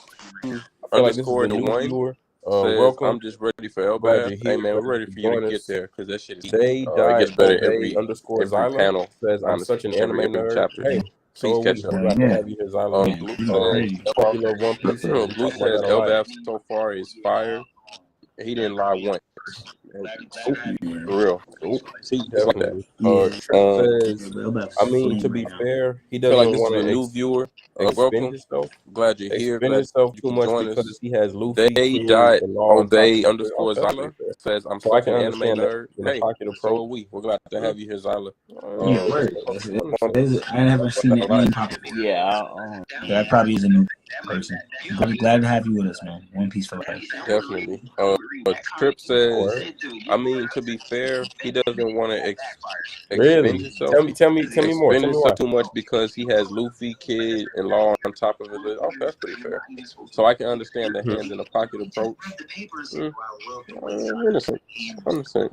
I feel like this is _ a the new one viewer. says, Welcome. I'm just ready for Glad Elbab. you're Hey here. man, we're ready for you Join to us. get there because that shit is They it died gets better every every _Zyla panel. says I'm Honestly, such an anime every nerd. chapter. Hey, Please so catch we're up. glad to Yeah. have you here, Zyla. Blue Popular One Piece. Blue Talk about says that a lot. Elbab so far is fire. He didn't lie once. For real. See, it's like that. Trip says, I mean, to be fair, he feel like doesn't this is want a to new viewer. expend Welcome. himself. Glad you're here. Expend Glad himself you too can much join because us. he has Luffy, They Kid, died and all on they top of it. _Zyla Okay. says I'm So I such can an anime understand that nerd. in a Hey, pocket so are approach. we. We're glad to have you here, Zyla. Yeah, word. I never seen it name pop. Yeah. That probably is a new person. Glad to have you with us, man. One Piece for life. Definitely. Trip says, I mean, to be fair, he doesn't want to expend Really? himself. Tell me more. Tell me Himself why. too much because he has Luffy, Kid, and Law on top of his list. Okay, that's pretty fair. So I can understand the hands in the pocket approach. Innocent.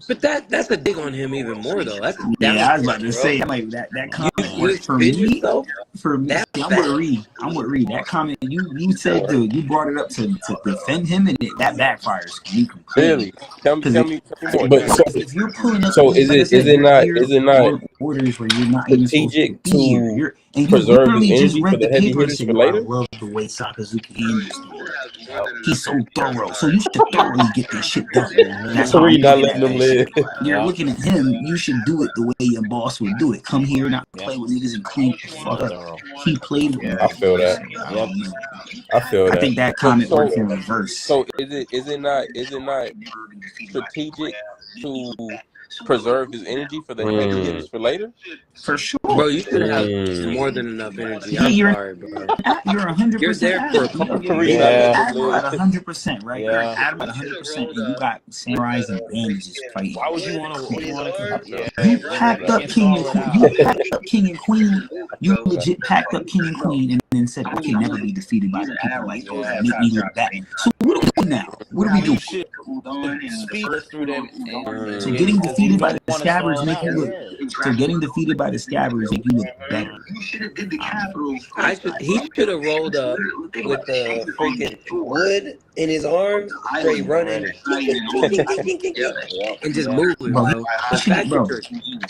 But that's a dig on him even more though. That's a Yeah, I was downgrade, about to bro. say, I'm like that comment You expend yourself? for me. I'm with Reed. That comment you said you brought it up to defend him, and that backfires me completely. Really? Tell me more. But If you're pulling up, so is it not orders where you're not even supposed strategic to be here? to And you preserve his literally just energy for read the the heavy paper and hitters said, for "Yo, I later? love the way Sakazuki handles the work. He's so thorough. So you should thoroughly get this shit done." That's how Reed I'm not looking letting at them that live. shit. You're looking at him. You should do it the way your boss would do it. Come here, not play with niggas and clean the fuck up. He played with me. I feel that. I feel I that. think that comment works in reverse. So is it not strategic to preserve his energy for the heavy hitters for later? For sure. Bro, you should have more than enough energy. I'm sorry, bro. You're 100%. You're there for a couple Reed not letting them At live. 100%, right? Yeah. You're at 100%, and you got samurais and bandages fighting. Why would you want to? You packed up King and Queen. You packed up King and Queen. You legit packed up King and Queen, and then said, "I can never be defeated by the people like those that make me look bad." So what do we do now? What do we do? Speed through them. So getting defeated by the Scabbers make you look. So getting defeated by the Scabbers make you look better. He should have rolled up with the freaking wood in his arms, straight running, and just moving, bro.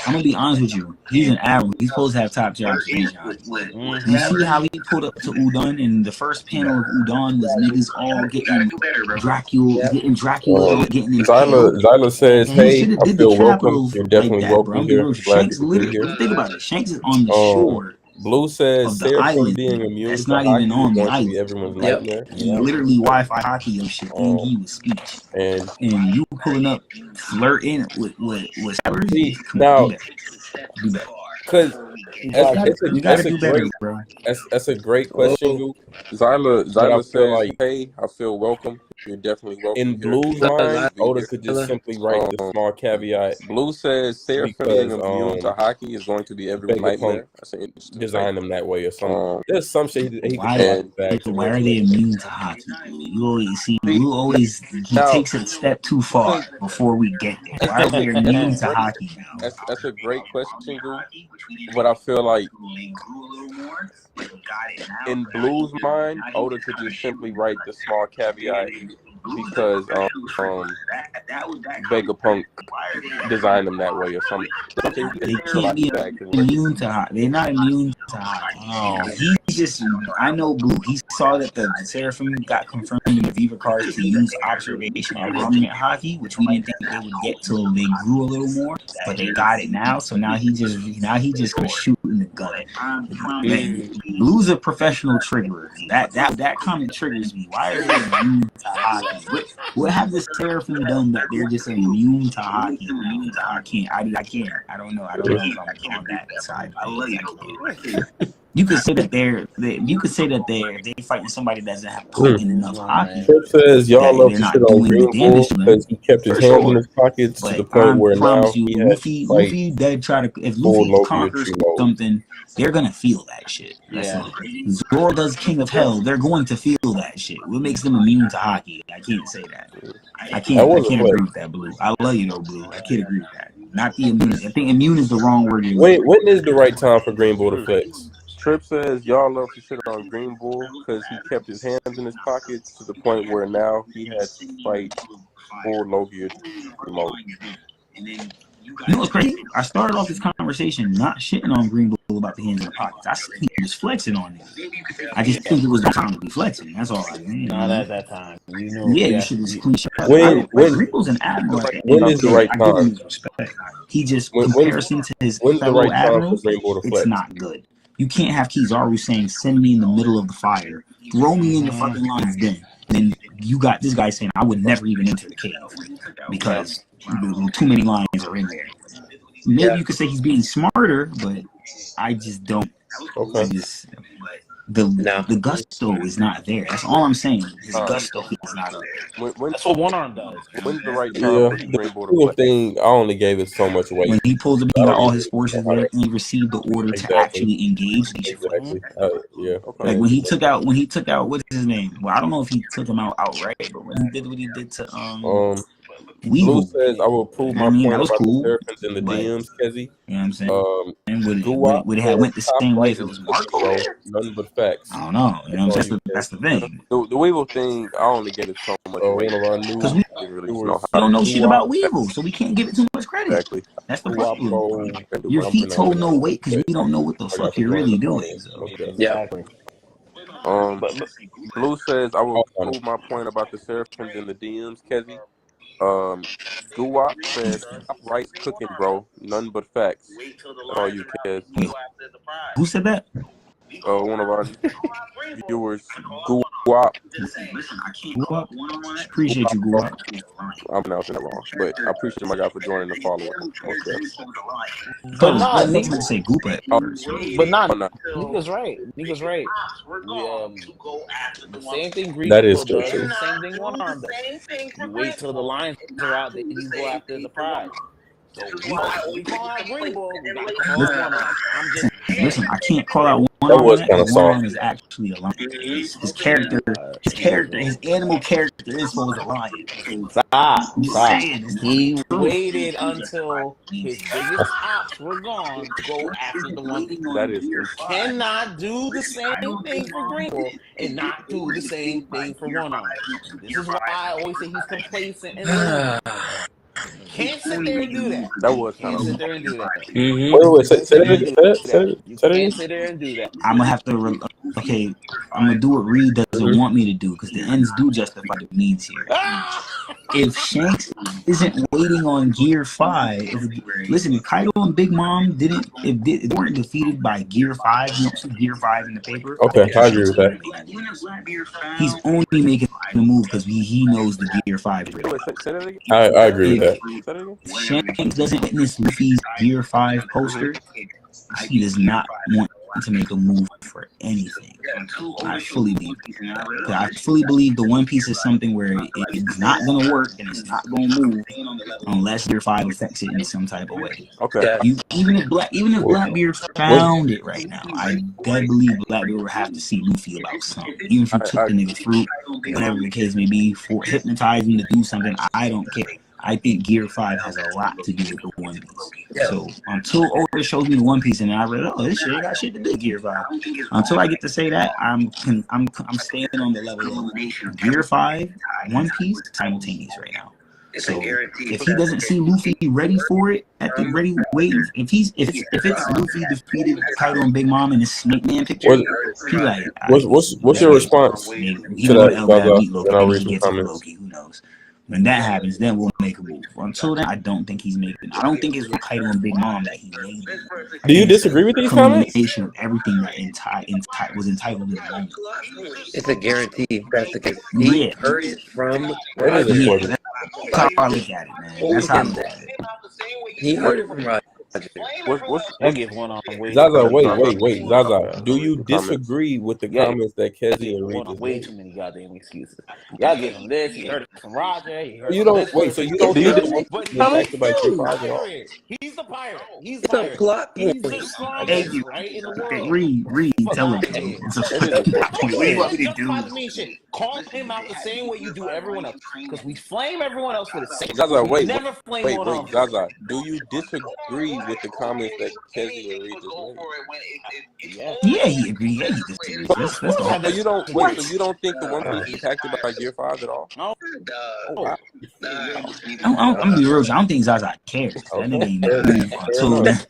I'm gonna be honest with you. He's an admiral. He's supposed to have top tier observation. You see how he pulled up to Udon, and the first panel of Udon was niggas all getting Dracula, getting in. Zyla says, "Hey, I feel welcome. You're definitely like welcome here. Glad Shanks to be here." Think about it. Shanks is on the shore. Blue says, the island. being immune That's to not hockey even on the is going to island. be everyone's nightmare. He literally Wi-Fi hockey your shit, and he was speech. And you pulling up, flirting with see, now, do better. Because that's a great question, Luke. Zyla says, "Hey, I feel welcome." You're definitely welcome In here. Blue's mind, Oda could just simply write the small caveat Blue says Seraphim being because immune to hockey is going to be everyone's Vegapunk nightmare. That's an interesting designed them that way or something. There's some shit he could Why, pull out his bag. why are they immune to hockey? You always see Blue always takes it a step too far before we get there. Why are they immune to hockey now? That's a great question, Goo. But I feel like in Blue's mind, Oda could just simply write the small caveat because Vegapunk designed them that way or something. They can't be immune to hockey. They're not immune to hockey. Oh, he just, I know Blue. He saw that the Seraphim got confirmed in the Viva cards to use observation and permanent hockey, which we didn't think they would get till they grew a little more, but they got it now. So now he just gonna shoot in the gun. Blue's a professional triggerer. That comment triggers me. Why are they immune to hockey? What have the Seraphim done that they're just immune to hockey? I can't. I don't know. I don't know if I'm on that side. You could say that they're fighting somebody that doesn't have potent enough hockey. Trip says y'all love to shit on Green Bull because he kept his hands in his pockets to the point where now he has to fight if Luffy conquers something, they're gonna feel that shit. Yeah. Zoro does King of Hell, they're going to feel that shit. What makes them immune to hockey? I can't say that. I can't agree with that, Blue. I love you though, Blue. I can't agree with that. Not the immune. I think immune is the wrong word. When is the right time for Green Bull to flex? Trip says y'all love to shit on Green Bull because he kept his hands in his pockets to the point where now he had to fight full Logia mode. You know what's crazy? I started off this conversation not shitting on Green Bull about the hands in the pockets. I think he was flexing on it. I just think it was the time to be flexing. That's all I mean. Not at that time. You know. Yeah, you should just clean shit up. When Green Bull's an admiral. When is the right time? He just comparison to his fellow admirals, it's flex? not good. You can't have Kizaru saying, "Send me in the middle of the fire, throw me in the fucking lion's den." Then you got this guy saying, "I would never even enter the cave because too many lions are in there." Maybe you could say he's being smarter, but I just don't. Okay. The gusto is not there. That's all I'm saying. His gusto is not there. That's what One Arm does. When's the right time Yeah, for Green Bull to the flex? thing I only gave it so much weight. When he pulled up, he got all his forces there, and he received the order to actually engage these shit. Exactly. Yeah. Okay. Like when he took out what's his name? Well, I don't know if he took him out outright, but when he did what he did to Blue says I will prove my point about cool, the Seraphins in the DMs, Kezi. You know what I'm saying? And would it have went the top same way right if it was is Marco? bro, nothing but facts. I don't know. You know what I'm saying? That's the thing. The Weevil thing, I only give it so much weight. One of our new Because we don't know shit about Weevil, so we can't give it too much credit. Exactly. That's the problem. Your feet hold no weight because we don't know what the fuck you're really doing. So. Yeah. But Blue says I will prove my point about the Seraphins in the DMs, Kezi. Guwap says stop rice cooking, bro. None but facts. All you kids. Who said that? One of our viewers, Guwap. Guwap. Appreciate you, Guwap. I'm pronouncing it wrong, but I appreciate my guy for joining the following. But no, niggas say Goopa. But not. Niggas right. Niggas right. The same thing Green That is Bull does. true. The same thing One Arm does. You wait till the lions are out, then you go after the prize. So we call out Green Bull. We gotta call out One Arm. I'm just listen. I can't call out One That Arm. was kind of One Arm soft. is actually a lion. His animal character is supposed to be a lion. Stop. Saying, He waited until his biggest ops were gone to go after the one thing. That is true. You cannot do the same thing for Green Bull and not do the same thing for One Arm. This is why I always say he's complacent and can't sit there and do that. That was kind Can't of. sit there and do that. Wait, say that again. You Say that can't again. sit there and do that. I'm gonna have to. Okay, I'm gonna do what Reed doesn't want me to do because the ends do justify the means here. If Shanks isn't waiting on Gear 5, if Kaido and Big Mom if they weren't defeated by Gear 5, you don't see Gear 5 in the paper. Okay, I agree with that. He's only making the move because he knows the Gear 5 is real. Say that again. I agree with that. Say that again. Shanks doesn't witness Luffy's Gear 5 poster. He does not want to make a move for anything. I fully believe that. I fully believe the One Piece is something where it's not gonna work and it's not gonna move unless Gear 5 affects it in some type of way. Okay. Even if Blackbeard found it right now, I dead believe Blackbeard would have to see Luffy about something. Even if you took the nigga through, whatever the case may be, for hypnotizing him to do something, I don't care. I think Gear 5 has a lot to do with the One Piece. So until Oda shows me the One Piece and I read, oh, this shit ain't got shit to do with Gear 5. Until I get to say that, I'm staying on the level of Gear 5, One Piece, simultaneous right now. So if he doesn't see Luffy ready for it, at the ready wait, if it's Luffy defeated Kaido and Big Mom in this Snake Man picture, he like what's your response to that? Then I'll read some comments. Who knows? When that happens, then we'll make a move. Until then, I don't think he's making. I don't think it's with Kaido and Big Mom that he made it. Do you disagree with these comments? Combination of everything that was entitled to the moment. It's a guarantee. That's the case. He heard it from. That's how I look at it, man. That's how I look at it. He heard it from Roger. I give one on way. Zaza, wait, Zaza. Do you disagree with the comments that Kezi and Reed just way made? too many goddamn excuses. Y'all give him this. He heard it from Roger. You don't wait. So you don't think but impacted by Gear 5 at all? He's the pirate. He's the It's a pirate. plot He's point. the strongest, right, in the world. Read, tell him. It's a plot point. What do you want me to do? Call him out the same way you do everyone else, because we flame everyone else for the same. Zaza, wait, Zaza. Do you disagree with the comments that Kezi and Reed just made? Yeah, he agreed. Yeah, he disagrees. So you don't wait. So you don't think the One Piece is impacted by Gear 5 at all? No. I'm gonna be real. I don't think Zaza cares. That nigga ain't move until that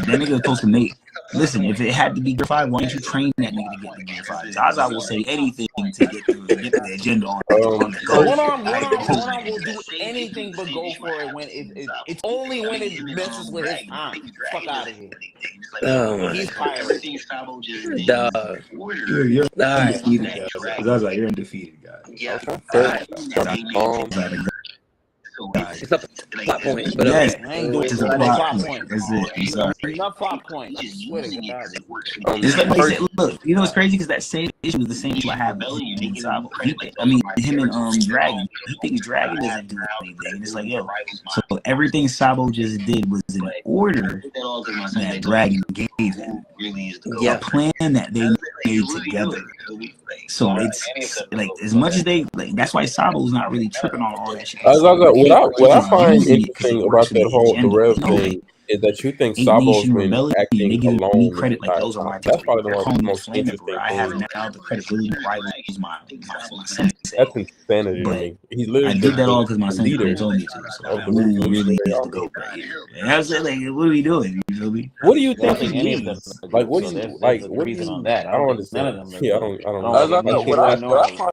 nigga supposed to make. Listen, if it had to be Gear 5, why don't you train that nigga to get the Gear 5? Zaza will say anything to get the agenda on the go. One arm will do anything but go for it when it's only when it messes with his time. Fuck out of here. He's pirate. Dog. You're undefeated, guys. Zaza, you're undefeated, guys. It's a plot point. But yes, I ain't doing it's a plot point. That's it. I'm sorry. Not plot point. I swear to God. It's like they said, look, you know what's crazy? Because that same issue was the same issue I have with him and Sabo. Him and Dragon. He thinks Dragon doesn't do anything. And it's like, yo, so everything Sabo just did was in order that Dragon gave him. A plan that they made together. So it's like, as much as they, like, that's why Sabo's not really tripping on all that shit. What I find interesting about that whole the Rev thing is that you think Sabo's been acting alone credit, like, those are my that's probably the most interesting thing. I have now the credibility to rivals my sensei. That's insanity to me. He's literally I did that all because my sensei told me to. So who really is the GOAT right here? And I was like, what are we doing? You feel me? What do you think he needs? Like, what do you like? What do you? on that? I don't understand. Yeah, I don't know. What I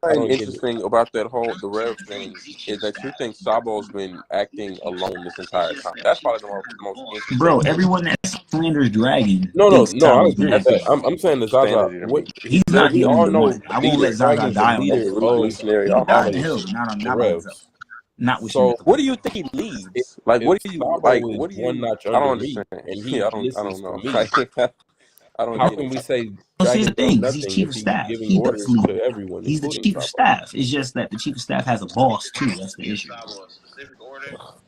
find interesting about that whole the Rev thing is that you think Sabo's been acting alone this entire time. That's probably the most interesting. Bro, everyone that slanders Dragon. No, I agree with that. I'm saying that Zaza. He's not the only one. I won't let Zaza die on Not with so. What do you think he needs? Like, what do you like? What do you? One notch under me, and he, I don't know. I don't. How can we say? See the thing, he's chief of staff. He does lead. To everyone. He's the chief of staff. It's just that the chief of staff has a boss too. That's the issue.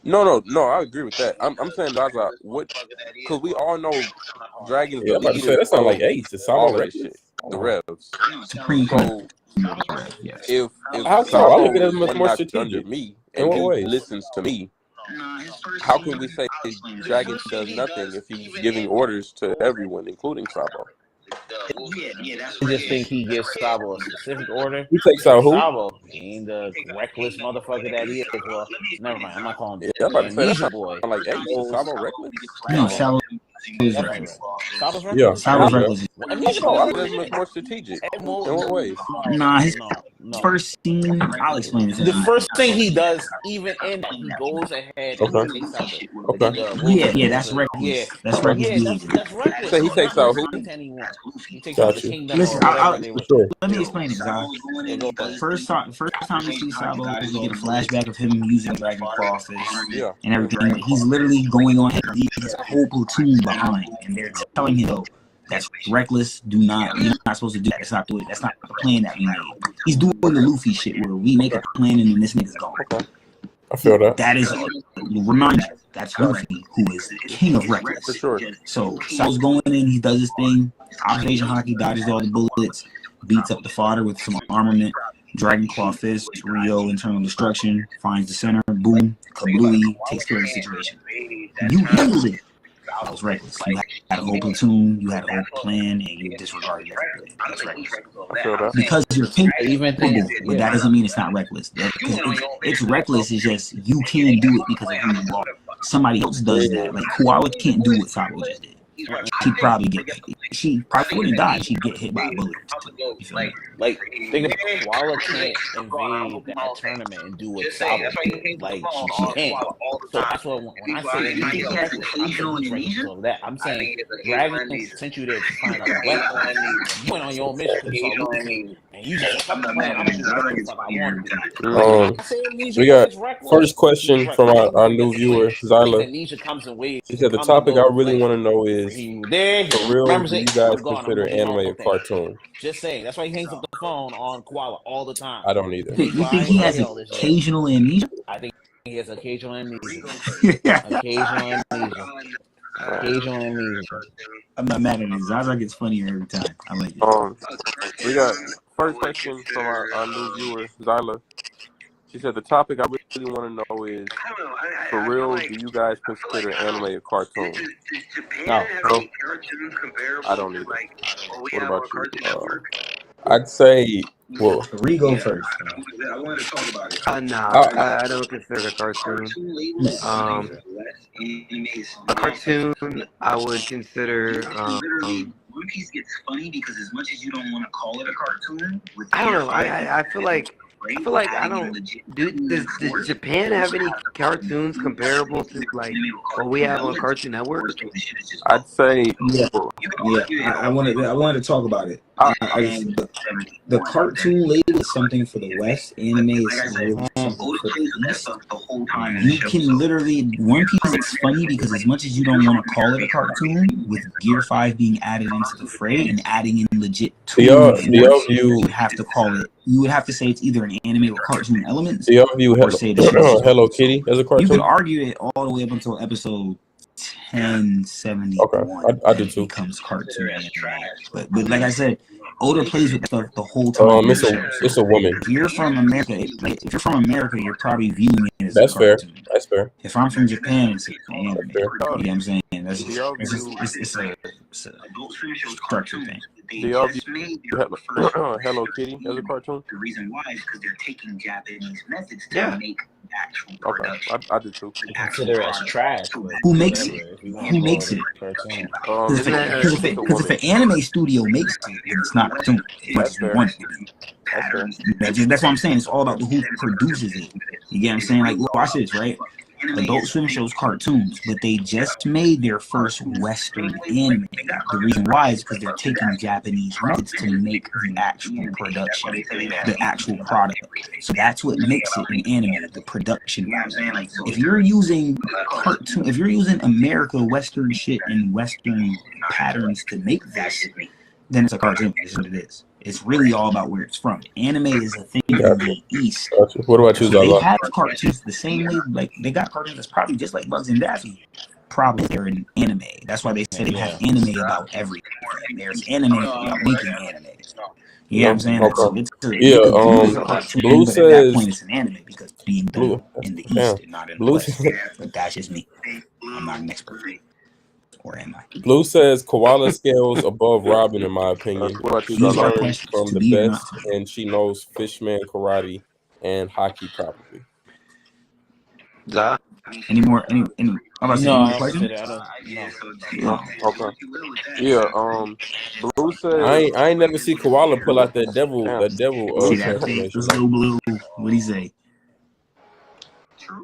No, I agree with that. I'm saying Zaza, what? Because we all know Dragon's. Yeah, I'm about to say that sounds like Ace. It's all that shit. The Revs. Supreme. So if how so? I look at it as much more strategic. Me and he listens to me. How can we say Dragon does nothing if he's giving orders to everyone, including Sabo? I just think he gives Sabo a specific order. He takes out who? Sabo, being the reckless motherfucker that he is. Well, never mind. I'm not calling him. Yeah, I'm about to say Amnesia boy. Like, hey, is Sabo reckless? No, Sabo is reckless. Sabo's reckless? Yeah, Sabo's reckless. Amnesia No, I boy. think it's more strategic. In what ways? Nah, his first scene, I'll explain it. The first thing he does, even in that, he goes ahead and takes out yeah, that's reckless. Yeah, that's reckless. That's reckless. So he takes out who? He takes out the kingdom. Listen, Sure. let me explain it, Zach. First time we see Sabo, we get a flashback of him using Dragon Crawfish and everything. He's literally going on his whole platoon behind, and they're telling him, That's reckless. You're not supposed to do that. That's not the plan that we made. He's doing the Luffy shit where we make a plan and then this nigga's gone. Okay. I feel that. That is, remind you, that's Luffy, who is king of reckless. For sure. So Sato's going in, he does his thing. Observation Haki dodges all the bullets, beats up the fodder with some armament. Dragon Claw Fist, Rio, Internal Destruction, finds the center, boom, Kablooey, takes care of the situation. You handled it. That was reckless. You had a whole platoon, you had a whole plan, and you disregarded everything. That's reckless. Because you're capable, but that doesn't mean it's not reckless. It's reckless, it's just you can do it because of who you are. Somebody else does that. Like Koala can't do what Sato just did. She probably wouldn't die. She'd get hit by a bullet. Like think about it. Koala can't invade that tournament and do what Sato did. Like she can't. So that's what when I say I'm saying Dragon sent you there to find a weapon. You went on your mission and you just come to plan. I'm we got first question from our new viewer, Zyla. She said the topic I really want to know is, for real, do you guys consider anime a cartoon? Just saying. That's why he hangs up the phone on Koala all the time. I don't either. You think he has occasional amnesia? I think he has occasional amnesia. I'm not mad at it. Zaza gets funnier every time. I like it. We got first question from our new viewer, Zyla. She said the topic I really want to know is, for real, do you guys consider anime a cartoon? No. I don't either. What about you? I'd say, well, Rigo first. No, I don't consider it a cartoon. A cartoon, I would consider. One Piece gets funny because as much as you don't want to call it a cartoon, I don't know. I feel like I don't. Does Japan have any cartoons comparable to like what we have on Cartoon Network? I'd say yeah. I wanted to talk about it. The cartoon label is something for the West. Anime is really something for the East. You can literally One Piece is funny because as much as you don't want to call it a cartoon, with Gear 5 being added into the fray and adding in legit tools, you have to call it. You would have to say it's either an anime with cartoon elements. Do y'all view Hello Kitty as a cartoon? You could argue it all the way up until episode 1071. Okay, I do too. It becomes cartoon anime. But like I said, Oda plays with stuff the whole time. It's a woman. If you're from America, you're probably viewing it as That's a cartoon. fair. That's fair. If I'm from Japan, it's an anime. Fair. You know what I'm saying? It's a structure thing. Do y'all view Hello Kitty as a cartoon? The reason why is because they're taking Japanese methods to make actual production. Okay, I do too. Consider it as trash. Who makes it? Who makes it? Because if an anime studio makes it, it's not a cartoon. It's one. That's what I'm saying. It's all about who produces it. You get what I'm saying? Like, watch this, right? Adult Swim shows cartoons, but they just made their first Western anime. The reason why is because they're taking Japanese methods to make the actual production, the actual product. So that's what makes it an anime, the production. If you're using cartoon, if you're using America Western shit and Western patterns to make this, then it's a cartoon. It's what it is. It's really all about where it's from. Anime is a thing in the East. What about you, so they have cartoons the same way, like they got cartoons that's probably just like Bugs and Daffy. Probably they're in anime. That's why they say they have anime about everything. There's anime about making anime. You know what I'm saying? Blue says at that point it's an anime because it's being done in the East and not in the West. But that's just me. I'm not an expert. Or am I? Blue says Koala scales above Robin in my opinion. What about you? Learned from the best, and she knows Fishman, karate, and hockey probably. Any more? Any questions? Okay. Yeah. Blue says I ain't never see Koala pull out that devil. See that face, Blue. What'd he say?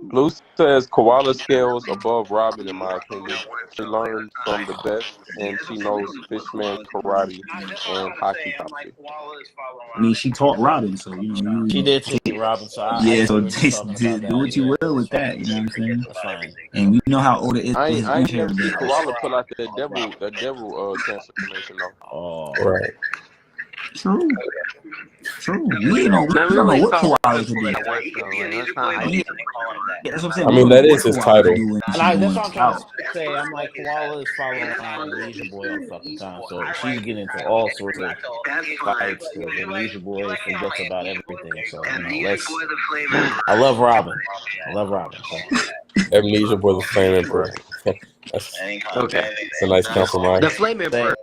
Blue says Koala scales above Robin in my opinion. She learned from the best, and she knows Fishman karate and hockey poppy. I mean, she taught Robin, so she did teach Robin. So I yeah, get so what you're talking about do what you will with that. You know what I'm saying? That's fine. And we know how Oda is. I ain't never seen Koala pull out that devil transformation though. Oh, Right. True. We don't know what Koala can do. That's what I'm saying. I mean, that is his title. and that's what I'm trying to say. I'm like, Koala is following Amnesia Boy all the fucking time, so she's getting into all sorts of fights. Amnesia Boy forgets about everything. So I love Robin. So. Amnesia Boy, the Flame Emperor. That's a nice compromise. The Flame Emperor.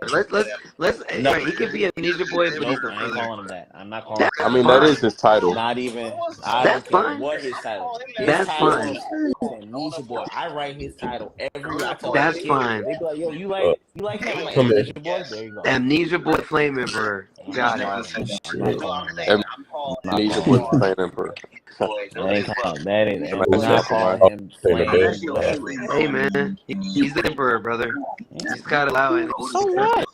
Let's. No. He could be Amnesia Boy, but Nope, I ain't calling him that. I'm not calling him that. I mean, that is his title. Not even. I That's don't care fine. what his title. That's fine. Amnesia Boy. I write his title every week. That's fine. They be like, yo, you like him? I'm like, Come Amnesia Boy. There you go. Amnesia Boy, Flame Emperor. Got it. Amnesia Boy, the Flame Emperor. That ain't. I'm not calling him Flame. Hey man, he's the Emperor, brother. He's gotta allow it. So what?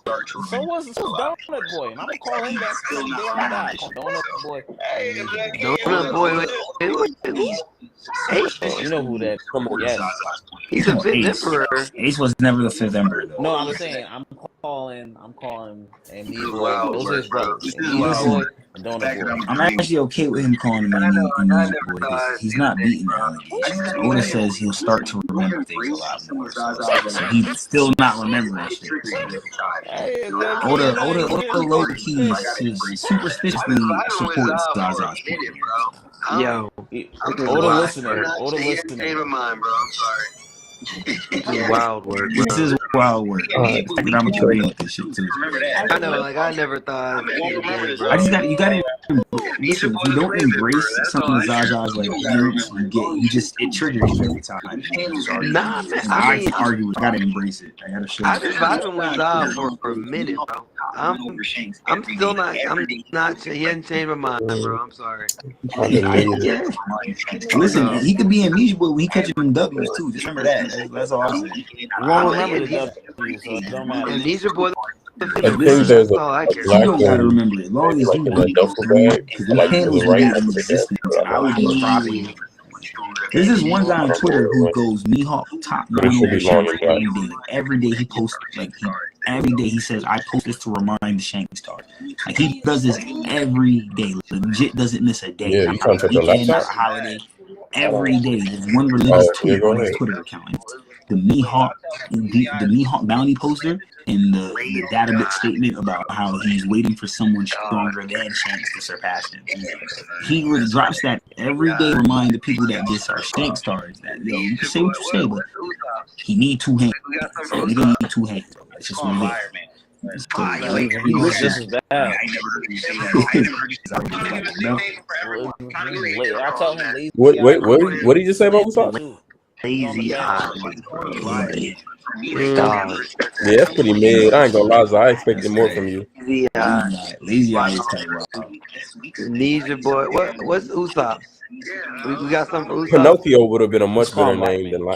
So what's Donut Boy? And I'm gonna call him that till the day I die. Donut Boy. Donut Boy. Ace. You know who that? Yes. He's a fifth Emperor. Ace was never the fifth Emperor, though. No, I'm saying I'm calling Amnesia Boy. Those are his brothers. Amnesia Boy and Donut Boy. I'm actually okay with him calling him Amnesia Boy because he's not beating the allegations. Oda says he'll start to remember things a lot more. So he's still not remembering shit. Oda low key superstitiously supports Zaza's point. Yo, Oda listening. Wild work. This is wild work. I'm agreeing with this shit too. I know, like I never thought. I just you gotta listen. If you don't embrace some of Zaza's like lyrics, it triggers you every time. Nah, man. I can argue with. I gotta embrace it. I gotta show. I've been vibing with Zaz for a minute, bro. I'm still not. He hasn't changed my mind, bro. I'm sorry. Listen, he could be Amnesia Boy when he catches them W's too. Just remember that. That's all I'm saying. You won't remember the W, so it don't matter. Amnesia Boy. I think there's a black You don't gotta remember it. As long as like you in that duffel bag, because like the to was the right in of the existence. desk. I would be probably. There's this one guy on Twitter who goes Mihawk top But it should be long and black. every day. Every day he posts every day he says, I post this to remind the Shank Star. Like he does this every day. Legit doesn't miss a day. Yeah, you trying to check your Weekend, laptop? a holiday. Every day there's one religious tweet go on his ahead. Twitter account. The Mihawk bounty poster and the data bit statement about how he's waiting for someone stronger than Shanks to surpass him. He drops that every day, remind the people that this are Shank stars that you can say what you say, but he need two hands. So he didn't need two hands. That's just what it is. He was just as bad. I tell him lazy. What did you just say about Usopp? Lazy eye. Yeah, that's pretty mid. I ain't gonna lie, I expected more from you. Lazy eye is kind of wild. Amnesia Boy. What's Usopp? We got something for Usopp. Pinocchio would have been a much better name than Ah,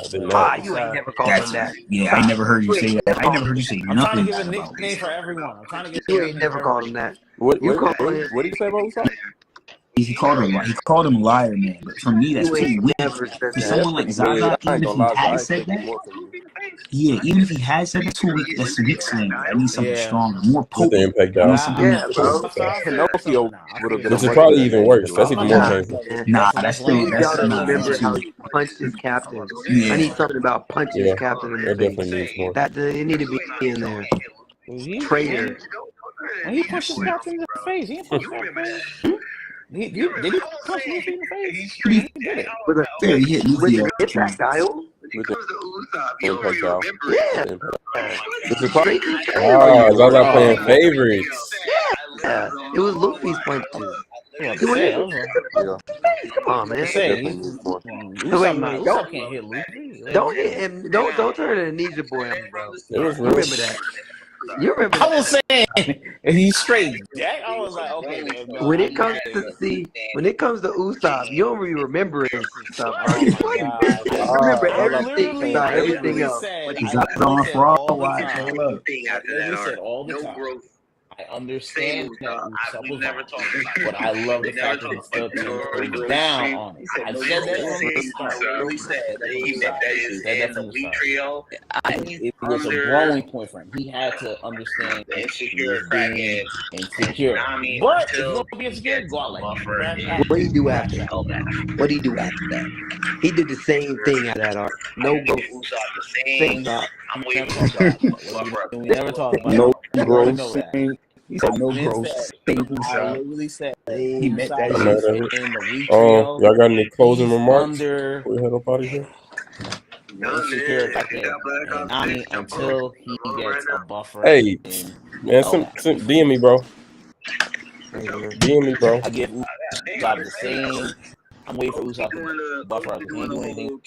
that. you ain't never called him that. Yeah, I never heard you say that. I never heard you say I'm trying to nothing give a about nickname for everyone. I'm trying to get. You ain't never called him that. What did You you call him. say about Usopp? He called him a liar, man. But for me, that's You too ain't weak. never said For that. someone like Zaza, even if he had said that, even if he had said that, 2 weeks, that's weak slang. I need something stronger, more With the potent. impact I need out. something Yeah, more bro. potent. Pinocchio would have been Which is probably even worse. That's even more painful. Nah, that's still You gotta nah, remember that's how too. he punched his captain. Yeah. I need something about punching his captain in That the definitely face. needs more. That it need to be in there. Traitor. When he punched his captain in the face, he didn't punch him. Did he punch Luffy in the face? He did it. With a Yeah, he hit with Luffy an up. impact dial? With the impact out. Yeah. This is probably Straight Zaza playing favorites. Yeah. It was Luffy's punches. He went in. Come on, man. Usopp can't hit Luffy. Don't hit him. Don't turn an Amnesia Boy on me, bro. It was real. Remember that. You remember I was saying, if he's straight Jack, I was like, okay, man, no, when I it comes get to when it comes to Usopp, you don't be remembering some stuff. Oh It's my funny. God! You remember I everything literally about everything else. said, He I got literally on said fraud all the watch. time. Hold up. I literally said all the time. I understand that Usopp was wrong, but I love the fact that he's still 10 toes down on it. I said that from the start. Said that from the start. It was a growing point for him. He had to understand that he was being insecure. But if you want to be insecure, go out like crash out. What did he do after that? What did he do after that? He did the same thing after that arc. No growth. Same thought. We never talk about that. We never talk about No that. growth. Know that. He said no I growth. literally said He meant that I'm shit. mad at it. in the weak trio. Y'all got any closing He's remarks? under We head up out of here. insecure and Nami until he gets a buffer. Hey, in man, LF. DM me, bro. DM me, bro. I give Usopp the same. I'm waiting for Usopp to buffer out because he ain't doing anything.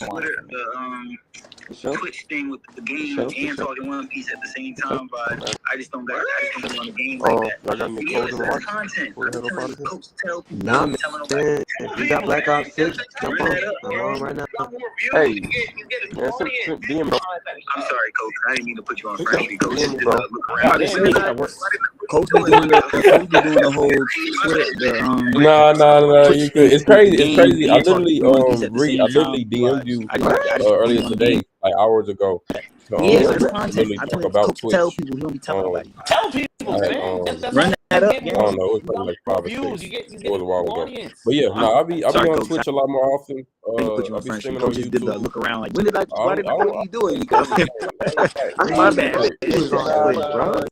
Twitch thing with the game and talking One Piece at the same time, but I just don't got on the game like that. Y'all got any closing remarks? Content. We head up out of here. Coach tell people, Nah, man. If you got Black Ops 6, jump on. I'm on right now. Hey, man, DM me. I'm sorry, Coach. I didn't mean to put you on front street, Coach. DM me, bro. Coach be doing the whole Twitter, Nah. You could. It's crazy. It's crazy. I literally, at the same I literally time, DM'd you I just earlier today, like hours ago. So, Yeah, to that's content. literally I talk told about Coach Twitch. tell people he don't be telling nobody. Tell people, I had, man. That's Run that up. I don't know. It was probably like 5 or 6. You get It was a while ago. audience. But yeah, no, I'll be Sorry, on Coach. Twitch a lot more often. Put you I'll on be front street. streaming on Coach just did the YouTube. look around like, when did I? Why did I you do it? Because That's my bad. He was on Twitch, bro.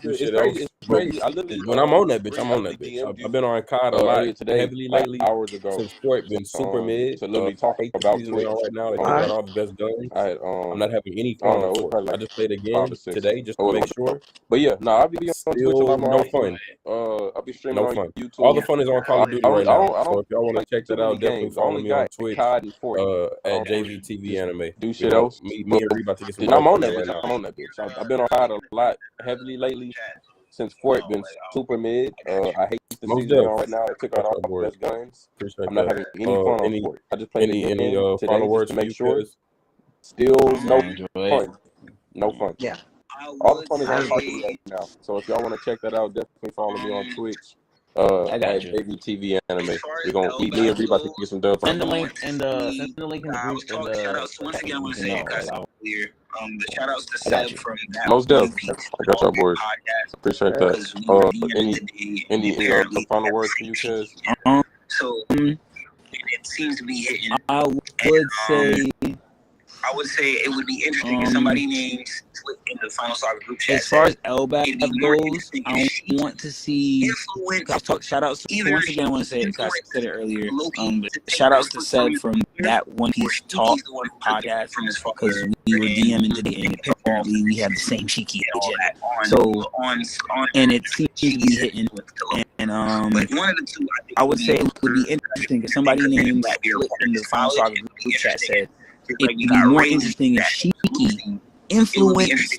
It's crazy. I literally, when I'm on that bitch, I'm on that bitch. I've been on COD a lot today, heavily lately. Hours ago, since Fort been super mid. To literally talk about Twitch right now. They got all the best guns. I'm not having any fun on Fort. I just played again today just to make sure. But yeah, no, I'll be on Twitch a lot more. No fun. I'll be streaming on YouTube. All the fun is on Call of Duty right now. So if y'all want to check that out, definitely follow me on Twitch at JVTV Anime. Do shit else. Me and Reed about to get some. I'm on that bitch. I'm on that bitch. I've been on COD a lot heavily lately. Since Fort been super mid. I hate the season on right now. I took out all the best guns. I'm not having any fun on Fort. I just played any final words to make sure. Still no fun. No fun. Yeah. All the fun is on Twitch right now. So if y'all want to check that out, definitely follow me on Twitch. At JVTV Anime. We're gonna meet me and Reed about to get some dubs. Send the link in the group. Once again, I want to say, guys, the shout outs to Seb from that Most def. I got y'all boys. Appreciate that. Any final words for you, Kez? So it seems to be hitting. I would say it would be interesting if somebody names in the Final Saga group chat. As far as LBAC goes, I don't want to see. Shout outs once again. I want to say it because I said it earlier. Shout outs to Seb from that One Piece Talk podcast because we were DMing today and apparently we have the same cheeky agenda. So and it seems to be hitting. And I would say it would be interesting if somebody named that in the Final Saga group chat said. It would be more interesting if Shiki influenced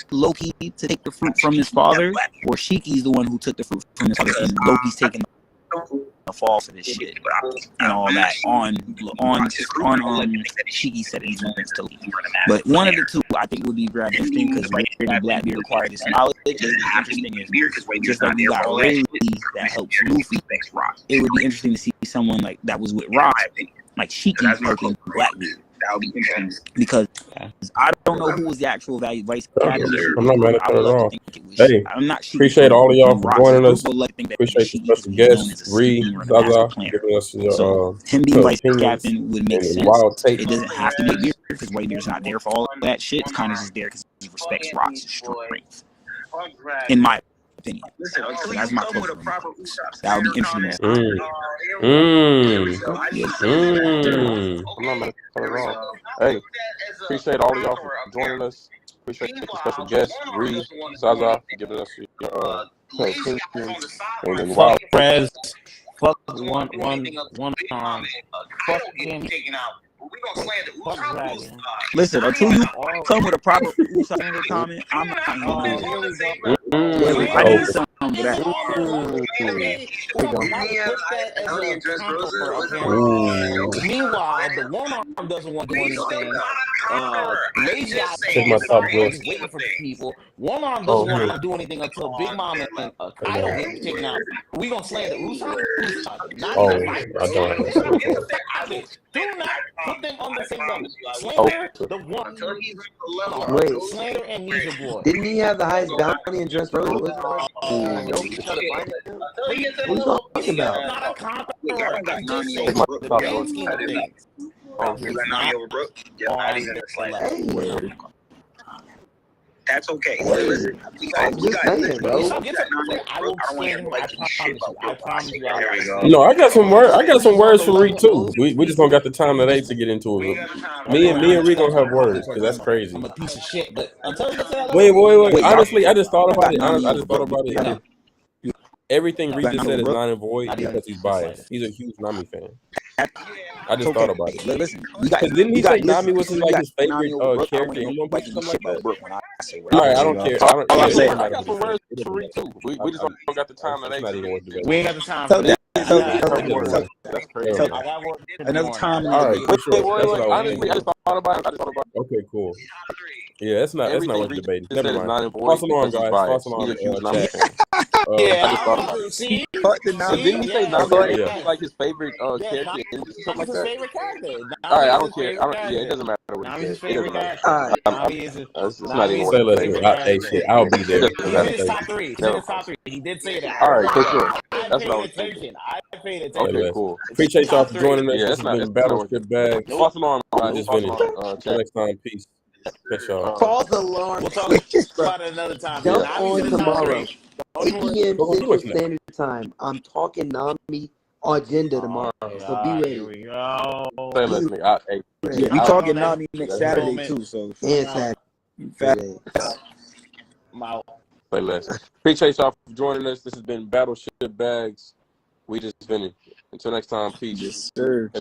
Loki to take the fruit from his father, or Shiki's the one who took the fruit from his father, and Loki's taking the fall for this shit and all that on Shiki said influence to Loki. But one of the two I think would be very interesting because Blackbeard required this knowledge. It would be interesting if just like we got Rayleigh that helps Luffy. It would be interesting to see someone like that was with Rock. Like Shiki poking Blackbeard. That would be interesting. Because I don't know who was the actual vice captain. I'm not mad at that at all. Hey, I'm not appreciate all of y'all for joining us. Appreciate the special guests, Reed, Zaza, giving us your him being vice captain would make sense. It doesn't have to be Beard because Whitebeard's not there for all of that shit. It's kind of just there because he respects Rock's strength. In my opinion. Listen, so that's my close that would be interesting. I'm not mad at it all. Hey, appreciate all of y'all for joining us. Appreciate the special guests, Reed, Zaza, giving us your opinions and wild friends. Fuck one fuck game. We gonna slander Usos. Listen, until you come with a proper Usos comment, I'm not even Oh, gonna here we go. I need some of that. Put that as a conqueror, apparently. Meanwhile, the one arm doesn't want to do anything. Lazy Eye Check my top drawer. just waiting for people. One arm Oh, doesn't here. want to do anything until Big Mom and Kyle get taken out. We gonna slander Usos? Not Oh, even fight. I don't have Slander. Do not put them on the same level. Slander the one. Wait, Slander and Ninja Boy. didn't he have the highest bounty in Dress Rosa? Nobody tried to find him. What are you talking about? Not a conqueror. I'm just saying Check my the top grand drawer. scheme of things. Oh, here. Hey, That's okay. hey, Listen, I'm just saying, bro. I will explain him. I promise you. No, I got some words. I got some words for Reed too. We just don't got the time today to get into it. Me and Reed gonna have words because that's crazy. I'm a piece of shit, but until you get to that Wait. level, Honestly, I just thought about it. I just thought about it. Everything Reed just said is non and void because he's biased. He's a huge Nami fan. I just thought about it. Listen, Because didn't he say Nami was his favorite character in One Piece or something like that? All right, I don't care. I got some words to read too. We just don't got the time today. we ain't got the time for that. That's crazy. I got work another time. All right, for sure. That's what I was Honestly, I just thought about it. Okay, cool. Yeah, that's not worth debating. Never mind. False False alarm, guys. False alarm. Chat. Yeah, I just thought about it. see, Didn't he say Nami was like his favorite character in something like his that? favorite character. All right, I don't care. Yeah, it doesn't matter what he Nami's his says. It favorite doesn't matter. character. All right. Nami is It's not even Say worth less. debating. Hey, shit, I'll be there. It doesn't matter. He's in his top three. He's in his top three. He did say that. All right, for sure. I That's what I paid was thinking. attention. I paid Say attention. less. Cool. Appreciate y'all for joining us. Yeah, This it's has been not Battleship Bags. False alarm, We guys. just False finished. alarm. Until next time, peace. Catch y'all. False alarm. We'll talk about it another time. Jump Nami's on in the top tomorrow. three. 8 p.m. Go do Central it now. Standard Time. I'm talking Nami agenda tomorrow. So be Here ready. we go. Say less, nigga. Hey, Yeah, we talking Nami next Saturday too. So And Saturday. I'm out. say less. Appreciate y'all for joining us. This has been Battleship Bags. We just finished. Until next time, peace. yes, sir.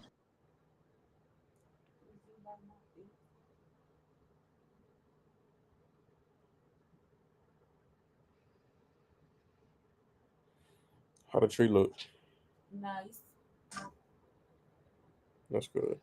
How the tree look? Nice. That's good.